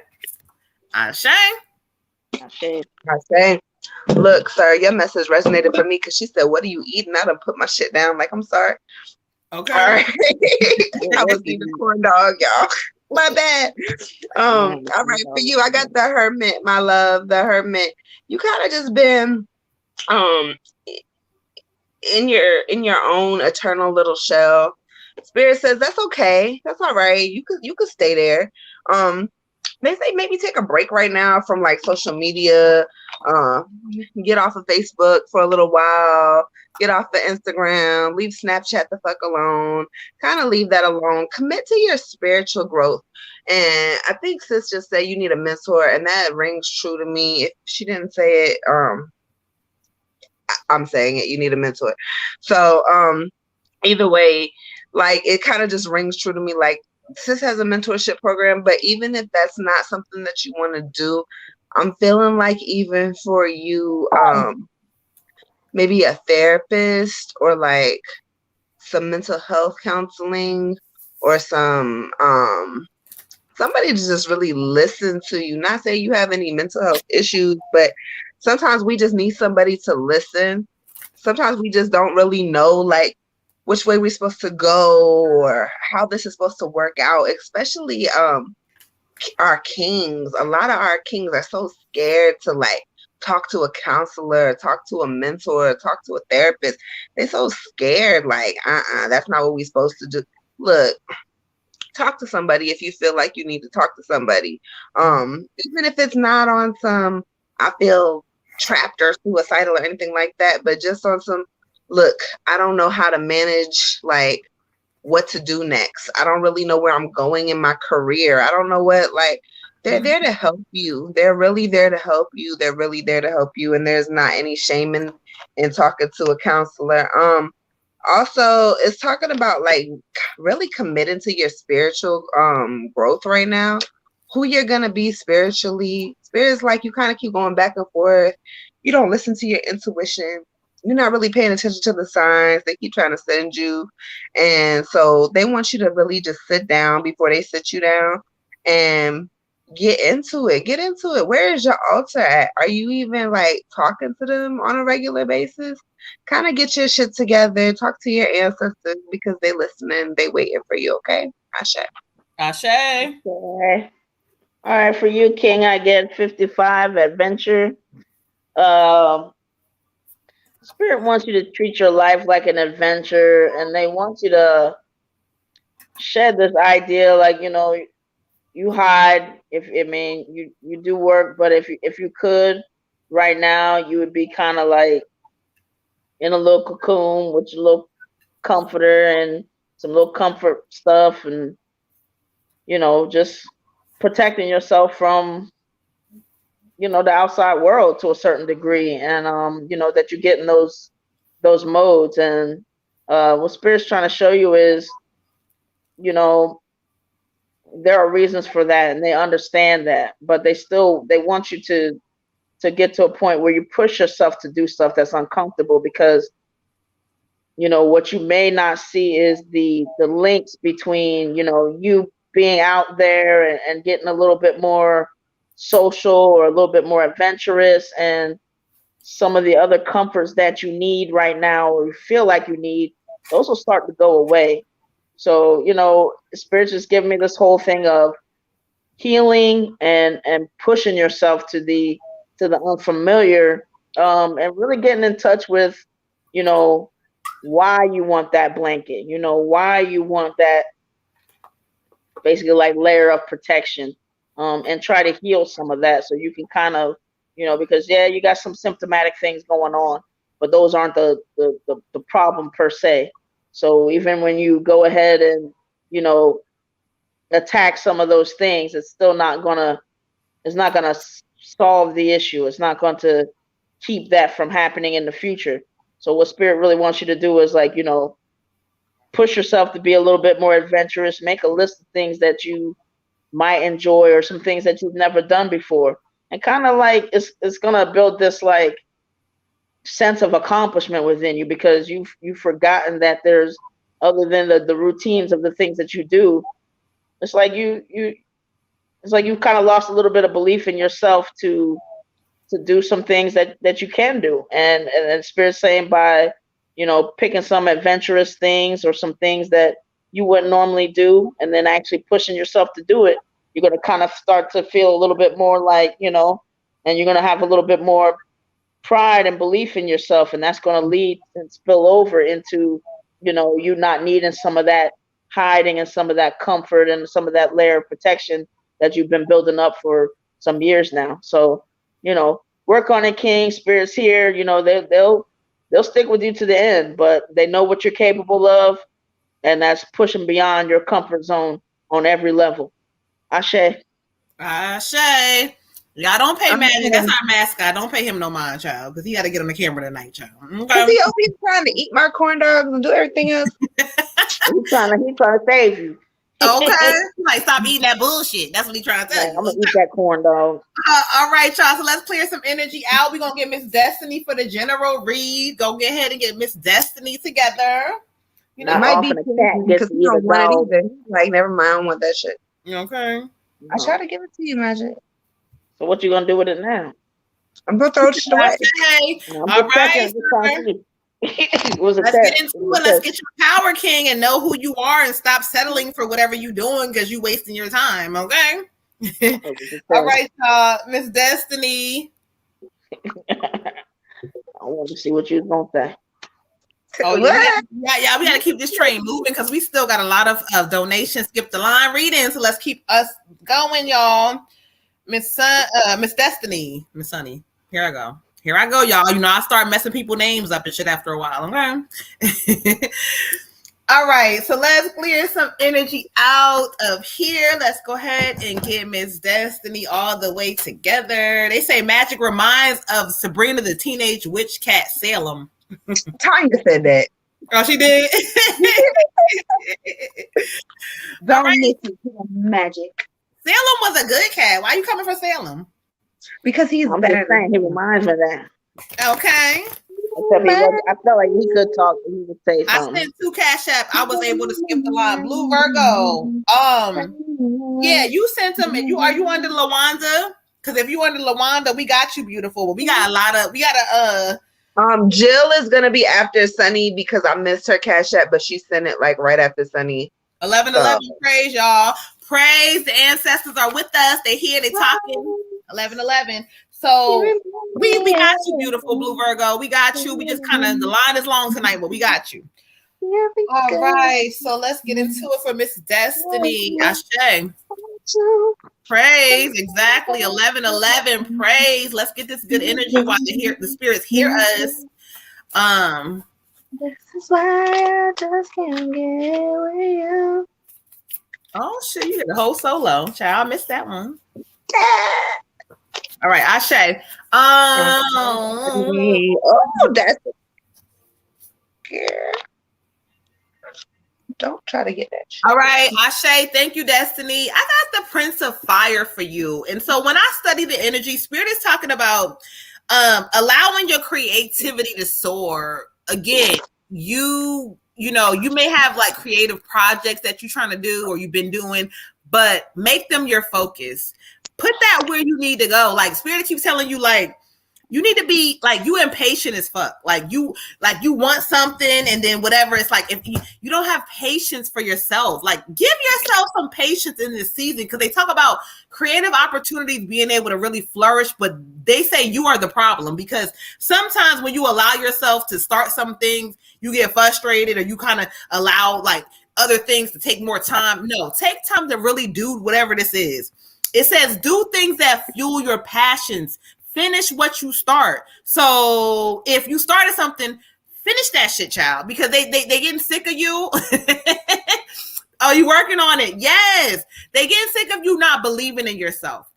Ashe. Look, sir, your message resonated for me because she said, "What are you eating?" I done put my shit down. Like, I'm sorry. Okay. All right. I was eating corn dog, y'all. My bad. All right, for you, I got the Hermit, my love, the Hermit. You kind of just been in your own eternal little shell. Spirit says that's okay. That's all right. You could stay there. They say maybe take a break right now from like social media. Uh, get off of Facebook for a little while. Get off the Instagram. Leave Snapchat the fuck alone. Kind of leave that alone. Commit to your spiritual growth. And I think sis just said you need a mentor, and that rings true to me. If she didn't say it, I'm saying it. You need a mentor. So either way, like it kind of just rings true to me. Like sis has a mentorship program, but even if that's not something that you want to do, I'm feeling like even for you, maybe a therapist or like some mental health counseling or some somebody to just really listen to you. Not say you have any mental health issues, but sometimes we just need somebody to listen. Sometimes we just don't really know like which way we're supposed to go or how this is supposed to work out, especially our kings. A lot of our kings are so scared to like talk to a counselor, talk to a mentor, talk to a therapist. They're so scared, like, that's not what we're supposed to do. Look, talk to somebody if you feel like you need to talk to somebody. Even if it's not on some I feel trapped or suicidal or anything like that, but just on some look, I don't know how to manage like what to do next. I don't really know where I'm going in my career. I don't know what like they're there to help you. They're really there to help you. They're really there to help you. And there's not any shame in talking to a counselor. Also it's talking about like really committing to your spiritual growth right now, who you're gonna be spiritually. Spirit's like you kind of keep going back and forth. You don't listen to your intuition. You're not really paying attention to the signs they keep trying to send you. And so they want you to really just sit down before they sit you down and get into it. Get into it. Where is your altar at? Are you even like talking to them on a regular basis? Kind of get your shit together. Talk to your ancestors because they listening. They waiting for you, okay? Ashe. Ashe. Okay. All right, for you, King, I get 55 adventure. Spirit wants you to treat your life like an adventure, and they want you to shed this idea, like you hide. If I mean, you do work, but if you could, right now, you would be kind of like in a little cocoon with your little comforter and some little comfort stuff, and just protecting yourself from the outside world to a certain degree, and that you get in those modes. And what Spirit's trying to show you is there are reasons for that, and they understand that, but they want you to get to a point where you push yourself to do stuff that's uncomfortable, because what you may not see is the links between you being out there and getting a little bit more social or a little bit more adventurous, and some of the other comforts that you need right now or you feel like you need, those will start to go away. So Spirit's just giving me this whole thing of healing and pushing yourself to the unfamiliar, and really getting in touch with why you want that blanket, why you want that basically like layer of protection, and try to heal some of that so you can kind of, because you got some symptomatic things going on, but those aren't the problem per se. So even when you go ahead and, attack some of those things, it's not gonna solve the issue. It's not going to keep that from happening in the future. So what Spirit really wants you to do is like, push yourself to be a little bit more adventurous, make a list of things that you might enjoy or some things that you've never done before. And kind of like it's gonna build this like sense of accomplishment within you, because you've forgotten that there's, other than the routines of the things that you do, it's like you've kind of lost a little bit of belief in yourself to do some things that you can do. And Spirit's saying by picking some adventurous things or some things that you wouldn't normally do, and then actually pushing yourself to do it, you're going to kind of start to feel a little bit more like, and you're going to have a little bit more pride and belief in yourself. And that's going to lead and spill over into, you not needing some of that hiding in some of that comfort and some of that layer of protection that you've been building up for some years now. So, work on it, King. Spirits here, they'll stick with you to the end, but they know what you're capable of, and that's pushing beyond your comfort zone on every level. Ashe. Ashe. Y'all don't pay Magic. That's our mascot. Don't pay him no mind, child, because he got to get on the camera tonight, child. Because he always trying to eat my corn dogs and do everything else. He's trying to save you. Okay. Like, stop eating that bullshit. That's what he's trying to tell you. I'm going to eat that corn dog. All right, y'all. So let's clear some energy out. We're going to get Miss Destiny for the general read. Go get ahead and get Miss Destiny together. It might be because you don't want it either. Like, never mind. I don't want that shit. Okay. I try to give it to you, Magic. So what you going to do with it now? I'm going to throw it away. All right. Let's get into it. Let's get your power, King, and know who you are and stop settling for whatever you're doing because you're wasting your time, okay? All right, Miss Destiny. I want to see what you're going to say. Oh, yeah, we got to keep this train moving because we still got a lot of donations. Skip the line reading, so let's keep us going, y'all. Miss Destiny, Miss Sunny, here I go, y'all. I start messing people's names up and shit after a while, okay? All right, so let's clear some energy out of here. Let's go ahead and get Miss Destiny all the way together. They say magic reminds of Sabrina the Teenage Witch Cat Salem. Tanya said that. Oh, she did? Don't miss it, magic. Salem was a good cat. Why are you coming for Salem? Because he's better. He reminds me of that. Okay. I felt like he could talk and he would say something. I sent 2 Cash App. I was able to skip the line. Blue Virgo. Yeah, you sent them. And are you under Lawanda? Because if you under Lawanda, we got you, beautiful. But we got Jill is gonna be after Sunny because I missed her Cash App, but she sent it like right after Sunny. 11:11. Praise y'all. Praise the ancestors are with us. They here. They talking. 11:11. So we got you, beautiful Blue Virgo. We got you. We just kind of, the line is long tonight, but we got you. All right. So let's get into it for Miss Destiny. Ashe. Praise. Exactly. 11:11. Praise. Let's get this good energy while the spirits hear us. This is why I just can't get with you. Oh shit, you did the whole solo. Child, I missed that one. All right, Ashe. That's girl. Don't try to get that shit. All right, Ashe, thank you, Destiny. I got the Prince of Fire for you. And so when I study the energy, Spirit is talking about allowing your creativity to soar. Again, you may have like creative projects that you're trying to do or you've been doing, but make them your focus. Put that where you need to go. Like Spirit keeps telling you, like, you need to be like, you impatient as fuck. Like you want something and then whatever. It's like, if you don't have patience for yourself, like give yourself some patience in this season. Cause they talk about creative opportunities being able to really flourish, but they say you are the problem because sometimes when you allow yourself to start some things, you get frustrated or you kind of allow like other things to take more time. No, take time to really do whatever this is. It says, do things that fuel your passions. Finish what you start. So if you started something, finish that shit, child, because they getting sick of you. Are you working on it? Yes. They getting sick of you not believing in yourself.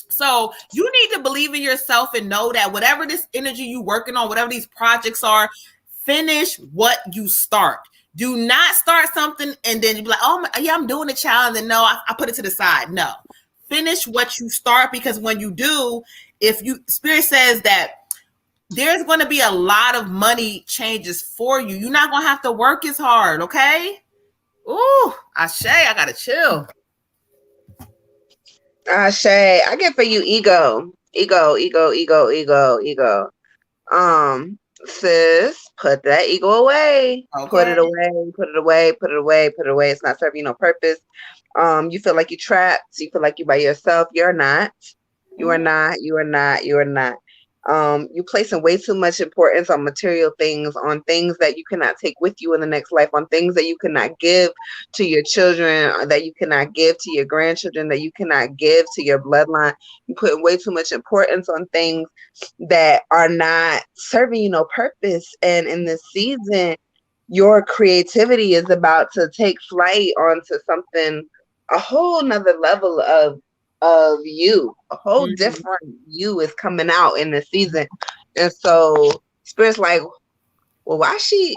So you need to believe in yourself and know that whatever this energy you working on, whatever these projects are, finish what you start. Do not start something and then you be like, oh, yeah, I'm doing it, child. And then no, I put it to the side. No. Finish what you start, because when you do, Spirit says that there's going to be a lot of money changes for you. You're not going to have to work as hard, okay? Ooh, Ashe, I got to chill. Ashe, I get for you ego. Sis, put that ego away. Okay. Put it away. It's not serving you no purpose. You feel like you're trapped. You feel like you're by yourself. You're not. You are not. You placing way too much importance on material things, on things that you cannot take with you in the next life, on things that you cannot give to your children, that you cannot give to your grandchildren, that you cannot give to your bloodline. You put way too much importance on things that are not serving you no purpose. And in this season, your creativity is about to take flight onto something, a whole nother level of you, a whole different you is coming out in this season. And so Spirit's like, well, why she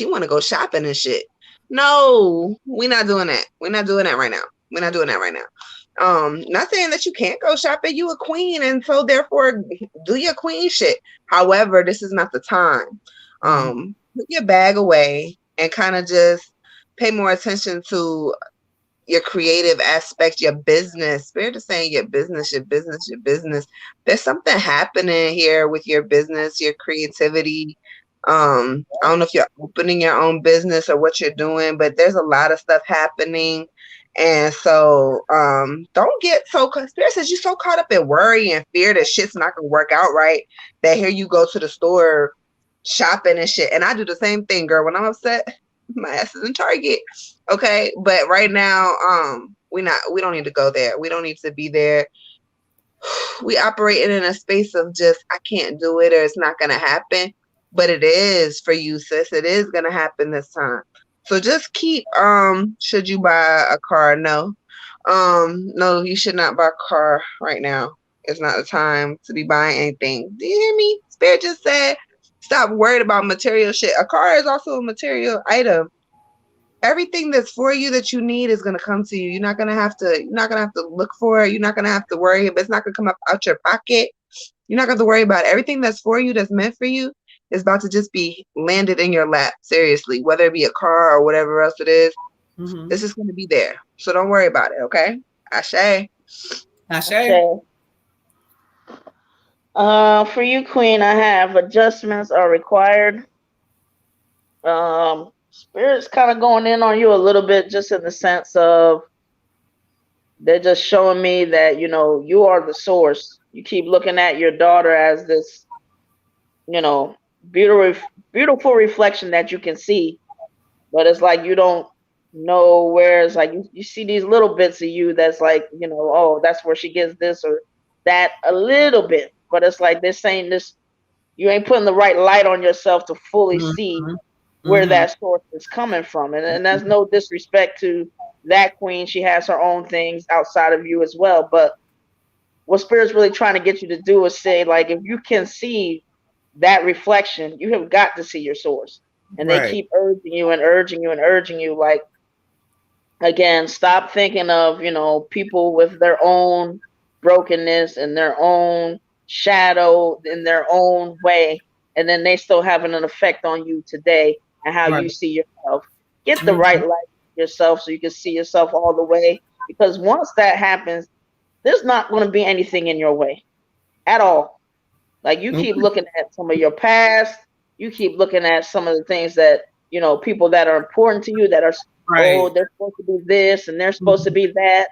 want to go shopping and shit? No, we're not doing that. We're not doing that right now. We're not doing that right now. Not saying that you can't go shopping. You a queen, and so therefore do your queen shit. However, this is not the time. Put your bag away and kind of just pay more attention to your creative aspect, your business. Spirit is saying your business, your business, your business. There's something happening here with your business, your creativity. I don't know if you're opening your own business or what you're doing, but there's a lot of stuff happening. And so don't get so, Spirit says you're so caught up in worry and fear that shit's not gonna work out right, that here you go to the store shopping and shit. And I do the same thing, girl. When I'm upset, my ass is in Target. Okay. But right now, we don't need to go there. We don't need to be there. We operating in a space of just, I can't do it, or it's not gonna happen. But it is for you, sis. It is gonna happen this time. So just keep, should you buy a car? No. No, you should not buy a car right now. It's not the time to be buying anything. Do you hear me? Spirit just said, stop worried about material shit. A car is also a material item. Everything that's for you that you need is gonna come to you. You're not gonna have to look for it. You're not gonna have to worry. But it's not gonna come up out your pocket. You're not gonna have to worry about it. Everything that's for you, that's meant for you, is about to just be landed in your lap. Seriously, whether it be a car or whatever else it is, this is gonna be there. So don't worry about it, okay? Ashe. Ashe. For you, Queen, I have adjustments are required. Spirit's kind of going in on you a little bit, just in the sense of they're just showing me that, you know, you are the source. You keep looking at your daughter as this, you know, beautiful reflection that you can see, but it's like you don't know where. It's like you see these little bits of you that's like, you know, oh, that's where she gets this or that a little bit, but it's like they're saying this, you ain't putting the right light on yourself to fully see where that source is coming from. And that's no disrespect to that queen. She has her own things outside of you as well. But what Spirit's really trying to get you to do is say, like, if you can see that reflection, you have got to see your source. And they keep urging you and urging you and urging you, like, again, stop thinking of, you know, people with their own brokenness and their own shadow in their own way, and then they still having an effect on you today and how you see yourself. Get the right light yourself so you can see yourself all the way, because once that happens, there's not going to be anything in your way at all. Like, you keep looking at some of your past, you keep looking at some of the things that, you know, people that are important to you that are, oh, they're supposed to be this and they're supposed to be that.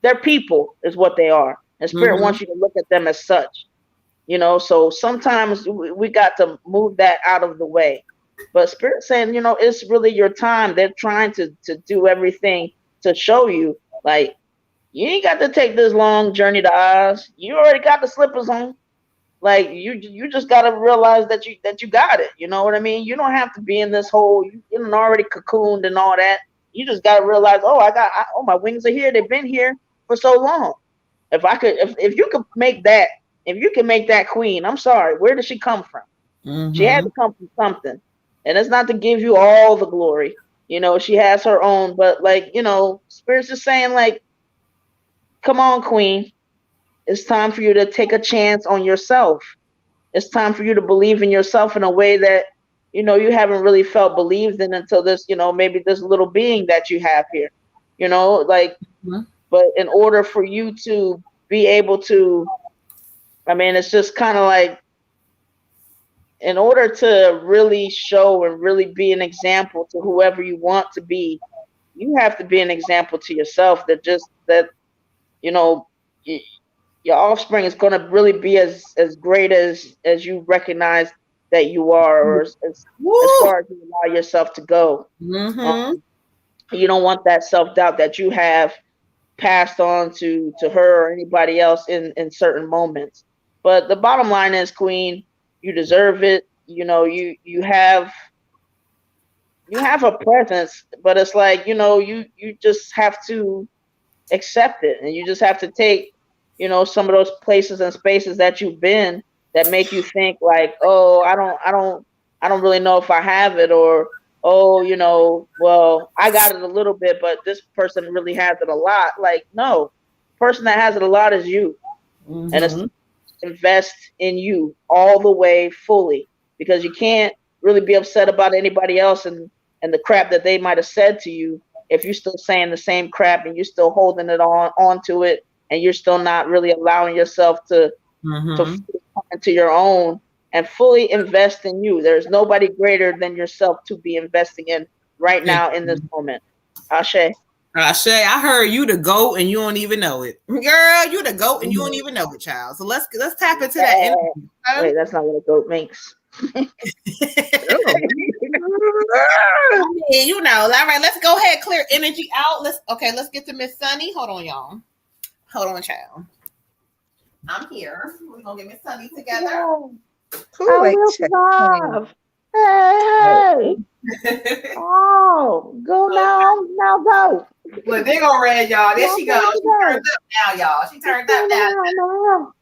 They're people is what they are. And Spirit wants you to look at them as such, you know. So sometimes we got to move that out of the way. But Spirit saying, you know, it's really your time. They're trying to do everything to show you, like, you ain't got to take this long journey to Oz. You already got the slippers on. Like, you just got to realize that you got it. You know what I mean? You don't have to be in this whole, you're already cocooned and all that. You just got to realize, oh, my wings are here. They've been here for so long. If you could make that, if you can make that queen, I'm sorry, where did she come from? She had to come from something. And it's not to give you all the glory. You know, she has her own, but, like, you know, Spirit's just saying, like, come on, queen. It's time for you to take a chance on yourself. It's time for you to believe in yourself in a way that, you know, you haven't really felt believed in until this, you know, maybe this little being that you have here, you know, like, but in order for you to be able to, I mean, it's just kind of like, in order to really show and really be an example to whoever you want to be, you have to be an example to yourself that, you know, your offspring is going to really be as great as you recognize that you are, or as far as you allow yourself to go. Mm-hmm. You don't want that self-doubt that you have passed on to her or anybody else in certain moments. But the bottom line is, Queen, you deserve it. You know, you have a presence, but it's like, you know, you just have to accept it, and you just have to take, you know, some of those places and spaces that you've been that make you think like, oh, I don't really know if I have it, or oh, you know, well, I got it a little bit, but this person really has it a lot. Like, no, the person that has it a lot is you. Mm-hmm. And it's invest in you all the way fully, because you can't really be upset about anybody else and the crap that they might have said to you if you're still saying the same crap and you're still holding it onto it, and you're still not really allowing yourself to come into your own and fully invest in you. There's nobody greater than yourself to be investing in right now in this moment. Ashe. Ashe, I heard you the GOAT and you don't even know it. Girl, you the GOAT and you don't even know it, child. So let's tap into that energy. Wait, that's not what a goat makes. Yeah, you know. All right, let's go ahead, clear energy out. Let's get to Miss Sunny. Hold on, y'all. Hold on, child. I'm here. We're gonna get Miss Sunny together. I will survive. Hey. Oh, go now go. Look, they gonna red, y'all. There she goes. She turned up now, y'all. She turned up now.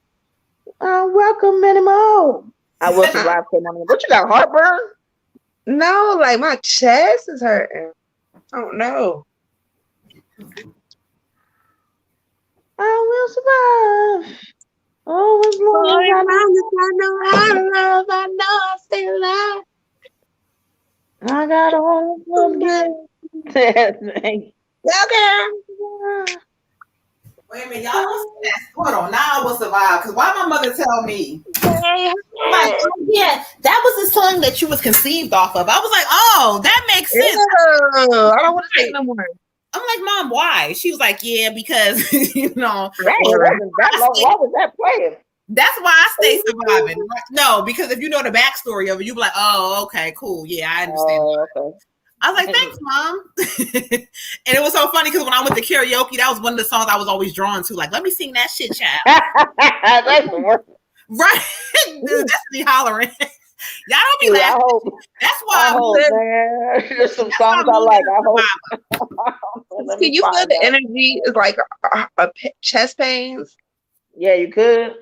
Welcome, Minimo. I will survive. What, you got heartburn? No, like my chest is hurting. I don't know. I will survive. Oh, as long as I know how to love, I know I stay alive. I got all of them. Okay. Wait a minute, y'all. Hold on. Now I will survive. Because why my mother tell me? Like, oh, yeah, that was the song that you was conceived off of. I was like, oh, that makes sense. Ew, I don't want to take no more. I'm like, Mom, why? She was like, yeah, because, you know. Why was that playing? That's why I stay surviving. No, because if you know the backstory of it, you be like, oh, okay, cool. Yeah, I understand. Oh, okay. I was like, thanks, Mom. And it was so funny because when I went to karaoke, that was one of the songs I was always drawn to. Like, let me sing that shit, child. That's the worst. Right? Destiny hollering. Y'all don't be laughing. That's why there's some songs I like. I hope. Can you feel the energy? Is like a chest pains. Yeah, you could.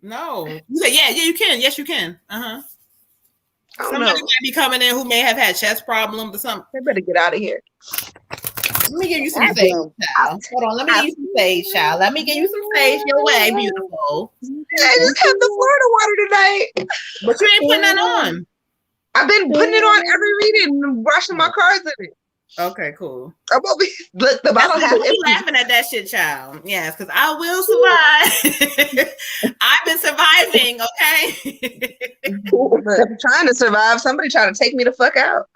No. You said, yeah, you can. Yes, you can. Somebody know. might be coming in who may have had chest problems or something. They better get out of here. Let me give you some sage, child. Hold on. Let me give you some sage, child. Let me give you some sage your way, beautiful. I just had the Florida water tonight. But you ain't putting that on. I've been putting it on every reading and washing my cars in it. Okay, cool. I'm over here. Look, the bottle has empty. Laughing at that shit, child. Yes, because I will survive. I've been surviving, okay? I'm trying to survive. Somebody trying to take me the fuck out.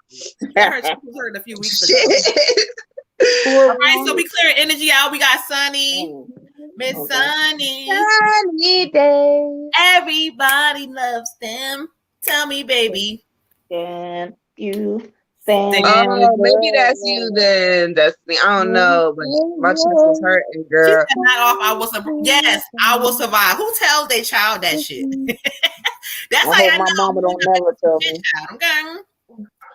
I heard a few weeks ago. All right, so we clear energy out. We got Sunny, Miss Sunny. Sunny day. Everybody loves them. Tell me, baby. Can you? Oh, maybe that's you then, Destiny. I don't know, but my chest was hurting, girl. She said not off. Yes, I will survive. Who tells their child that shit? That's how I know. My mama don't never tell me. Okay.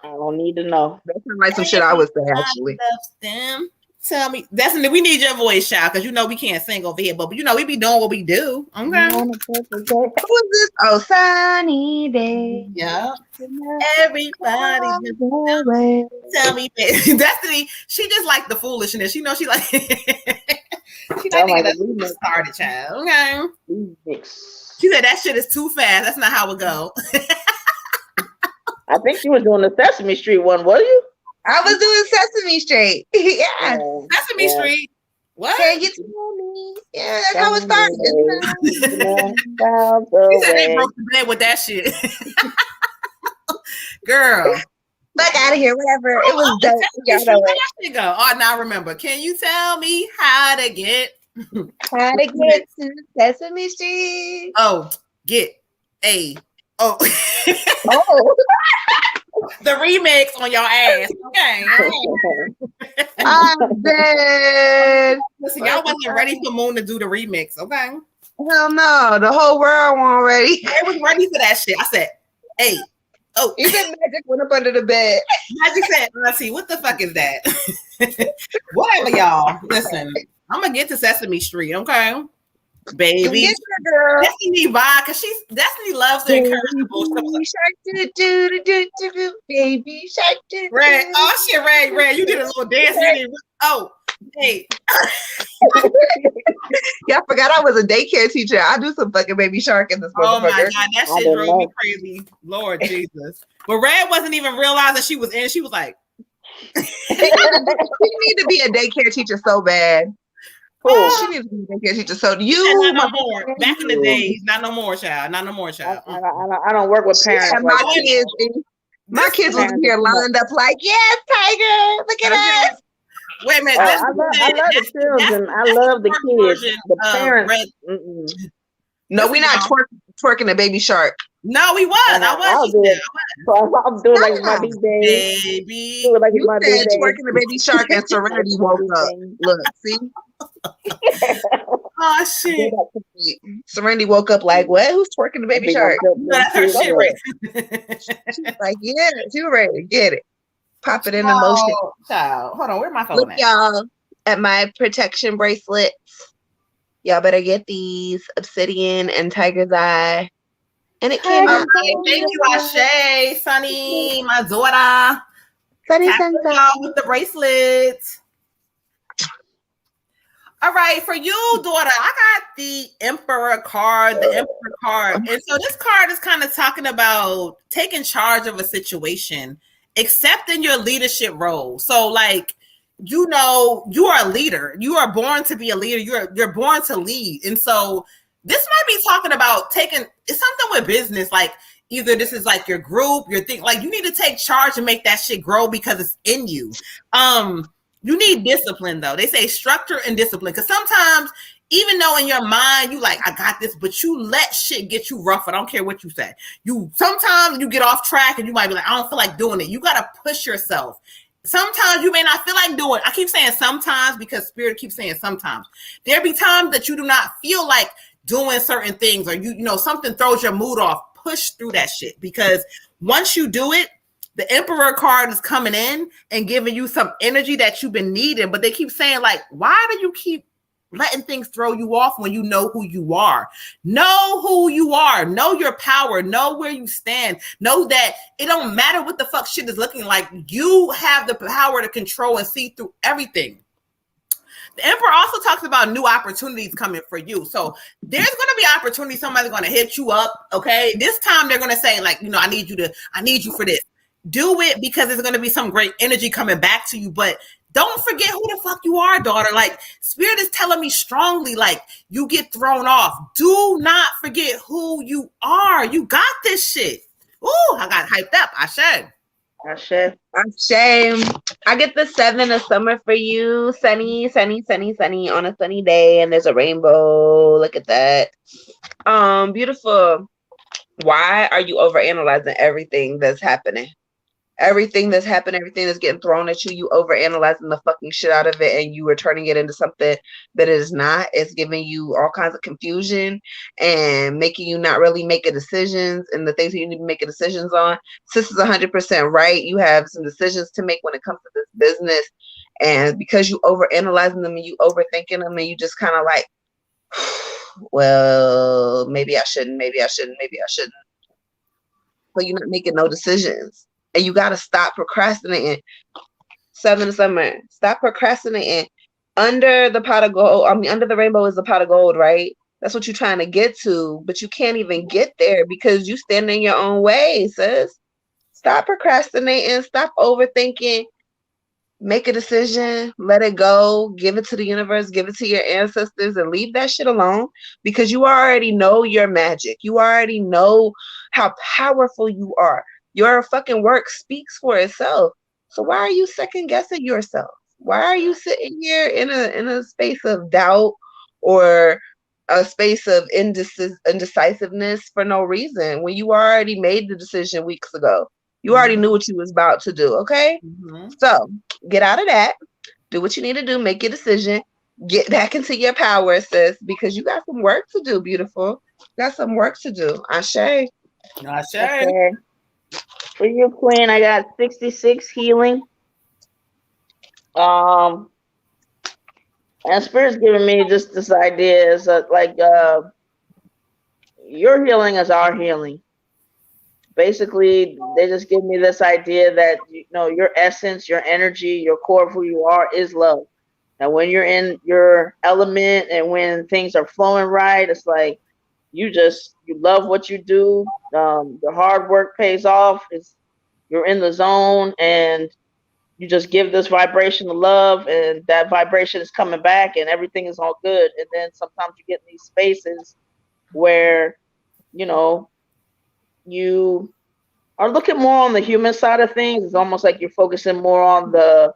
I don't need to know. That sounds like some shit I would say, actually. Them. Tell me, Destiny, we need your voice, child, because you know we can't sing over here, but you know we be doing what we do. Okay. Who is this? Oh, Sunny day. Yeah. Everybody tell me, Destiny. She just like the foolishness. You know, she like. She like to get us started, child. Okay. She said that shit is too fast. That's not how it go. I think you were doing the Sesame Street one, were you? I was doing Sesame Street. Yeah. Sesame Street. What? Can you tell me? Yeah, that's how it started. She said they broke the bed with that shit. Girl. Fuck out of here, whatever. It was dope. Y'all know it. Go. Oh, now remember. Can you tell me how to get How to get to Sesame Street? Oh, get a oh Oh, the remix on your ass. Okay. I'm dead. Listen, y'all wasn't ready for Moon to do the remix, okay? Hell no, the whole world won't ready. I was ready for that shit. I said, hey, oh. Even Magic went up under the bed. Magic said, let's see, what the fuck is that? Whatever, y'all. Listen, I'm gonna get to Sesame Street, okay? Baby. Get your girl. Destiny vibe, because Destiny loves to encourage the bullshit. Baby shark, do, do, do, do, do, do. Baby shark, do, Red, do. oh shit, Red, you did a little dance. Oh, hey. Yeah, I forgot I was a daycare teacher. I do some fucking Baby Shark in this Oh my motherfucker. God, that shit drove me crazy. Lord Jesus. But Red wasn't even realizing she was in. She was like, She need to be a daycare teacher so bad. Oh, she needs to be a daycare teacher. So you, not no more. Back in the days, not no more, child. Not no more, child. I don't work with parents. Yeah, my kids was here lined up like, yes, Tiger, look at us. Wait a minute. I love the children. I love the kids. The parents. No, we're not twerking the Baby Shark. No, we was. I was. So I'm doing like my DJ. Baby. Like You said twerking the Baby Shark and Serenity woke up. Look, see? Oh, shit. Serenity woke up like, what? Who's twerking the Baby Shark? No, that's her shit, right? She's like, yeah, she ready to get it. Pop it in the motion. Child. Hold on, where my phone Look, at? y'all, at my protection bracelets. Y'all better get these Obsidian and Tiger's Eye. And it came out. Right, thank you, Ashe, Sunny, my daughter. Sunny, y'all with the bracelets. All right, for you, daughter, I got the Emperor card, and so this card is kind of talking about taking charge of a situation, accepting your leadership role. So, like, you know, you are a leader. You are born to be a leader. You're born to lead, and so this might be talking about taking. It's something with business, like either this is like your group, your thing. Like you need to take charge and make that shit grow because it's in you. You need discipline, though. They say structure and discipline. Because sometimes, even though in your mind, you like, I got this, but you let shit get you rough. I don't care what you say. Sometimes you get off track and you might be like, I don't feel like doing it. You got to push yourself. Sometimes you may not feel like doing it. I keep saying sometimes because Spirit keeps saying sometimes. There be times that you do not feel like doing certain things or you know, something throws your mood off. Push through that shit because once you do it, the Emperor card is coming in and giving you some energy that you've been needing, but they keep saying like, why do you keep letting things throw you off when you know who you are? Know who you are. Know your power. Know where you stand. Know that it don't matter what the fuck shit is looking like. You have the power to control and see through everything. The Emperor also talks about new opportunities coming for you. So there's going to be opportunities. Somebody's going to hit you up. Okay. This time they're going to say like, you know, I need you for this. Do it because there's going to be some great energy coming back to you. But don't forget who the fuck you are, daughter. Like Spirit is telling me strongly, like you get thrown off. Do not forget who you are. You got this shit. Ooh, I got hyped up. I should. I get the 7 of summer for you. Sunny, sunny, sunny, sunny on a sunny day, and there's a rainbow. Look at that. Beautiful. Why are you overanalyzing everything that's happening? Everything that's happening, everything that's getting thrown at you, you overanalyzing the fucking shit out of it, and you are turning it into something that it is not. It's giving you all kinds of confusion and making you not really making decisions and the things that you need to make decisions on. Sis is 100% right. You have some decisions to make when it comes to this business, and because you overanalyzing them and you overthinking them, and you just kind of like, well, maybe I shouldn't, maybe I shouldn't, maybe I shouldn't. But you're not making no decisions. And you got to stop procrastinating. 7 of summer. Stop procrastinating. Under the pot of gold, under the rainbow is the pot of gold, right? That's what you're trying to get to. But you can't even get there because you stand in your own way, sis. Stop procrastinating. Stop overthinking. Make a decision. Let it go. Give it to the universe. Give it to your ancestors and leave that shit alone because you already know your magic. You already know how powerful you are. Your fucking work speaks for itself. So why are you second guessing yourself? Why are you sitting here in a space of doubt or a space of indecisiveness for no reason when you already made the decision weeks ago. You already knew what you was about to do, okay? So get out of that. Do what you need to do. Make your decision. Get back into your power, sis, because you got some work to do, beautiful. Got some work to do. Ashe. Okay. For you, Queen, I got 66 healing. And Spirit's giving me just this idea is that your healing is our healing. Basically, they just give me this idea that your essence, your energy, your core of who you are is love. And when you're in your element and when things are flowing right, it's like you love what you do. The hard work pays off. You're in the zone and you just give this vibration of love, and that vibration is coming back and everything is all good. And then sometimes you get in these spaces where you are looking more on the human side of things. It's almost like you're focusing more on the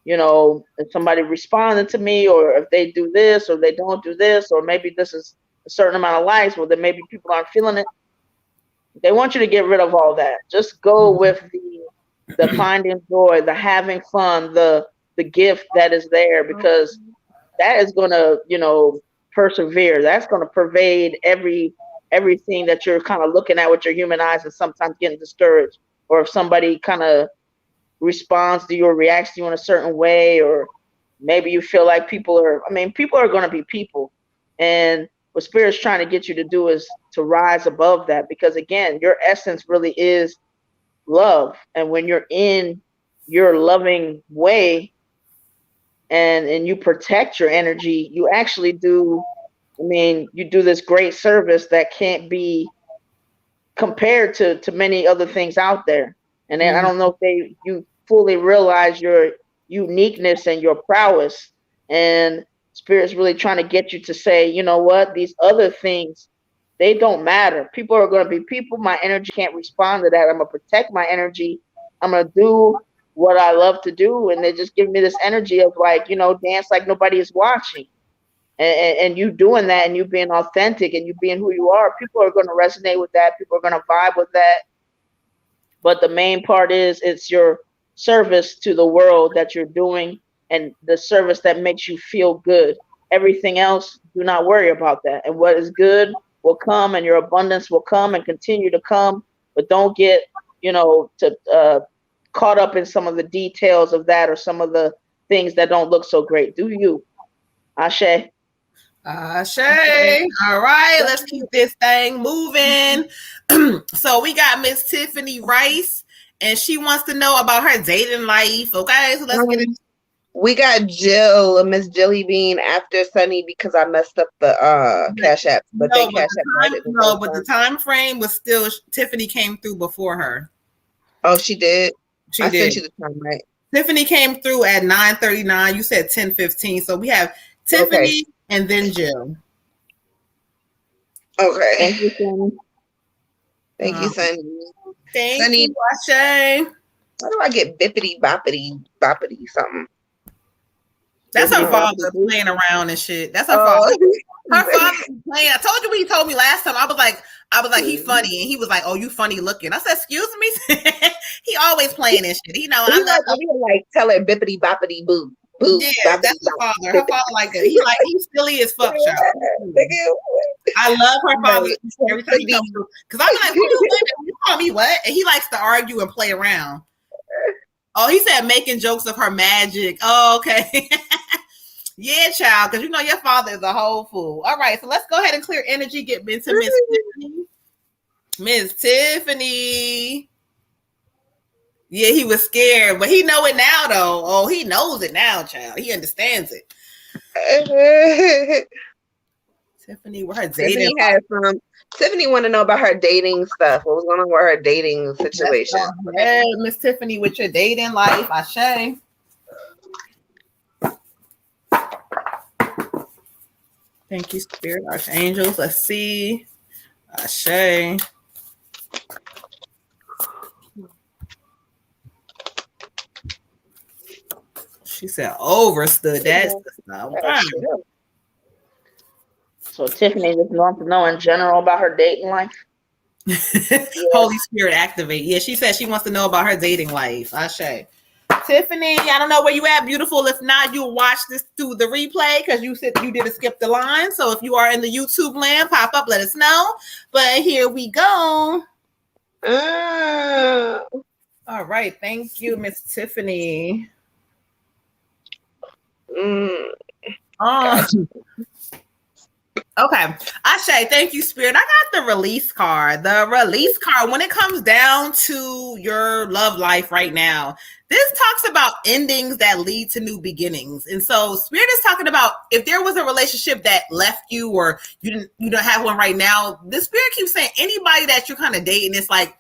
if somebody responded to me, or if they do this or they don't do this, or maybe this is a certain amount of likes, well, then maybe people aren't feeling it. They want you to get rid of all that. Just go with the finding joy, the having fun, the gift that is there, because that is going to persevere. That's going to pervade everything that you're kind of looking at with your human eyes and sometimes getting discouraged. Or if somebody kind of responds to you or reacts to you in a certain way, or maybe you feel like people are going to be people. And what Spirit's trying to get you to do is to rise above that, because again, your essence really is love. And when you're in your loving way and you protect your energy, you actually do, you do this great service that can't be compared to many other things out there. And I don't know if you fully realize your uniqueness and your prowess. And Spirit's really trying to get you to say, you know what, these other things, they don't matter. People are going to be people. My energy can't respond to that. I'm going to protect my energy. I'm going to do what I love to do. And they just give me this energy of dance like nobody is watching. And you doing that and you being authentic and you being who you are, people are going to resonate with that. People are going to vibe with that. But the main part is it's your service to the world that you're doing, and the service that makes you feel good. Everything else, do not worry about that. And what is good will come, and your abundance will come and continue to come. But don't get, caught up in some of the details of that or some of the things that don't look so great. Do you? Ashe. Ashe. All right, let's keep this thing moving. So we got Miss Tiffany Rice, and she wants to know about her dating life. Okay, so let's get it. We got Jill, Miss Jilly Bean after Sunny because I messed up the Cash App, but but the time frame was still Tiffany came through before her. Oh, she did. Sent you the time, right? Tiffany came through at 9:39. You said 10:15, so we have Tiffany and then Jill. Okay. Thank you, Sunny. Thank you, Sunny. Thank you, Ashe. How do I get bippity boppity something? That's her father playing around and shit. That's her father. Her father playing. I told you what he told me last time. I was like, he's funny, and he was like, "Oh, you funny looking." I said, "Excuse me." He always playing and shit. Like tell her bippity boppity boo. Yeah, that's her father. Her father like that. He's silly as fuck, child. I love her father every time he comes through. Because I'm like, you call me what? And he likes to argue and play around. Oh, he said making jokes of her magic. Oh, okay. Yeah, child, because your father is a whole fool. All right, so let's go ahead and clear energy. Get into Miss Tiffany. Miss Tiffany. Yeah, he was scared, but he know it now, though. Oh, he knows it now, child. He understands it. Tiffany, with her dating. Tiffany want to know about her dating stuff. What was going on with her dating situation? Hey, Miss Tiffany, with your dating life, Ashe. Thank you, Spirit Archangels. Let's see. Ashe. She said overstood. That's the stuff. So Tiffany just wants to know in general about her dating life. Holy Spirit activate. Yeah, she said she wants to know about her dating life. Ashe. Tiffany, I don't know where you at, beautiful. If not, you'll watch this through the replay because you said you didn't skip the line. So if you are in the YouTube land, pop up, let us know. But here we go. All right. Thank you, Miss Tiffany. Gotcha. Okay. Ashe, thank you, Spirit. I got the release card. The release card, when it comes down to your love life right now, this talks about endings that lead to new beginnings. And so Spirit is talking about if there was a relationship that left you or you don't have one right now, the Spirit keeps saying anybody that you're kind of dating, it's like,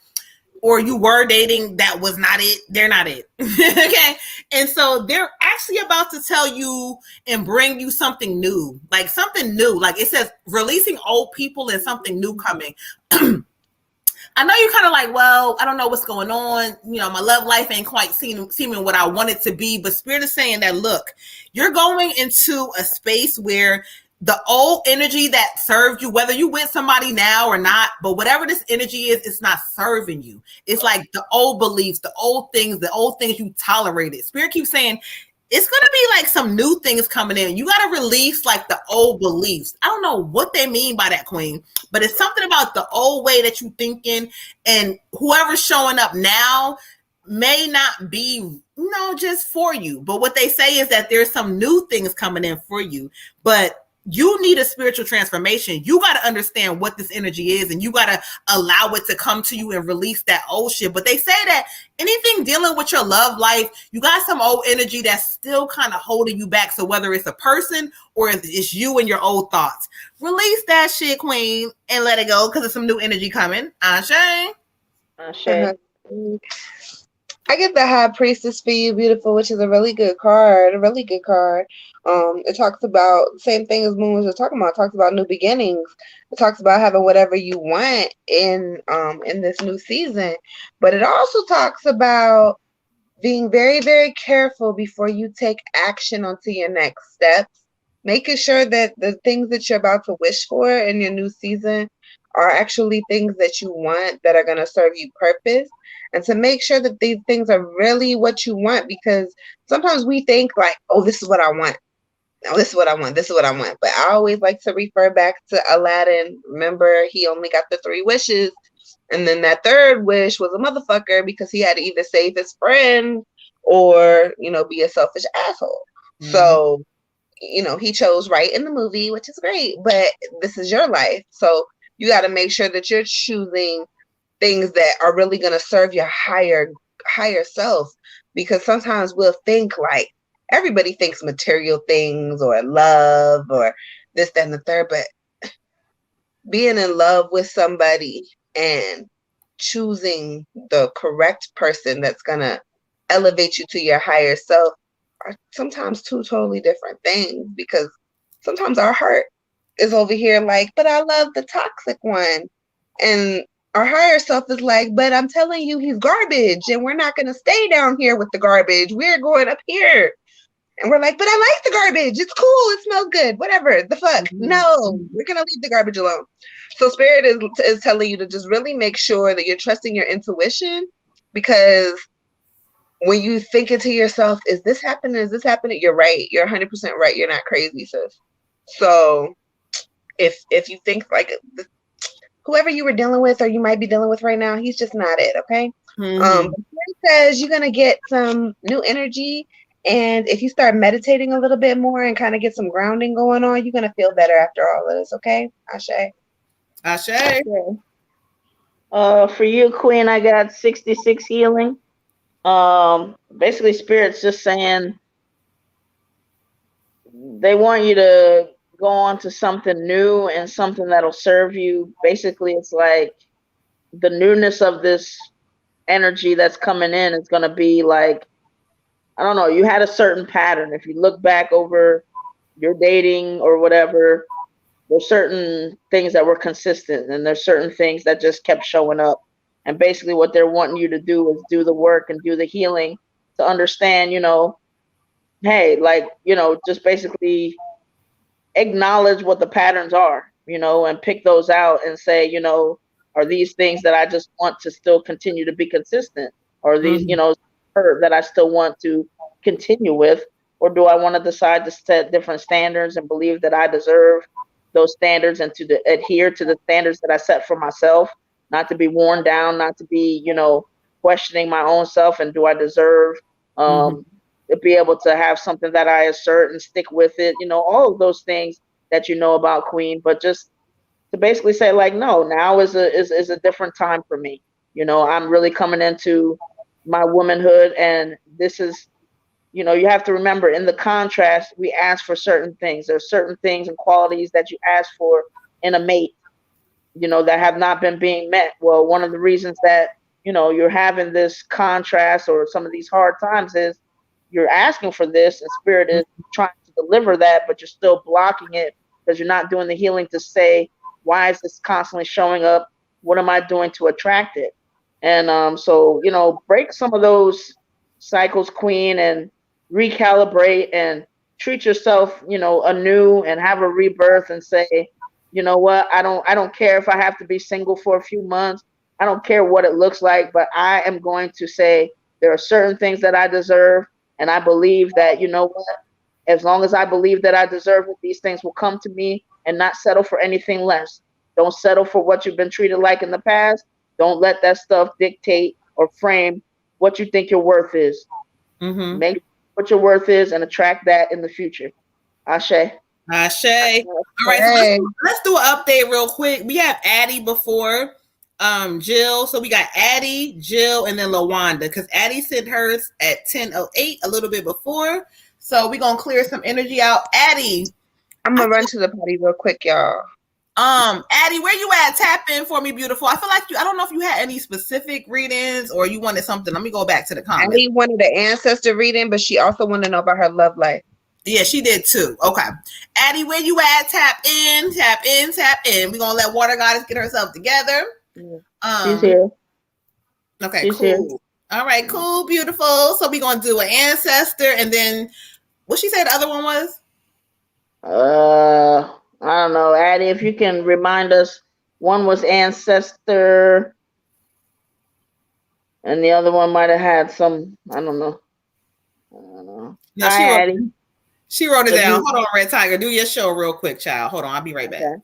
or you were dating that was not it, they're not it. Okay. And so they're actually about to tell you and bring you something new, like something new. Like it says releasing old people and something new coming. I know you're kind of like, well, I don't know what's going on. You know, my love life ain't quite seeming what I want it to be. But Spirit is saying that, look, you're going into a space where the old energy that served you, whether you with somebody now or not, but whatever this energy is, it's not serving you. It's like the old beliefs, the old things you tolerated. Spirit keeps saying, it's going to be like some new things coming in. You got to release like the old beliefs. I don't know what they mean by that, Queen, but it's something about the old way that you thinking, and whoever's showing up now may not be, just for you. But what they say is that there's some new things coming in for you, but you need a spiritual transformation. You got to understand what this energy is, and you got to allow it to come to you and release that old shit. But they say that anything dealing with your love life, you got some old energy that's still kind of holding you back. So whether it's a person or it's you and your old thoughts, release that shit, Queen, and let it go because there's some new energy coming. Ashe. Ashe. I get the High Priestess for you, beautiful, which is a really good card. It talks about the same thing as Moon was just talking about. It talks about new beginnings. It talks about having whatever you want in this new season. But it also talks about being very, very careful before you take action onto your next steps. Making sure that the things that you're about to wish for in your new season are actually things that you want that are going to serve you purpose. And to make sure that these things are really what you want, because sometimes we think like, oh, this is what I want. No, this is what I want. This is what I want. But I always like to refer back to Aladdin. Remember, he only got the 3 wishes. And then that third wish was a motherfucker because he had to either save his friend or, be a selfish asshole. Mm-hmm. So, he chose right in the movie, which is great. But this is your life. So you got to make sure that you're choosing things that are really going to serve your higher self, because sometimes we'll think like everybody thinks material things or love or this, that, and the third, but being in love with somebody and choosing the correct person that's going to elevate you to your higher self are sometimes 2 totally different things, because sometimes our heart is over here like, but I love the toxic one. And our higher self is like, but I'm telling you, he's garbage, and we're not going to stay down here with the garbage. We're going up here. And we're like, but I like the garbage. It's cool. It smells good. Whatever. The fuck. Mm-hmm. No, we're going to leave the garbage alone. So Spirit is telling you to just really make sure that you're trusting your intuition, because when you think it to yourself, is this happening? Is this happening? You're right. You're 100% right. You're not crazy, sis. So if you think like whoever you were dealing with or you might be dealing with right now, he's just not it, okay? Mm-hmm. It says you're going to get some new energy, and if you start meditating a little bit more and kind of get some grounding going on, you're going to feel better after all of this, okay? Ashe. Ashe. For you, Queen, I got 66 healing. Basically, Spirit's just saying they want you to go on to something new and something that'll serve you. Basically, it's like the newness of this energy that's coming in is going to be like, I don't know, you had a certain pattern. If you look back over your dating or whatever, there's certain things that were consistent, and there's certain things that just kept showing up. And basically what they're wanting you to do is do the work and do the healing to understand, hey, like, just basically acknowledge what the patterns are, and pick those out and say, are these things that I just want to still continue to be consistent? Or are these, hurt that I still want to continue with? Or do I want to decide to set different standards and believe that I deserve those standards and to adhere to the standards that I set for myself, not to be worn down, not to be, questioning my own self, and do I deserve to be able to have something that I assert and stick with it, all of those things that about Queen, but just to basically say like, no, now is a different time for me. I'm really coming into my womanhood, and this is, you have to remember, in the contrast, we ask for certain things. There's certain things and qualities that you ask for in a mate, that have not been being met. Well, one of the reasons that, you're having this contrast or some of these hard times is you're asking for this, and spirit is trying to deliver that, but you're still blocking it because you're not doing the healing to say, why is this constantly showing up? What am I doing to attract it? And so, break some of those cycles, Queen, and recalibrate and treat yourself, anew, and have a rebirth and say, you know what, I don't care if I have to be single for a few months. I don't care what it looks like, but I am going to say there are certain things that I deserve. And I believe that, what, as long as I believe that I deserve it, these things will come to me, and not settle for anything less. Don't settle for what you've been treated like in the past. Don't let that stuff dictate or frame what you think your worth is. Make what your worth is and attract that in the future. Ashe. Ashe. All right, so let's do an update real quick. We have Addie before Jill. So we got Addie, Jill, and then LaWanda, because Addie sent hers at 10:08, a little bit before. So we're gonna clear some energy out. Addie. I'm gonna run to the party real quick, y'all. Addie, where you at? Tap in for me, beautiful. I feel like I don't know if you had any specific readings or you wanted something. Let me go back to the comments. Addie wanted an ancestor reading, but she also wanted to know about her love life. Yeah, she did too. Okay. Addie, where you at? Tap in, tap in, tap in. We're gonna let Water Goddess get herself together. She's here. Okay, She's cool. here. All right, cool, beautiful. So we're gonna do an ancestor, and then what she said the other one was? I don't know, Addie, if you can remind us. One was ancestor, and the other one might have had some. I don't know. No, Hi, she wrote it down. Hold on, Red Tiger. Do your show real quick, child. Hold on, I'll be right back. Okay.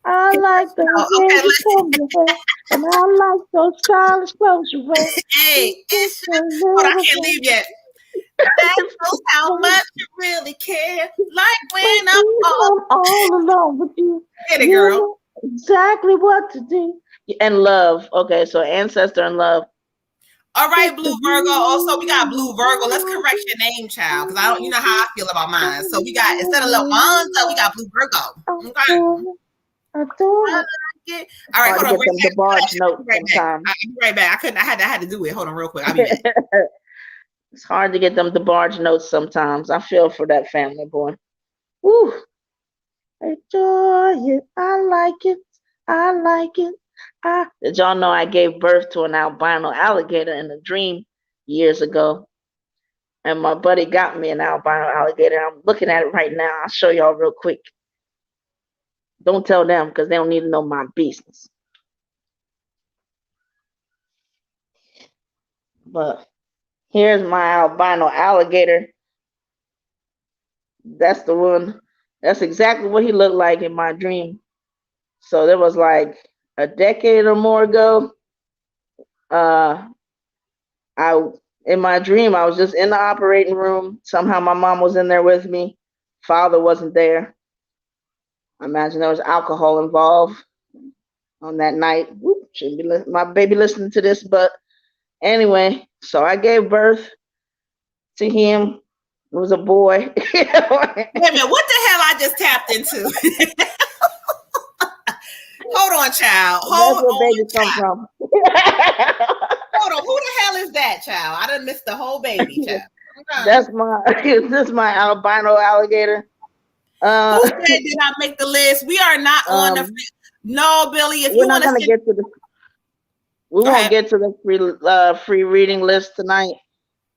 I like the way you comb your hair, and I like those stylish clothes you wear. Hey, hold on, I can't leave yet. That shows how much you really care. Like when I'm all alone with you. Get it, girl. You know exactly what to do. And love. Okay, so ancestor and love. All right, Blue Virgo. Also, we got Blue Virgo. Let's correct your name, child, because I don't. You know how I feel about mine. So we got, instead of LaWanda, we got Blue Virgo. Okay. I do. All right, hold on. The barge note I'll be right back. I had to do it. Hold on, real quick. I'll be back. It's hard to get them the barge notes sometimes. I feel for that family, boy. Woo. Enjoy it. I like it. I like it. Did y'all know I gave birth to an albino alligator in a dream years ago? And my buddy got me an albino alligator. I'm looking at it right now. I'll show y'all real quick. Don't tell them, because they don't need to know my business. But here's my albino alligator. That's the one. That's exactly what he looked like in my dream. So there was like a decade or more ago. In my dream, I was just in the operating room. Somehow my mom was in there with me. Father wasn't there. I imagine there was alcohol involved on that night. Whoop, shouldn't be my baby listening to this, but anyway, so I gave birth to him. It was a boy. Wait a minute, what the hell I just tapped into? Hold on, child. Hold on, baby come from. Hold on, who the hell is that, child? I done missed the whole baby, child. That's my albino alligator. Who said did not make the list? We are not on the no, Billy. If you want to get to the, we won't get to the free reading list tonight.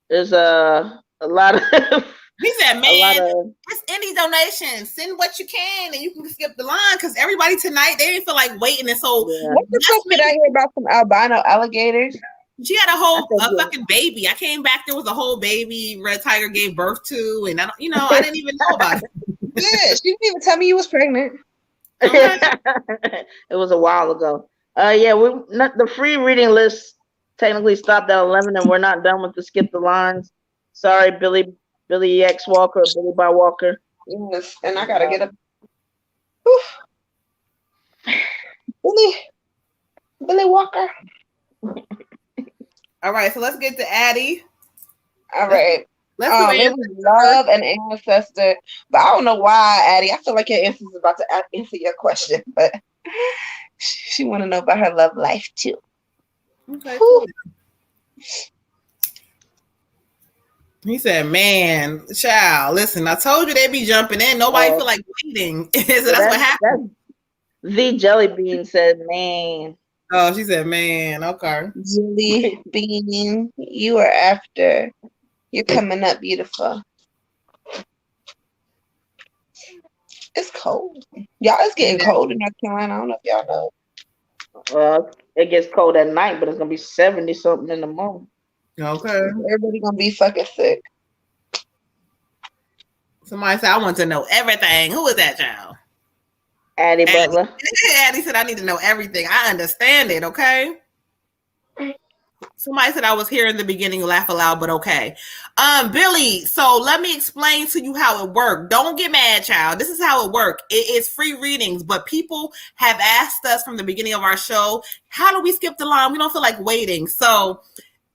There's a lot of He said, a lot man, of it's any donation. Send what you can and you can skip the line because everybody tonight, they didn't feel like waiting. And so yeah. What the fuck did I hear about some albino alligators? she had I think yeah. fucking baby. I came back, there was a whole baby Red Tiger gave birth to, and I don't, I didn't even know about it. Yeah, she didn't even tell me you was pregnant. Okay. It was a while ago. Yeah, the free reading list technically stopped at 11, and we're not done with the skip the lines. Sorry, Billy X Walker, Billy By Walker. Yes, and I gotta get up. Billy Walker. All right, so let's get to Addie. All right. Let's do It was love and ancestor, but I don't know why, Addie. I feel like your ancestor is about to answer your question, but she want to know about her love life too. Okay. Cool. He said, "Man, child, listen. I told you they'd be jumping in. Nobody feel like waiting. So that's what happened." The Jelly Bean said, "Man." Oh, she said, "Man." Okay. Jelly Bean, you are after. You're coming up beautiful. It's cold. Y'all, it's getting cold in North Carolina. I don't know if y'all know. It gets cold at night, but it's gonna be 70 something in the morning. Okay. Everybody gonna be fucking sick. Somebody said, "I want to know everything." Who is that child? Addie Butler. Addie said, "I need to know everything. I understand it." Okay. Somebody said I was here in the beginning, laugh aloud, but okay. Billy, so let me explain to you how it worked. Don't get mad, child. This is how it worked. It is free readings, but people have asked us from the beginning of our show, how do we skip the line? We don't feel like waiting. So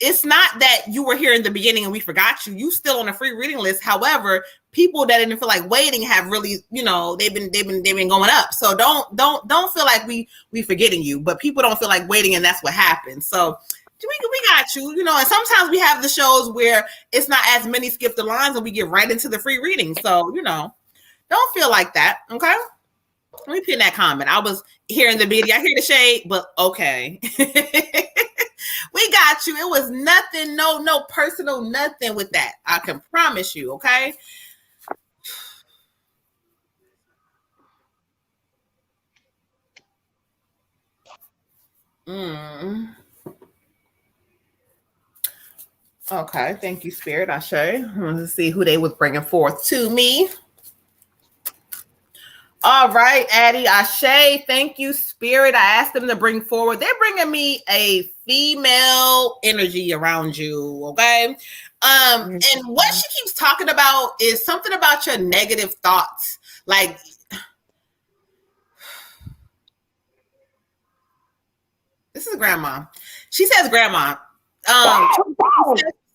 it's not that you were here in the beginning and we forgot you. You still on a free reading list. However, people that didn't feel like waiting have really, they've been going up. So don't feel like we forgetting you, but people don't feel like waiting, and that's what happens. So we got you, and sometimes we have the shows where it's not as many skip the lines and we get right into the free reading. So, don't feel like that. Okay. Let me pin that comment. I was here in the video. I hear the shade, but okay. We got you. It was nothing, no personal, nothing with that. I can promise you. Okay. Okay, thank you, Spirit. I show you. Let's see who they was bringing forth to me. All right, Addie, Ashe, thank you, Spirit. I asked them to bring forward. They're bringing me a female energy around you, okay? And what she keeps talking about is something about your negative thoughts. Like, this is grandma. She says grandma.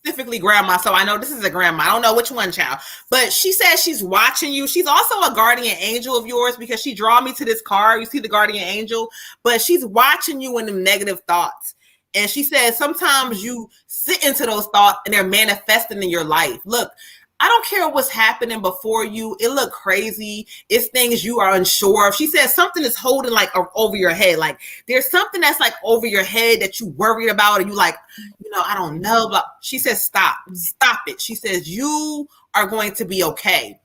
Specifically grandma, so I know this is a grandma. I don't know which one, child, but she says she's watching you. She's also a guardian angel of yours because she draw me to this card. You see the guardian angel, but she's watching you in the negative thoughts. And she says sometimes you sit into those thoughts and they're manifesting in your life. Look, I don't care what's happening before you. It look crazy. It's things you are unsure of. She says something is holding like over your head. Like there's something that's like over your head that you worried about, and you like, I don't know. But she says, stop it. She says, you are going to be okay.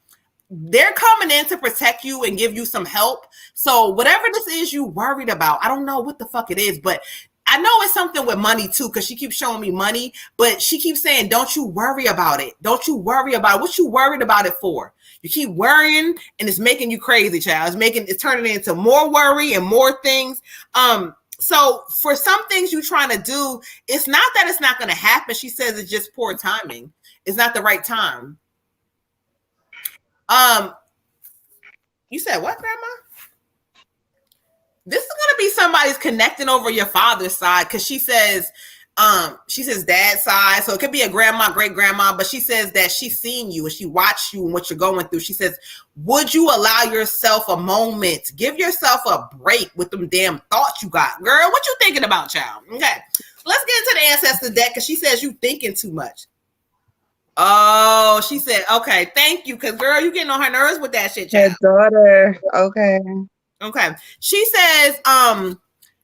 They're coming in to protect you and give you some help. So whatever this is you worried about, I don't know what the fuck it is, but I know it's something with money too, because she keeps showing me money, but she keeps saying, don't you worry about it. Don't you worry about it. What you worried about it for? You keep worrying and it's making you crazy, child. It's turning into more worry and more things. So for some things you're trying to do, it's not that it's not going to happen. She says it's just poor timing. It's not the right time. You said what, Grandma? This is going to be somebody's connecting over your father's side, because she says dad's side. So it could be a grandma, great grandma, but she says that she's seen you and she watched you and what you're going through. She says, would you allow yourself a moment? Give yourself a break with them damn thoughts you got. Girl, what you thinking about, child? Okay, let's get into the ancestor deck, because she says you thinking too much. Oh, she said, okay, thank you, because girl, you getting on her nerves with that shit, child. Her daughter. Okay. Okay. She says,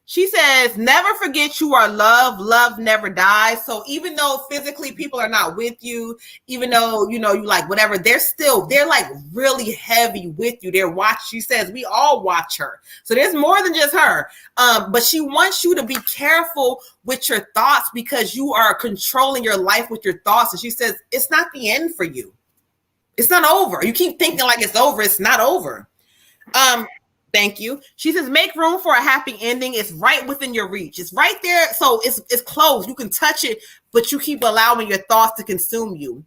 She says, never forget you are loved. Love never dies. So even though physically people are not with you, even though, you like whatever, they're like really heavy with you. They're watching. She says, we all watch her. So there's more than just her. But she wants you to be careful with your thoughts because you are controlling your life with your thoughts. And she says, it's not the end for you. It's not over. You keep thinking like it's over. It's not over. Thank you. She says, make room for a happy ending. It's right within your reach. It's right there. So it's close. You can touch it, but you keep allowing your thoughts to consume you.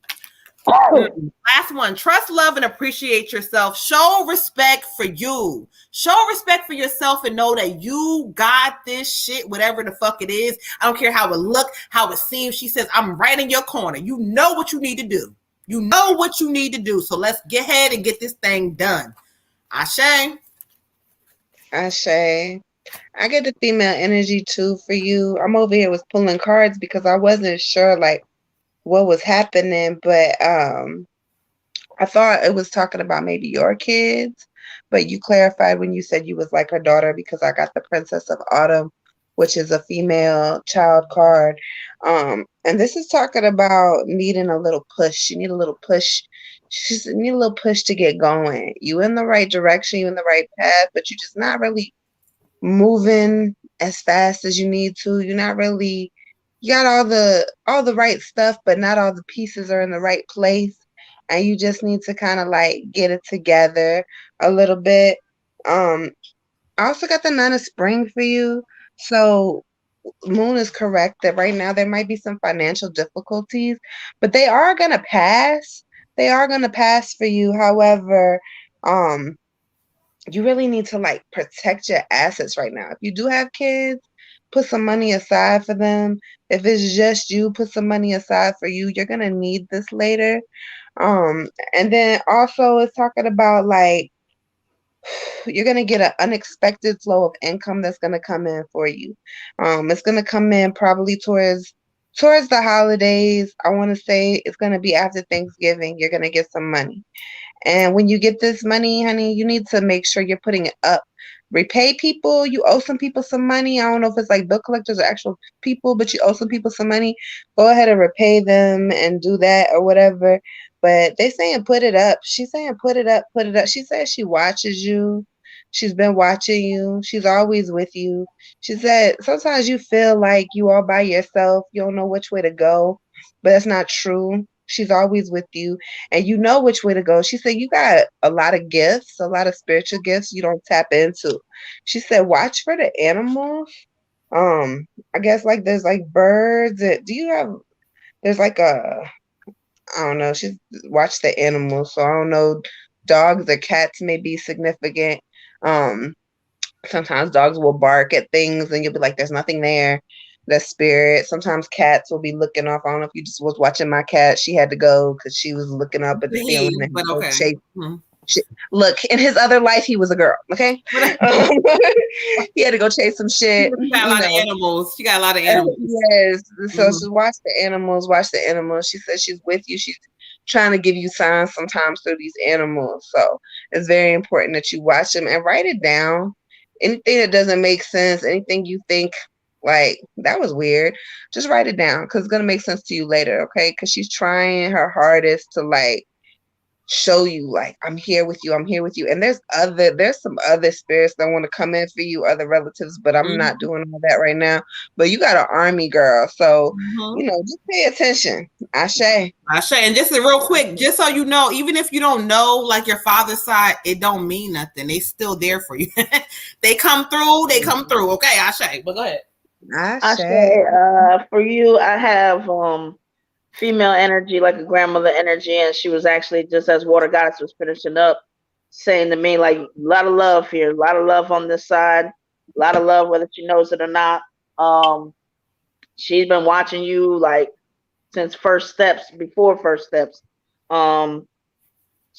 Last one. Trust, love, and appreciate yourself. Show respect for you. Show respect for yourself and know that you got this shit, whatever the fuck it is. I don't care how it look, how it seems. She says, I'm right in your corner. You know what you need to do. You know what you need to do. So let's get ahead and get this thing done. Ashe. Ashe. I get the female energy too for you. I'm over here was pulling cards because I wasn't sure like what was happening, but I thought it was talking about maybe your kids, but you clarified when you said you was like her daughter because I got the Princess of Autumn, which is a female child card. And this is talking about needing a little push. You need a little push. She said, need a little push to get going. You in the right direction, you in the right path, but you're just not really moving as fast as you need to. You're not really, you got all the right stuff, but not all the pieces are in the right place. And you just need to kind of like get it together a little bit. I also got the Nine of Spring for you. So Moon is correct that right now there might be some financial difficulties, but they are gonna pass. They are gonna pass for you. However, you really need to like protect your assets right now. If you do have kids, put some money aside for them. If it's just you, put some money aside for you. You're gonna need this later. And then also it's talking about like you're gonna get an unexpected flow of income that's gonna come in for you. It's gonna come in probably towards the holidays. I want to say it's gonna be after Thanksgiving. You're gonna get some money. And when you get this money, honey, you need to make sure you're putting it up. Repay people. You owe some people some money. I don't know if it's like bill collectors or actual people, but you owe some people some money. Go ahead and repay them and do that or whatever. But they saying put it up. She's saying put it up, put it up. She says she watches you. She's been watching you. She's always with you. She said sometimes you feel like you all by yourself. You don't know which way to go, but that's not true. She's always with you and you know which way to go. She said you got a lot of gifts, a lot of spiritual gifts you don't tap into. She said watch for the animals. I guess like there's like birds. There's like I don't know. She's watched the animals, so I don't know. Dogs or cats may be significant. Sometimes dogs will bark at things and you'll be like, there's nothing there. The spirit. Sometimes cats will be looking off. I don't know if you just was watching my cat. She had to go because she was looking up at the ceiling and but okay. Look, in his other life, he was a girl. Okay, he had to go chase some shit. She got a lot of animals. She got a lot of animals. Yes. So she watch the animals. Watch the animals. She says she's with you. She's trying to give you signs sometimes through these animals. So it's very important that you watch them and write it down. Anything that doesn't make sense, anything you think like that was weird, just write it down because it's gonna make sense to you later. Okay, because she's trying her hardest to like show you like I'm here with you, and there's some other spirits that want to come in for you, other relatives, but I'm not doing all that right now. But you got an army, girl, so just pay attention. Ashe. And just real quick, just so you know, even if you don't know like your father's side, it don't mean nothing. They still there for you. They come through. Okay, Ashe. But go ahead. Ashe. For you, I have female energy, like a grandmother energy, and she was actually just as Water Goddess was finishing up, saying to me like a lot of love here, a lot of love on this side, a lot of love whether she knows it or not. She's been watching you like since before first steps.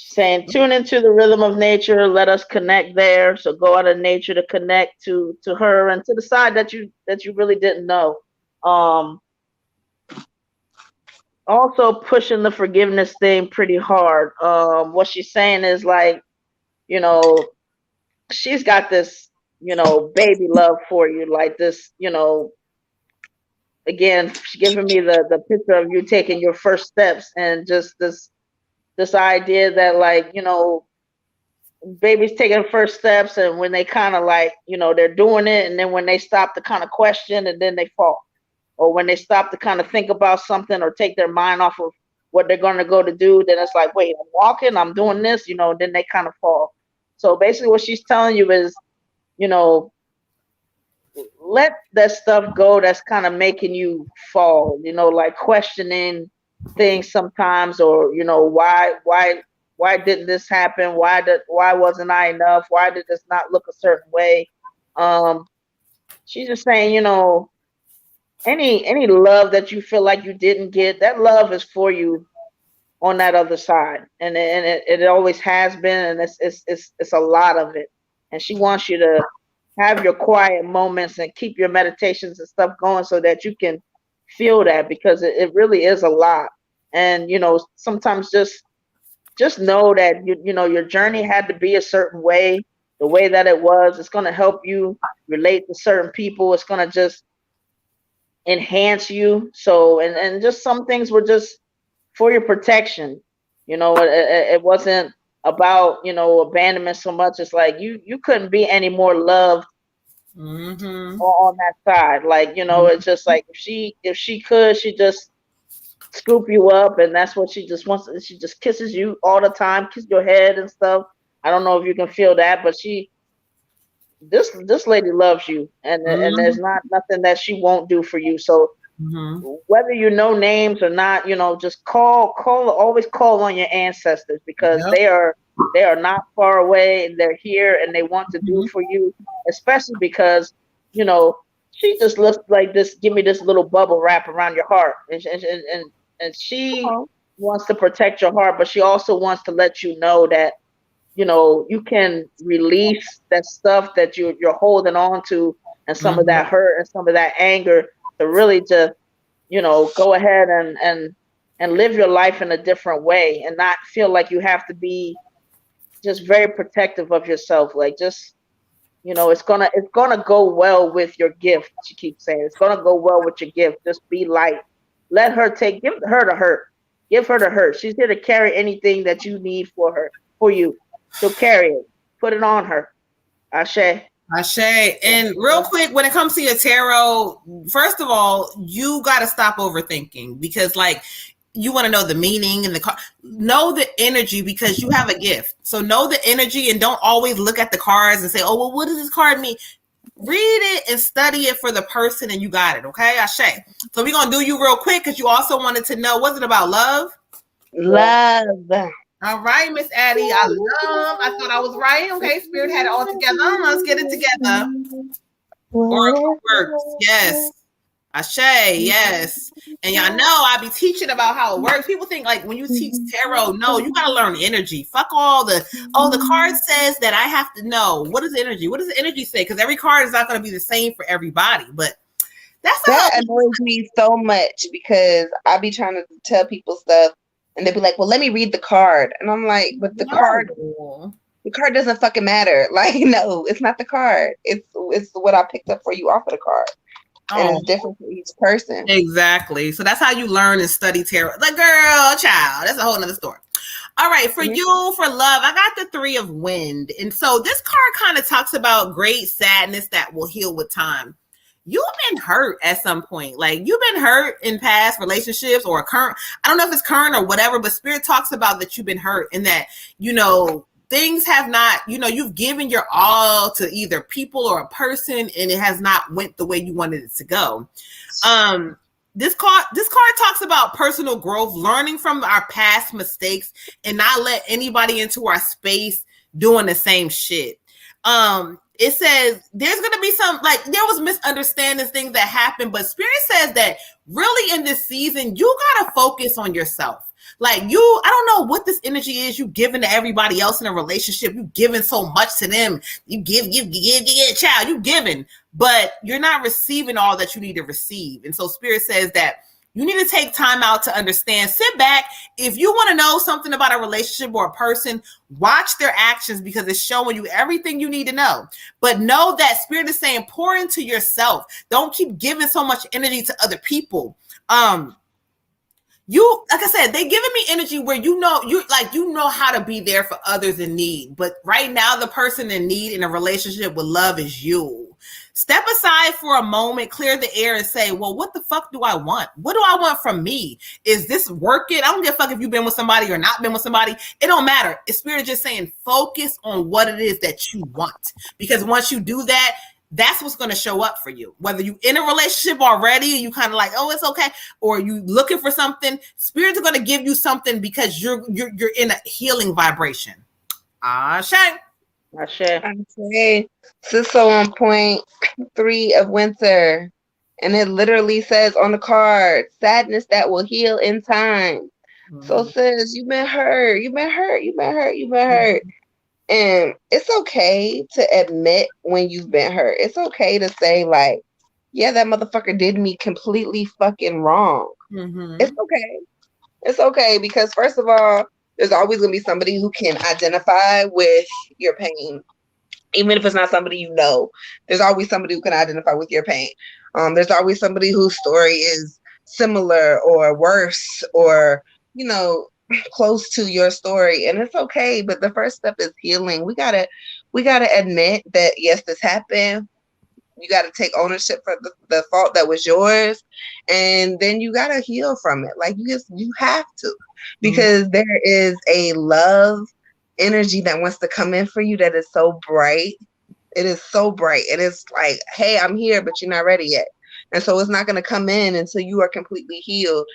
Saying tune into the rhythm of nature, let us connect there. So go out of nature to connect to her and to the side that you really didn't know. Also pushing the forgiveness thing pretty hard. What she's saying is like, she's got this baby love for you, like this, again, she's giving me the picture of you taking your first steps, and just this idea that, like, babies taking first steps, and when they kind of like, they're doing it, and then when they stop to kind of question, and then they fall, or when they stop to kind of think about something or take their mind off of what they're going to go to do, then it's like, wait, I'm walking, I'm doing this, then they kind of fall. So basically what she's telling you is, let that stuff go that's kind of making you fall, like questioning things sometimes, or why didn't this happen, why wasn't I enough, why did this not look a certain way. She's just saying, any love that you feel like you didn't get, that love is for you on that other side, and it always has been, and it's a lot of it, and she wants you to have your quiet moments and keep your meditations and stuff going so that you can feel that, because it really is a lot. And sometimes just know that your journey had to be a certain way, the way that it was. It's going to help you relate to certain people. It's going to just enhance you. So and just some things were just for your protection. It wasn't about abandonment so much. It's like you couldn't be any more loved on that side. Like, it's just like, if she could, she just scoop you up, and that's what she just wants. She just kisses you all the time, kiss your head and stuff. I don't know if you can feel that, but this lady loves you, and there's not nothing that she won't do for you. So whether you know names or not, just always call on your ancestors, because they are not far away, and they're here, and they want to do for you, especially because she just looks like this. Give me this little bubble wrap around your heart, and she wants to protect your heart, but she also wants to let you know that you can release that stuff that you're holding on to, and some of that hurt and some of that anger, to really just go ahead and live your life in a different way, and not feel like you have to be just very protective of yourself. Like, just it's gonna go well with your gift. She keeps saying it's gonna go well with your gift. Just be light. Give her the hurt. Give her the hurt. She's here to carry anything that you need for you. She'll carry it. Put it on her. Ashe. And real quick, when it comes to your tarot, first of all, you got to stop overthinking, because like, you want to know the meaning and know the energy, because you have a gift. So know the energy, and don't always look at the cards and say, oh, well, what does this card mean? Read it and study it for the person, and you got it. Okay, Ashe. So we're going to do you real quick, because you also wanted to know, was it about love? Love. All right, Miss Addie. I thought I was right. Okay, Spirit had it all together. Let's get it together. Oracle works. Yes. Ashe, yes. And y'all know I be teaching about how it works. People think like when you teach tarot, no, you gotta learn energy. Fuck all the card says that I have to know. What is energy? What does the energy say? Because every card is not gonna be the same for everybody. But that annoys me so much, because I be trying to tell people stuff, and they be like, well, let me read the card. And I'm like, but the card doesn't fucking matter. Like, no, it's not the card. It's what I picked up for you off of the card. And it's different for each person. Exactly. So that's how you learn and study tarot. The girl, child. That's a whole nother story. All right. For you, for love, I got the 3 of Wind. And so this card kind of talks about great sadness that will heal with time. You've been hurt at some point. Like, you've been hurt in past relationships or current. I don't know if it's current or whatever, but Spirit talks about that you've been hurt, and that, things have not, you've given your all to either people or a person, and it has not went the way you wanted it to go. This card talks about personal growth, learning from our past mistakes, and not let anybody into our space doing the same shit. It says there's going to be some, like, there was misunderstandings, things that happened, but Spirit says that really in this season, you got to focus on yourself. Like, I don't know what this energy is you giving to everybody else in a relationship. You giving so much to them. You give, child, you giving, but you're not receiving all that you need to receive. And so Spirit says that You need to take time out to understand. Sit back. If you want to know something about a relationship or a person, watch their actions because it's showing you everything you need to know. But know that Spirit is saying, pour into yourself. Don't keep giving so much energy to other people. You, like I said, they giving me energy where you know how to be there for others in need. But right now, the person in need in a relationship with love is you. Step aside for a moment, clear the air, and say, well, what the fuck do I want? What do I want from me? Is this working? I don't give a fuck if you've been with somebody or not been with somebody. It don't matter. It's Spirit just saying, focus on what it is that you want. Because once you do that, that's what's going to show up for you. Whether you in a relationship already, you kind of like, oh, it's okay, or you looking for something, Spirit's going to give you something because you're in a healing vibration. Ashe. Okay. So on point 3 of winter. And it literally says on the card, sadness that will heal in time. So sis, you've been hurt. And it's okay to admit when you've been hurt. It's okay to say, like, yeah, that motherfucker did me completely fucking wrong. It's okay. It's okay because, first of all, there's always going to be somebody who can identify with your pain. Even if it's not somebody you know, there's always somebody who can identify with your pain. There's always somebody whose story is similar or worse or, you know, close to your story, and it's okay. But the first step is healing. We gotta admit that yes, this happened. You gotta take ownership for the fault that was yours, and then you gotta heal from it. Like you have to, because there is a love energy that wants to come in for you that is so bright. It is so bright. It is like, hey, I'm here, but you're not ready yet. And so it's not going to come in until you are completely healed.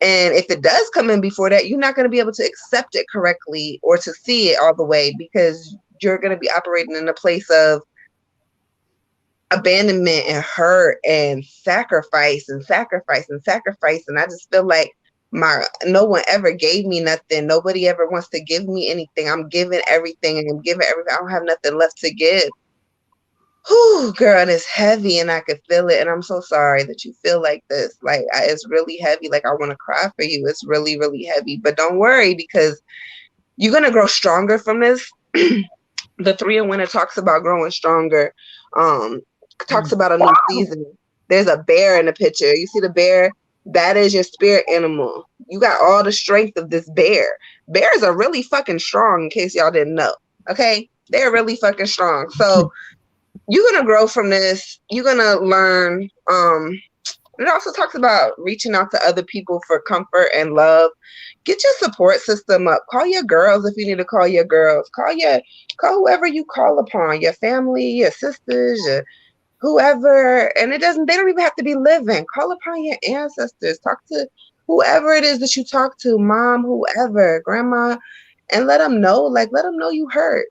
And if it does come in before that, you're not going to be able to accept it correctly or to see it all the way, because you're going to be operating in a place of abandonment and hurt and sacrifice. And I just feel like no one ever gave me nothing. Nobody ever wants to give me anything. I'm giving everything and I'm giving everything. I don't have nothing left to give. Whew, girl, and it's heavy and I could feel it. And I'm so sorry that you feel like this. Like, it's really heavy. Like, I want to cry for you. It's really, really heavy. But don't worry, because you're going to grow stronger from this. The 3 of Winter talks about growing stronger. Talks about a new season. There's a bear in the picture. You see the bear? That is your spirit animal. You got all the strength of this bear. Bears are really fucking strong, in case y'all didn't know. Okay? They're really fucking strong. So you're going to grow from this. You're going to learn. It also talks about reaching out to other people for comfort and love. Get your support system up. Call your girls if you need to call your girls. Call whoever you call upon, your family, your sisters, your whoever. And they don't even have to be living. Call upon your ancestors. Talk to whoever it is that you talk to, mom, whoever, grandma, and let them know you hurt.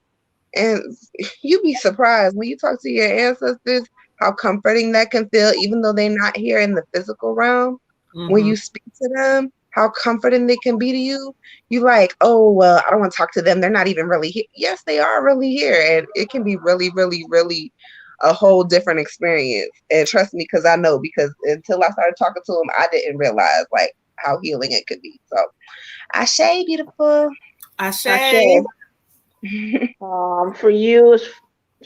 And you'd be surprised when you talk to your ancestors how comforting that can feel, even though they're not here in the physical realm. When you speak to them, how comforting they can be to you. You like, oh, well, I don't want to talk to them. They're not even really here. Yes, they are really here. And it can be really, really, really a whole different experience. And trust me, because I know, because until I started talking to them, I didn't realize like how healing it could be. So, Ashe, beautiful. Ashe. For you, as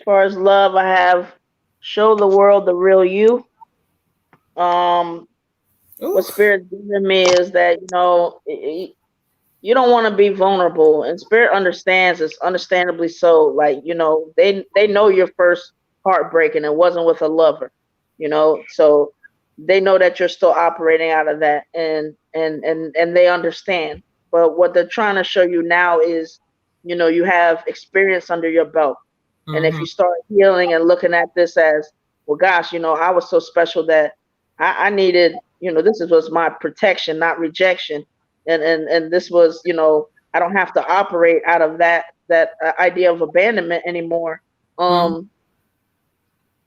far as love, I have show the world the real you. What Spirit's giving me is that, you don't want to be vulnerable, and Spirit understands. It's understandably so. Like, they know your first heartbreak and it wasn't with a lover, so they know that you're still operating out of that, and they understand. But what they're trying to show you now is, you have experience under your belt. And if you start healing and looking at this as, well, gosh, I was so special that I needed, this was my protection, not rejection. And this was, I don't have to operate out of that idea of abandonment anymore.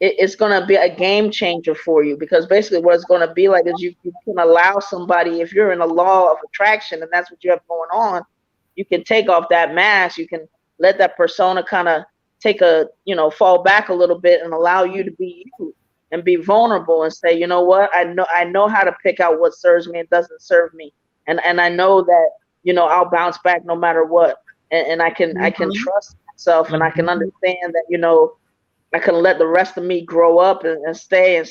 It's going to be a game changer for you, because basically what it's going to be like is you can allow somebody, if you're in a law of attraction and that's what you have going on, you can take off that mask. You can let that persona kind of take fall back a little bit and allow you to be you. and be vulnerable and say, you know what, I know how to pick out what serves me and doesn't serve me, and I know that, you know, I'll bounce back no matter what, and I can trust myself, and I can understand that, you know, I can let the rest of me grow up and stand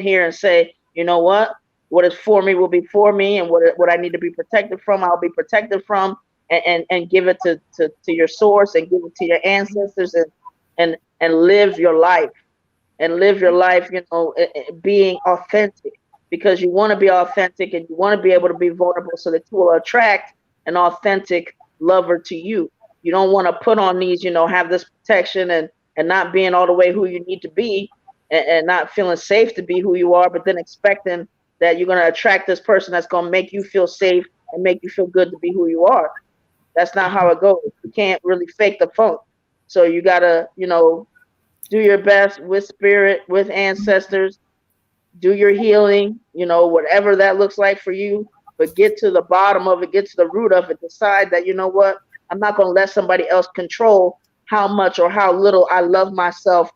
here and say, you know what is for me will be for me, and what I need to be protected from, I'll be protected from, and give it to your source, and give it to your ancestors, and live your life, you know, being authentic, because you want to be authentic, and you want to be able to be vulnerable so that you will attract an authentic lover to you. You don't want to put on these, you know, have this protection and not being all the way who you need to be, and not feeling safe to be who you are, but then expecting that you're going to attract this person that's going to make you feel safe and make you feel good to be who you are. That's not how it goes. You can't really fake the funk. So you got to, you know, do your best with spirit, with ancestors, do your healing, you know, whatever that looks like for you, but get to the bottom of it, get to the root of it, decide that, you know what, I'm not going to let somebody else control how much or how little I love myself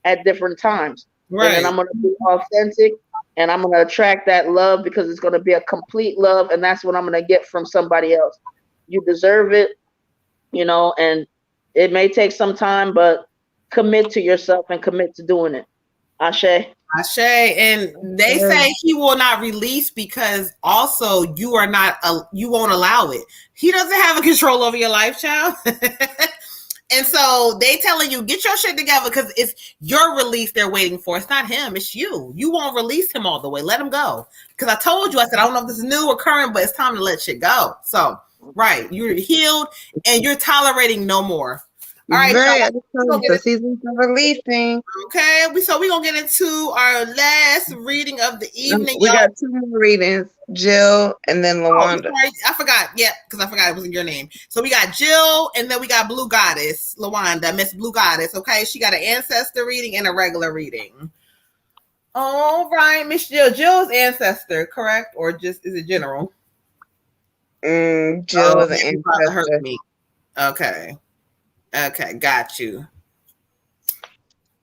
at different times. Right. And then I'm going to be authentic, and I'm going to attract that love, because it's going to be a complete love, and that's what I'm going to get from somebody else. You deserve it, you know, and it may take some time, but commit to yourself and commit to doing it. Ashe. Ashe. And they say he will not release because also you are not, you won't allow it. He doesn't have a control over your life, child. And so they telling you, get your shit together, because it's your release they're waiting for. It's not him. It's you. You won't release him all the way. Let him go. Because I told you, I said, I don't know if this is new or current, but it's time to let shit go. So, right. You're healed and you're tolerating no more. All right. The season for releasing. Okay. So we're going to get into our last reading of the evening. We got 2 more readings. Jill and then LaWanda. Sorry, I forgot. Yeah, because I forgot it wasn't your name. So we got Jill, and then we got Blue Goddess, LaWanda, Miss Blue Goddess. Okay, she got an ancestor reading and a regular reading. All right, Miss Jill. Jill's ancestor, correct? Or just is it general? Jill is an ancestor. Hurt me. Okay, got you.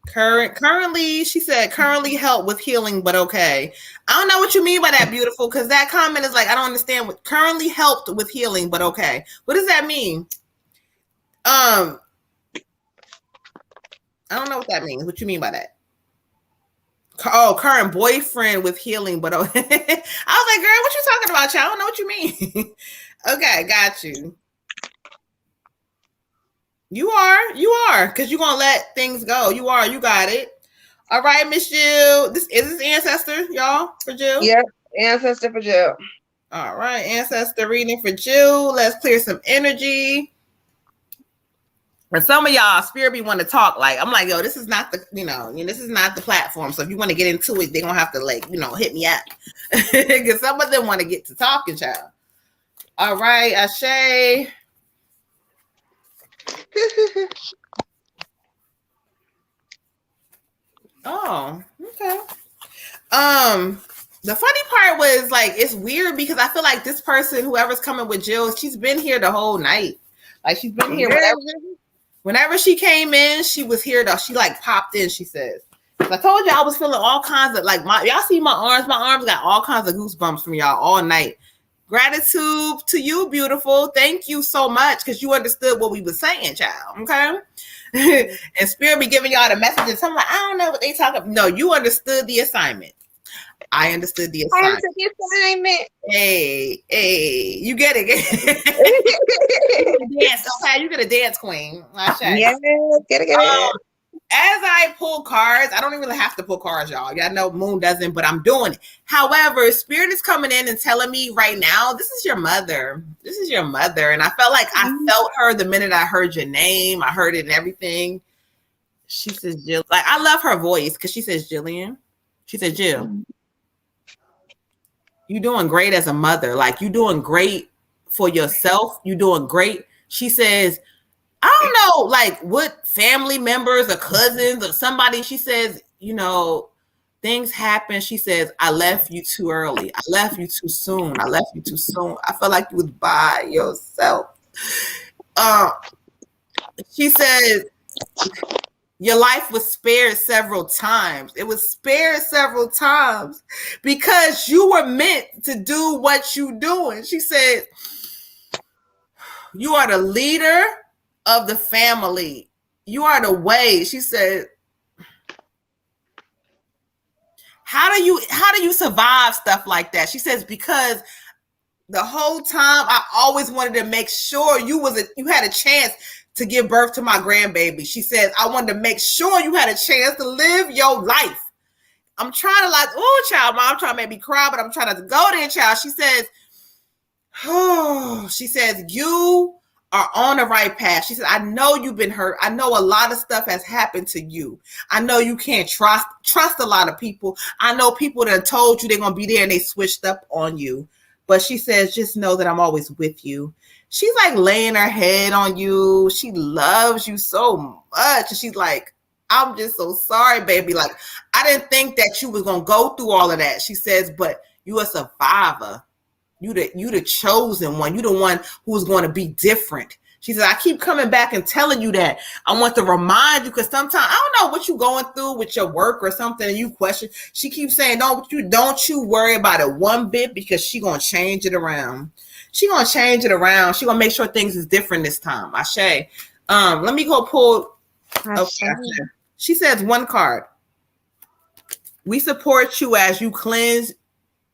Currently, she said, currently help with healing, but okay. I don't know what you mean by that, beautiful, because that comment is like, I don't understand what currently helped with healing, but okay. What does that mean? I don't know what that means. What you mean by that? Oh, current boyfriend with healing, but okay. I was like, girl, what you talking about, child? I don't know what you mean. Okay, got you. You are, because you're gonna let things go. You got it. All right, Miss Jill. This ancestor, y'all, for Jill. Yep, ancestor for Jill. All right, ancestor reading for Jill. Let's clear some energy. And some of y'all spirit be want to talk. Like, I'm like, yo, this is not the, this is not the platform. So if you want to get into it, they're gonna have to, like, hit me up. Because some of them want to get to talking, child. All right, Ashe. Oh, okay. The funny part was, like, it's weird because I feel like this person, whoever's coming with Jill, she's been here the whole night. Like, she's been here whenever she came in, she was here though. She like popped in, she says. I told you I was feeling all kinds of, like, y'all see my arms got all kinds of goosebumps from y'all all night. Gratitude to you, beautiful. Thank you so much, because you understood what we were saying, child. Okay. And spirit be giving y'all the messages. I'm like, I don't know what they talk about. No, you understood the assignment. I understood the assignment. Hey, you get it. Yes, okay, you get a dance queen. Yes, get it. As I pull cards, I don't even really have to pull cards, y'all. Y'all know Moon doesn't, but I'm doing it. However, Spirit is coming in and telling me right now, this is your mother. This is your mother. And I felt like I felt her the minute I heard your name. I heard it and everything. She says, Jill. Like, I love her voice because she says, Jillian. She said, Jill, you're doing great as a mother. Like, you're doing great for yourself. You're doing great. She says, I don't know, like, what family members or cousins or somebody, she says, things happen. She says, I left you too early. I left you too soon. I left you too soon. I felt like you was by yourself. She says, Your life was spared several times. It was spared several times because you were meant to do what you doing. She said, you are the leader of the family. You are the way. She said, how do you survive stuff like that? She says, because the whole time I always wanted to make sure you had a chance to give birth to my grandbaby. She says, I wanted to make sure you had a chance to live your life. I'm trying to like, oh, child, mom, I'm trying to make me cry, but I'm trying not to go there, child. She says, oh, she says, you are on the right path. She said, I know you've been hurt. I know a lot of stuff has happened to you. I know you can't trust a lot of people. I know people that have told you they're going to be there and they switched up on you. But she says, just know that I'm always with you. She's like laying her head on you. She loves you so much. And she's like, I'm just so sorry, baby. Like, I didn't think that you was going to go through all of that. She says, but you a survivor. You the chosen one. You the one who's going to be different. She said, I keep coming back and telling you that. I want to remind you because sometimes I don't know what you're going through with your work or something and you question. She keeps saying, don't you worry about it one bit because she going to change it around. She going to change it around. She going to make sure things is different this time. Ashe. Let me go pull. Okay. She says one card. We support you as you cleanse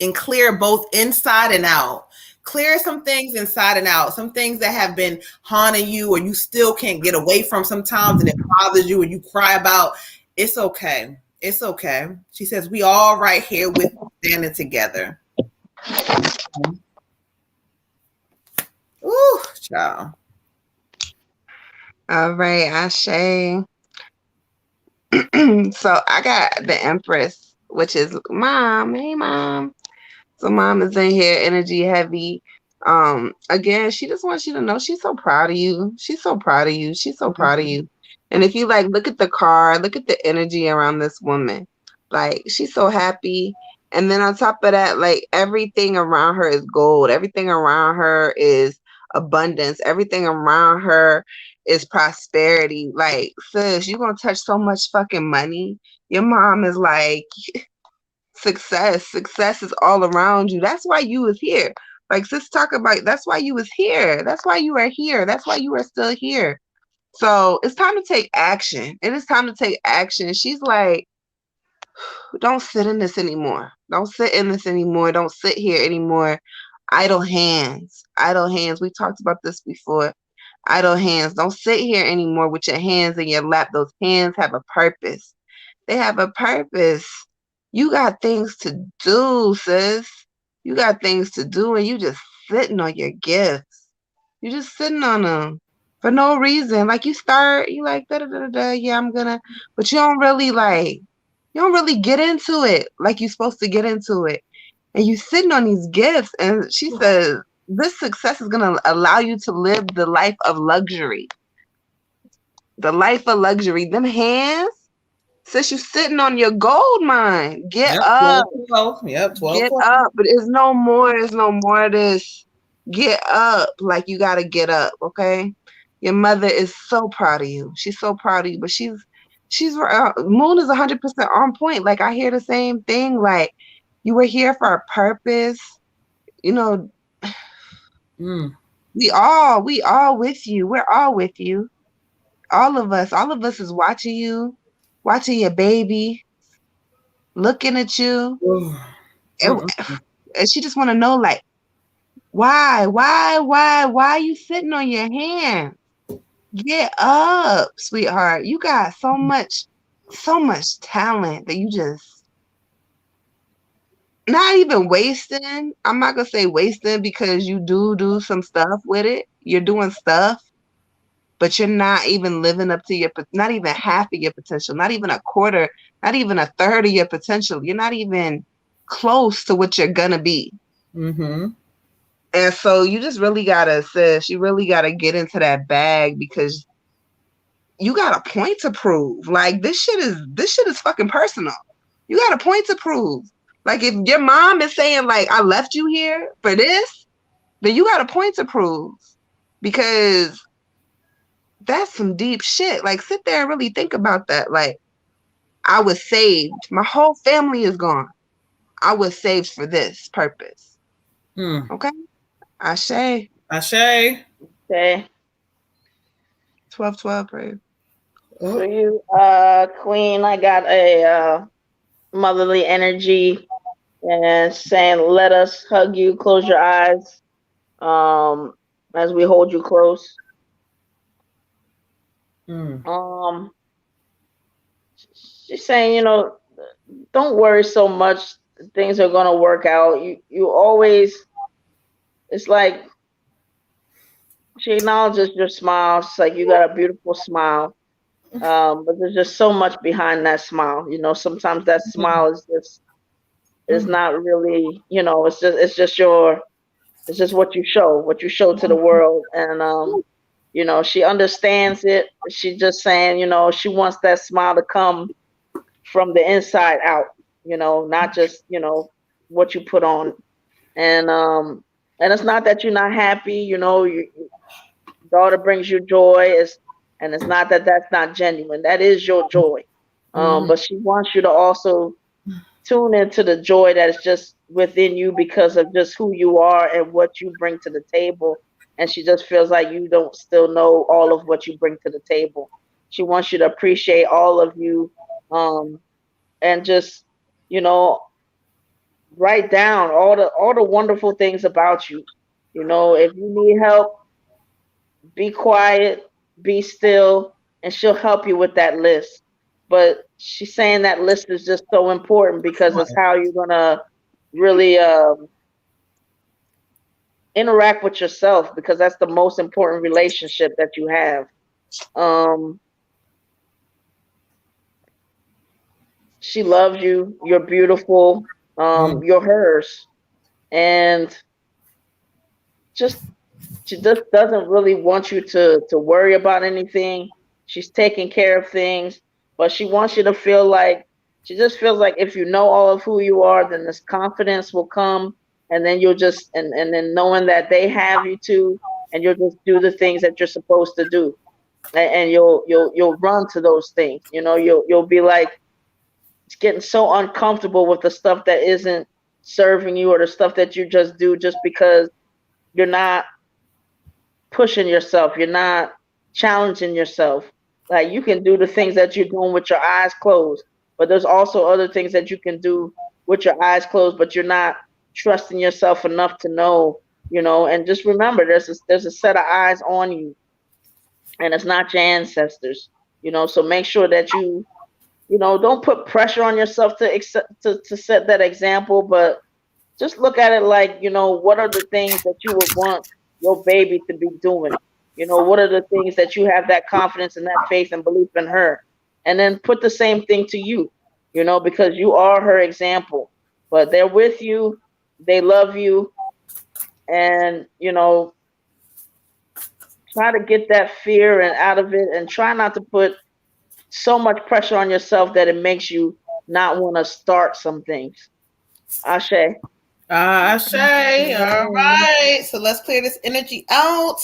and clear both inside and out. Clear some things inside and out, some things that have been haunting you or you still can't get away from sometimes and it bothers you and you cry about. It's okay. It's okay. She says, we all right here with standing together. Ooh, child. All right, Ashe. So I got the Empress, which is mom. Hey, mom. So mom is in here, energy heavy. Again, she just wants you to know she's so proud of you. She's so proud of you. She's so proud of you. And if you like, look at the card, look at the energy around this woman. Like, she's so happy. And then on top of that, like, everything around her is gold. Everything around her is abundance. Everything around her is prosperity. Like, sis, you're going to touch so much fucking money. Your mom is like, success is all around you. That's why you was here. Like, sis, talk about, that's why you was here. That's why you are here. That's why you are still here. So it's time to take action. It is time to take action. She's like, don't sit in this anymore. Don't sit in this anymore. Don't sit here anymore. Idle hands. Idle hands. We talked about this before. Idle hands. Don't sit here anymore with your hands in your lap. Those hands have a purpose. They have a purpose. You got things to do, sis. You got things to do, and you just sitting on your gifts. You're just sitting on them for no reason. Like, you like, da-da-da-da-da, yeah, I'm gonna, but you don't really get into it like you're supposed to get into it. And you sitting on these gifts, and she says, this success is gonna allow you to live the life of luxury. The life of luxury. Them hands, since you sitting on your gold mine, get up. 12. Yep, 12. Get up. But it's no more of this. Get up. Like, you gotta get up, okay? Your mother is so proud of you. She's so proud of you. But she's Moon is 100% on point. Like, I hear the same thing. Like, you were here for a purpose. You know, we all with you. We're all with you. All of us is watching you. Watching your baby, looking at you, and she just want to know, like, why are you sitting on your hands? Get up, sweetheart. You got so much talent that you just not even wasting. I'm not gonna say wasting because you do some stuff with it. You're doing stuff. But you're not even living up to not even half of your potential, not even a quarter, not even a third of your potential. You're not even close to what you're gonna be. Mm-hmm. And so you just really gotta, sis, you really gotta get into that bag because you got a point to prove. Like, this shit is fucking personal. You got a point to prove. Like, if your mom is saying, like, I left you here for this, then you got a point to prove. Because That's some deep shit. Like, sit there and really think about that. Like, I was saved. My whole family is gone. I was saved for this purpose. Okay? Ashe. Ashe. Okay. 12-12, brave. For you, Queen, I got a motherly energy and saying, let us hug you, close your eyes, as we hold you close. She's saying, you know, don't worry so much. Things are gonna work out. You always, it's like she acknowledges your smile. She's like, you got a beautiful smile. But there's just so much behind that smile. You know, sometimes that smile is just, it's not really, you know, it's just what you show to the world. And you know, she understands it. She's just saying, you know, she wants that smile to come from the inside out, you know, not just, you know, what you put on. And it's not that you're not happy, you know, your daughter brings you joy, and it's not that that's not genuine. That is your joy. But she wants you to also tune into the joy that is just within you because of just who you are and what you bring to the table. And she just feels like you don't still know all of what you bring to the table. She wants you to appreciate all of you, and just, you know, write down all the wonderful things about you. You know, if you need help, be quiet, be still, and she'll help you with that list. But she's saying that list is just so important because it's how you're gonna really interact with yourself, because that's the most important relationship that you have. She loves you. You're beautiful. You're hers, and she just doesn't really want you to worry about anything. She's taking care of things, but she wants you to feel like, she just feels like if you know all of who you are, then this confidence will come, and then you'll just, and then knowing that they have you too, and you'll just do the things that you're supposed to do, and you'll run to those things. You know, you'll be like, it's getting so uncomfortable with the stuff that isn't serving you, or the stuff that you just do just because you're not pushing yourself, you're not challenging yourself. Like, you can do the things that you're doing with your eyes closed, but there's also other things that you can do with your eyes closed, but you're not trusting yourself enough to know, you know. And just remember, there's a set of eyes on you, and it's not your ancestors, you know. So make sure that you know, don't put pressure on yourself to set that example, but just look at it like, you know, what are the things that you would want your baby to be doing? You know, what are the things that you have that confidence and that faith and belief in her? And then put the same thing to you, you know, because you are her example. But they're with you, they love you, and, you know, try to get that fear and out of it, and try not to put so much pressure on yourself that it makes you not want to start some things. Ashe. Ashe. All right. So let's clear this energy out.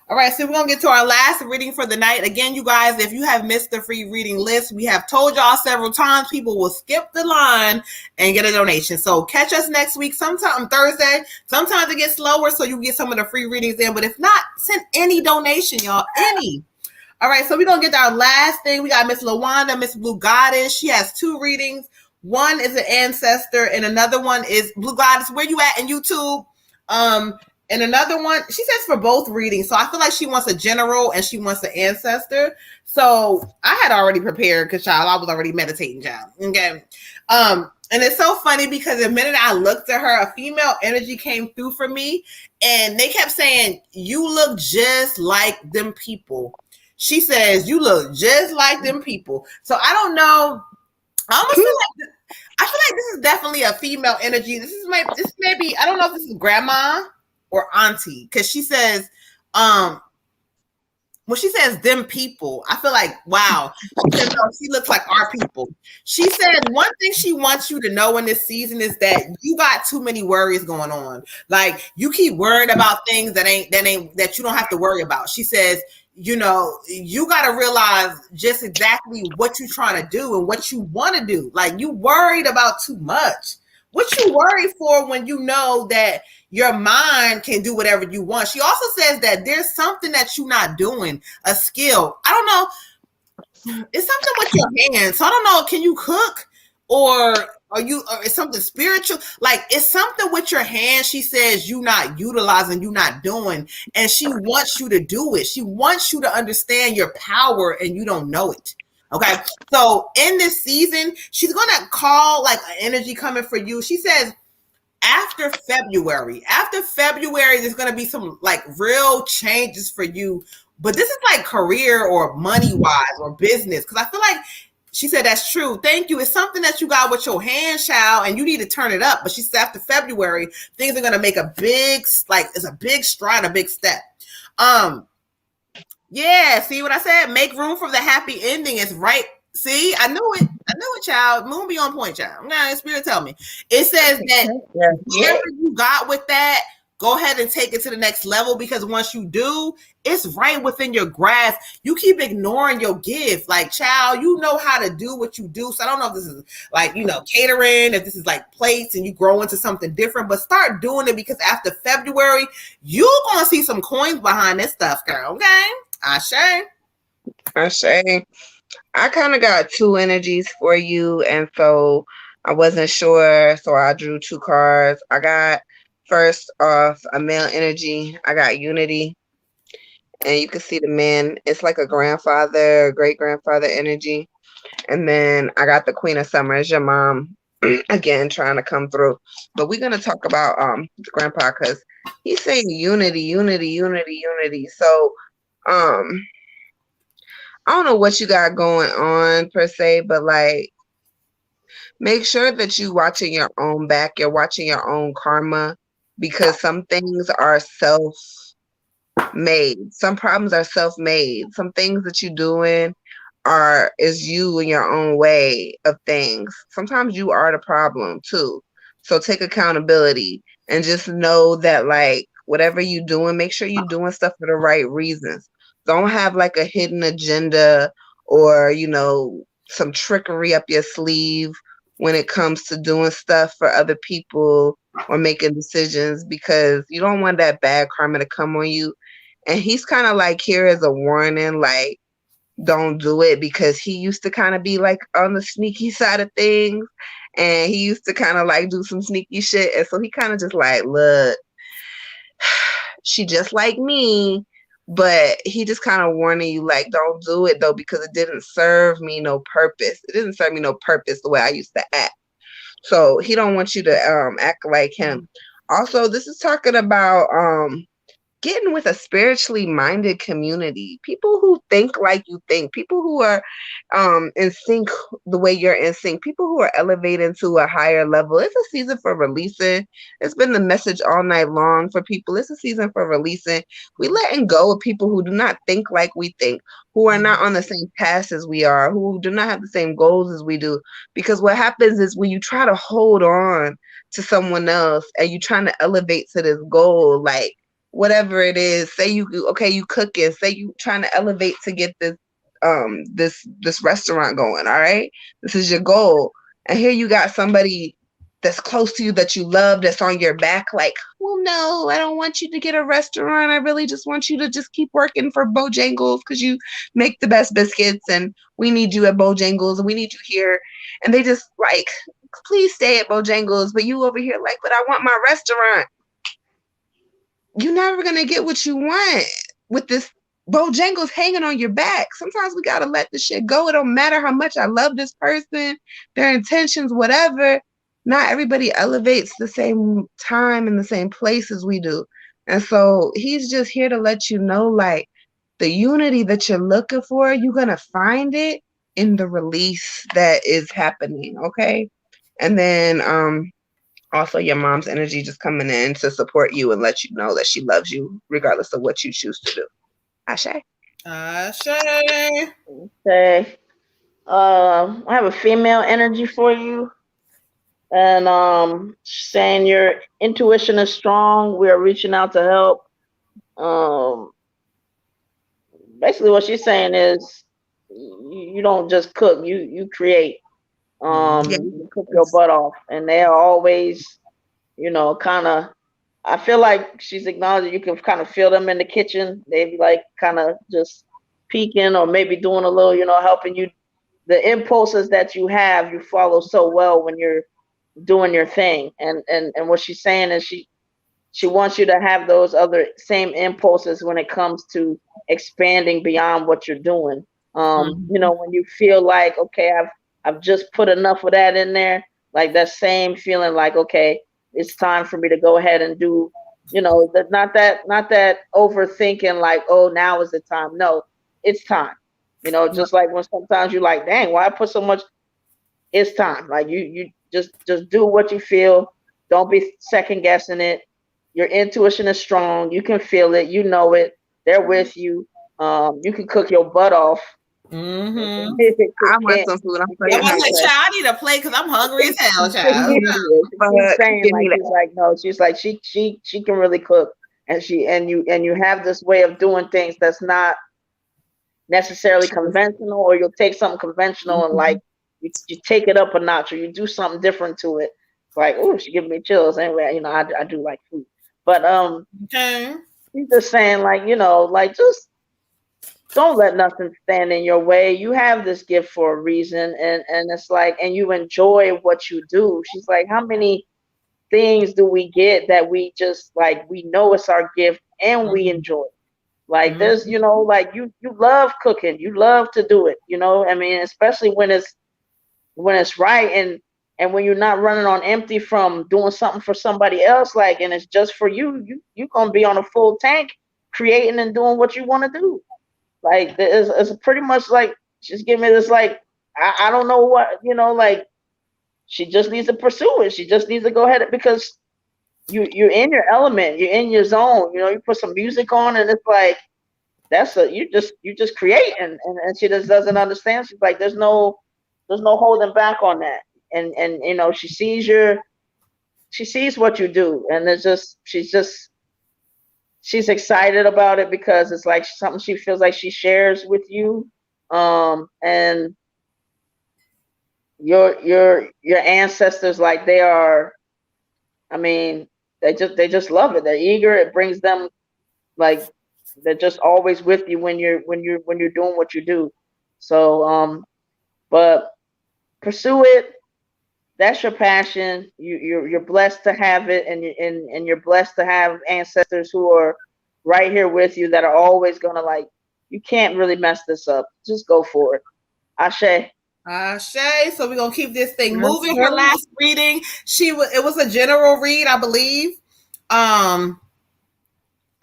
All right. So we're going to get to our last reading for the night. Again, you guys, if you have missed the free reading list, we have told y'all several times people will skip the line and get a donation. So catch us next week, sometime Thursday. Sometimes it gets slower, so you get some of the free readings in. But if not, send any donation, y'all. Any. All right. So we're going to get to our last thing. We got Miss LaWanda, Miss Blue Goddess. She has 2 readings. One is an ancestor, and another one is Blue Goddess. Where you at in YouTube? And another one, she says for both readings. So I feel like she wants a general and she wants an ancestor. So I had already prepared because, child, I was already meditating, child. Okay. And it's so funny because the minute I looked at her, a female energy came through for me, and they kept saying, "You look just like them people." She says, "You look just like them people." So I don't know. I almost feel like this is definitely a female energy. This maybe, I don't know if this is grandma or auntie, because she says, when she says them people, I feel like, wow, she looks like our people. She said one thing she wants you to know in this season is that you got too many worries going on. Like, you keep worrying about things that you don't have to worry about. She says you know, you got to realize just exactly what you're trying to do and what you want to do. Like, you worried about too much. What you worry for when you know that your mind can do whatever you want? She also says that there's something that you're not doing, a skill. I don't know. It's something with your hands. So I don't know. Can you cook, or or it's something spiritual? Like, it's something with your hands. She says you not utilizing, you not doing, and she wants you to do it. She wants you to understand your power, and you don't know it. Okay. So in this season, she's gonna call like an energy coming for you. She says after February, there's gonna be some like real changes for you. But this is like career or money wise or business. Cause I feel like she said that's true. Thank you. It's something that you got with your hand, child, and you need to turn it up. But she said after February, things are gonna make a big, like, it's a big stride, a big step. Yeah, see what I said? Make room for the happy ending. It's right. See, I knew it. I knew it, child. Moon be on point, child. Okay, Spirit tell me. It says that whatever you got with that, go ahead and take it to the next level, because once you do, it's right within your grasp. You keep ignoring your gift. Like, child, you know how to do what you do. So I don't know if this is like, you know, catering, if this is like plates and you grow into something different, but start doing it, because after February, you're going to see some coins behind this stuff, girl. Okay? Ashe. I kind of got two energies for you, and so I wasn't sure, so I drew two cards. I got first off a male energy. I got unity, and you can see the man. It's like a grandfather, great grandfather energy. And then I got the Queen of Summer, your mom, again trying to come through. But we're gonna talk about grandpa, because he's saying unity, unity, unity, unity. So I don't know what you got going on per se, but like, make sure that you watching your own back, you're watching your own karma, because some things are self-made. Some problems are self-made. Some things that you're doing is you in your own way of things. Sometimes you are the problem too. So take accountability and just know that, like, whatever you're doing, make sure you're doing stuff for the right reasons. Don't have like a hidden agenda or, you know, some trickery up your sleeve when it comes to doing stuff for other people or making decisions, because you don't want that bad karma to come on you. And he's kind of like here as a warning, like, don't do it, because he used to kind of be like on the sneaky side of things, and he used to kind of like do some sneaky shit. And so he kind of just like, look, she just like me, but he just kind of warning you, like, don't do it though, because it didn't serve me no purpose. It didn't serve me no purpose the way I used to act. So he don't want you to act like him. Also, this is talking about getting with a spiritually minded community, people who think like you think, people who are in sync the way you're in sync, people who are elevating to a higher level. It's a season for releasing. It's been the message all night long for people. It's a season for releasing. We letting go of people who do not think like we think, who are not on the same path as we are, who do not have the same goals as we do. Because what happens is when you try to hold on to someone else and you trying to elevate to this goal, like, whatever it is, say you cooking, say you trying to elevate to get this this restaurant going, all right, this is your goal, and here you got somebody that's close to you that you love that's on your back, like, well, no, I don't want you to get a restaurant, I really just want you to just keep working for Bojangles because you make the best biscuits and we need you at Bojangles and we need you here. And they just like, please stay at Bojangles, but you over here like, but I want my restaurant. You're never going to get what you want with this Bojangles hanging on your back. Sometimes we got to let the shit go. It don't matter how much I love this person, their intentions, whatever. Not everybody elevates the same time in the same place as we do. And so he's just here to let you know, like, the unity that you're looking for, you're going to find it in the release that is happening. Okay. And then, also, your mom's energy just coming in to support you and let you know that she loves you regardless of what you choose to do. Ashe. Ashe. Okay. I have a female energy for you. And saying your intuition is strong. We are reaching out to help. basically what she's saying is you don't just cook, you create. You cook your butt off, and they're always, kind of. I feel like she's acknowledging you can kind of feel them in the kitchen. They be like kind of just peeking or maybe doing a little, helping you. The impulses that you have, you follow so well when you're doing your thing. And what she's saying is she wants you to have those other same impulses when it comes to expanding beyond what you're doing. When you feel like, okay, I've just put enough of that in there, like that same feeling like, okay, it's time for me to go ahead and do, not that overthinking like, oh, now is the time. No, it's time. Just like when sometimes you're like, dang, why I put so much? It's time. Like you just do what you feel. Don't be second guessing it. Your intuition is strong. You can feel it. You know it. They're with you. You can cook your butt off. I want some food. I'm like, child, I need a plate because I'm hungry as hell, child. She's like she can really cook, and you have this way of doing things that's not necessarily conventional, or you'll take something conventional and like you take it up a notch, or you do something different to it. It's like, oh, she giving me chills. Anyway, I do like food, but she's just saying like, like just don't let nothing stand in your way. You have this gift for a reason, and it's like, and you enjoy what you do. She's like, how many things do we get that we just like, we know it's our gift and we enjoy it? Like there's, like you love cooking, you love to do it, I mean, especially when it's right, and when you're not running on empty from doing something for somebody else, like, and it's just for you, you're gonna be on a full tank creating and doing what you want to do. Like it's pretty much like she's giving me this like, I don't know what, like she just needs to pursue it. She just needs to go ahead, because you're in your element, you're in your zone. You put some music on and it's like you just create, and she just doesn't understand. She's like, there's no holding back on that. And she sees what you do, and it's just she's excited about it because it's like something she feels like she shares with you. And your ancestors, like they are, I mean, they just love it. They're eager. It brings them, like, they're just always with you when you're doing what you do. So but pursue it. That's your passion. You're blessed to have it, and you're blessed to have ancestors who are right here with you that are always gonna, like, you can't really mess this up. Just go for it. Ashe. Ashe. So we're gonna keep this thing moving. Her last reading, it was a general read, I believe.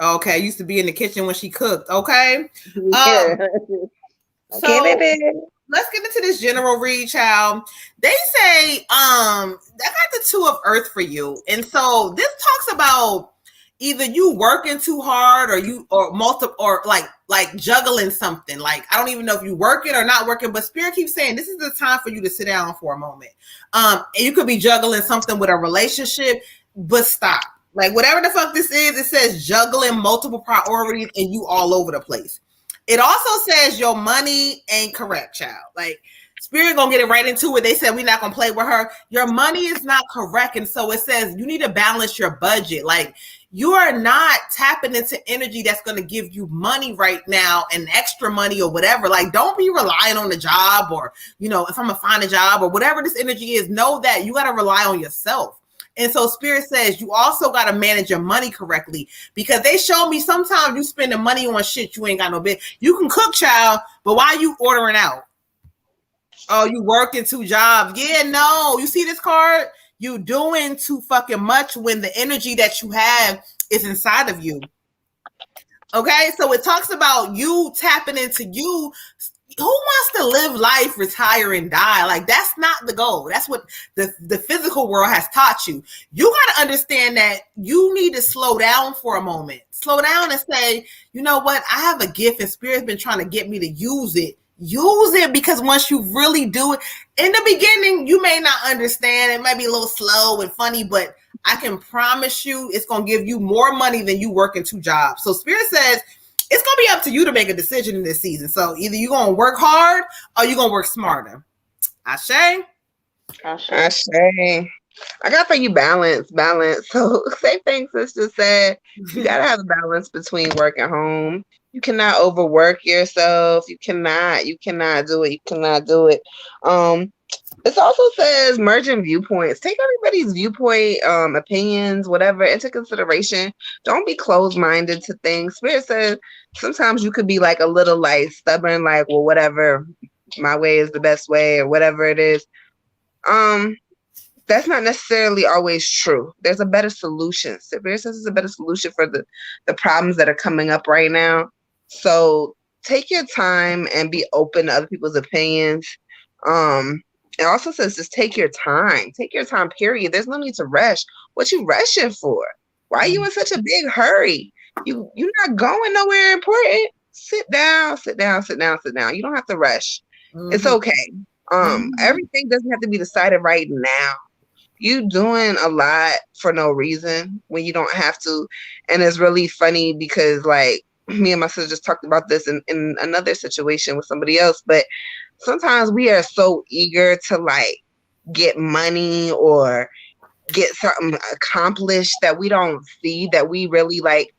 Okay, I used to be in the kitchen when she cooked. Okay. Yeah. So let's get into this general read, child. They say I got the 2 of Earth for you. And so this talks about either you working too hard or like juggling something. Like, I don't even know if you working or not working, but Spirit keeps saying this is the time for you to sit down for a moment. And you could be juggling something with a relationship, but stop. Like, whatever the fuck this is, it says juggling multiple priorities and you all over the place. It also says your money ain't correct, child. Like, Spirit gonna get it right into it. They said we're not gonna play with her. Your money is not correct. And so it says you need to balance your budget. Like, you are not tapping into energy that's gonna give you money right now and extra money or whatever. Like, don't be relying on the job, or, if I'm gonna find a job or whatever this energy is, know that you gotta rely on yourself. And so Spirit says you also got to manage your money correctly, because they show me sometimes you spending money on shit you ain't got no bit. You can cook, child, but why are you ordering out? Oh, you working 2 jobs. Yeah, no. You see this card? You doing too fucking much when the energy that you have is inside of you. Okay, so it talks about you tapping into you. Who wants to live life, retire, and die? Like, that's not the goal. That's what the physical world has taught you. You got to understand that you need to slow down for a moment. Slow down and say, you know what? I have a gift, and Spirit's been trying to get me to use it. Use it, because once you really do it, in the beginning, you may not understand. It might be a little slow and funny, but I can promise you it's going to give you more money than you working 2 jobs. So Spirit says, it's gonna be up to you to make a decision in this season. So either you're gonna work hard or you're gonna work smarter. Ashe? I say, I got for you balance. So same thing sister said. You gotta have a balance between work and home. You cannot overwork yourself. You cannot do it. You cannot do it. This also says merging viewpoints. Take everybody's viewpoint, opinions, whatever, into consideration. Don't be closed-minded to things. Spirit says sometimes you could be like a little like stubborn, like, well, whatever, my way is the best way, or whatever it is. That's not necessarily always true. There's a better solution. Spirit says there's a better solution for the problems that are coming up right now. So take your time and be open to other people's opinions. It also says just take your time. Take your time, period. There's no need to rush. What you rushing for? Why are you in such a big hurry? You're not going nowhere important. Sit down. You don't have to rush. It's okay. Everything doesn't have to be decided right now. You doing a lot for no reason when you don't have to. And it's really funny because like me and my sister just talked about this in another situation with somebody else, but sometimes we are so eager to like get money or get something accomplished that we don't see that we really like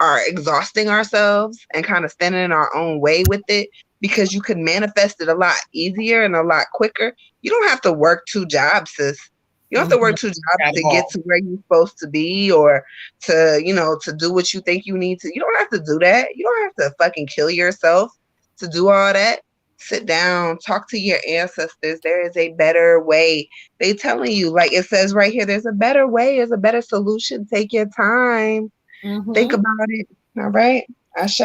are exhausting ourselves and kind of standing in our own way with it, because you could manifest it a lot easier and a lot quicker. You don't have to work 2 jobs, sis. You don't have to work 2 jobs to get to where you're supposed to be or to, to do what you think you need to. You don't have to do that. You don't have to fucking kill yourself to do all that. Sit down, talk to your ancestors. There is a better way. They telling you, like it says right here, there's a better way, there's a better solution. Take your time. Think about it. All right. Ashe.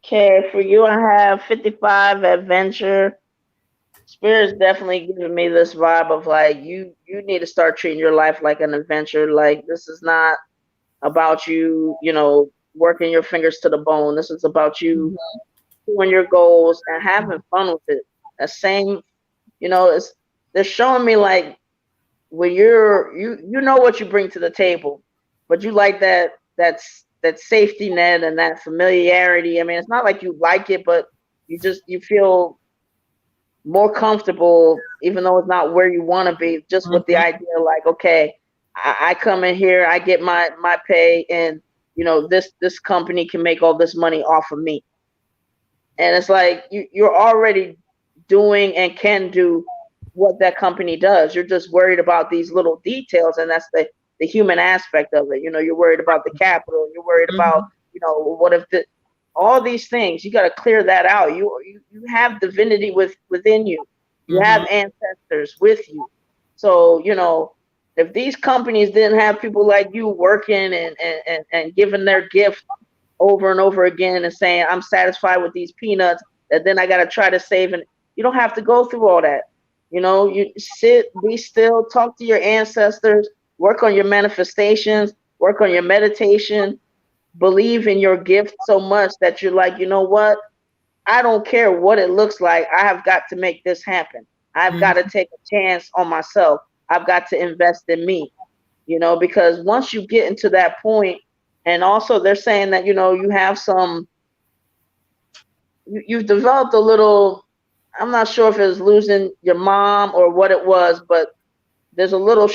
Okay, for you, I have 55 adventure. Spirit's definitely giving me this vibe of like you need to start treating your life like an adventure. Like this is not about you, working your fingers to the bone. This is about you doing your goals and having fun with it. That same, they're showing me like when you know what you bring to the table, but you like that safety net and that familiarity. I mean, it's not like you like it, but you feel more comfortable, even though it's not where you want to be, just with the idea like, okay, I come in here, I get my pay, and this company can make all this money off of me. And it's like you're already doing and can do what that company does. You're just worried about these little details, and that's the human aspect of it. You're worried about the capital. You're worried about, what if all these things, you got to clear that out. You have divinity within you. You have ancestors with you. So, if these companies didn't have people like you working and giving their gift over and over again and saying, I'm satisfied with these peanuts, that then I got to try to save, and you don't have to go through all that. You sit, be still, talk to your ancestors, work on your manifestations, work on your meditation, believe in your gift so much that you're like, you know what? I don't care what it looks like. I have got to make this happen. I've got to take a chance on myself. I've got to invest in me, because once you get into that point, and also they're saying that, you have you've developed a little, I'm not sure if it was losing your mom or what it was, but there's a little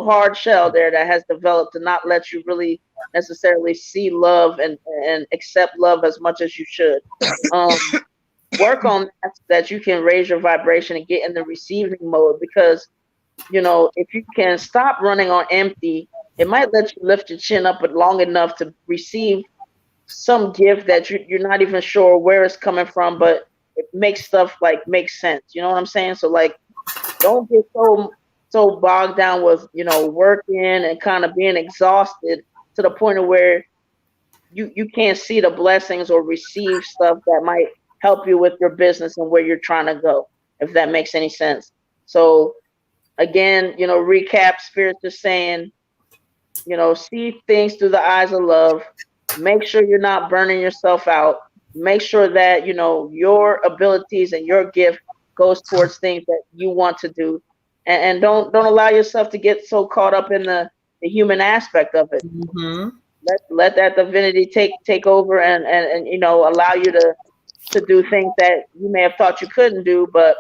hard shell there that has developed to not let you really necessarily see love and accept love as much as you should. Work on that you can raise your vibration and get in the receiving mode, because if you can stop running on empty, it might let you lift your chin up but long enough to receive some gift that you're not even sure where it's coming from, but it makes stuff like make sense. You know what I'm saying? So like, don't get so bogged down with working and kind of being exhausted to the point of where you can't see the blessings or receive stuff that might help you with your business and where you're trying to go, if that makes any sense. So again, recap, Spirit's just saying, see things through the eyes of love. Make sure you're not burning yourself out. Make sure that, your abilities and your gift goes towards things that you want to do. And don't allow yourself to get so caught up in the human aspect of it. let that divinity take over and allow you to do things that you may have thought you couldn't do, but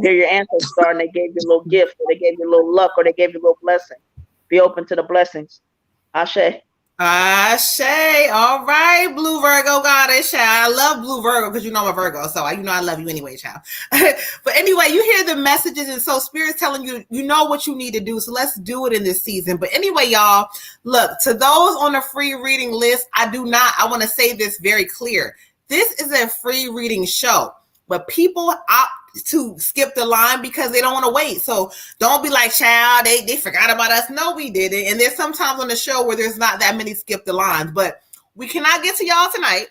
here your ancestors are, and they gave you a little gift, or they gave you a little luck, or they gave you a little blessing. Be open to the blessings. Ashe. Ashe. All right, Blue Virgo goddess, child. I love Blue Virgo because I'm a Virgo, so I love you anyway, child. But anyway, you hear the messages, and so Spirit's telling you, you know what you need to do, so let's do it in this season. But anyway, y'all, look, to those on the free reading list, I want to say this very clear. This is a free reading show, but people opt to skip the line because they don't want to wait. So don't be like, child, they forgot about us. No, we didn't. And there's sometimes on the show where there's not that many skip the lines, but we cannot get to y'all tonight.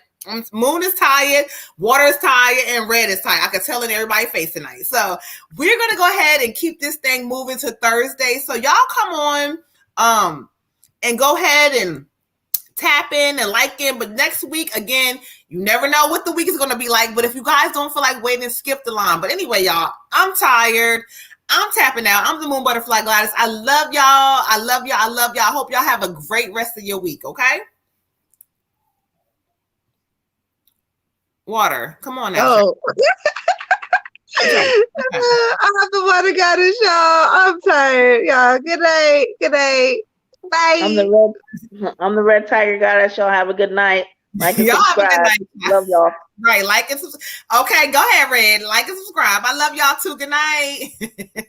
Moon is tired, water is tired, and red is tired. I can tell in everybody's face tonight. So we're going to go ahead and keep this thing moving to Thursday. So y'all come on and go ahead and tap in and like in. But next week, again, you never know what the week is going to be like. But if you guys don't feel like waiting, skip the line. But anyway, y'all, I'm tired. I'm tapping out. I'm the MoonButterfly Goddess. I love y'all. I love y'all. I love y'all. I hope y'all have a great rest of your week, okay? Water. Come on now. Oh. I'm the Water Goddess, y'all. I'm tired, y'all. Good night. Good night. Bye. I'm the Red Tiger Goddess. Y'all have a good night. Like and y'all subscribe. have a good night. Love y'all. Right, like and subscribe. Okay, go ahead, Red. Like and subscribe. I love y'all too. Good night.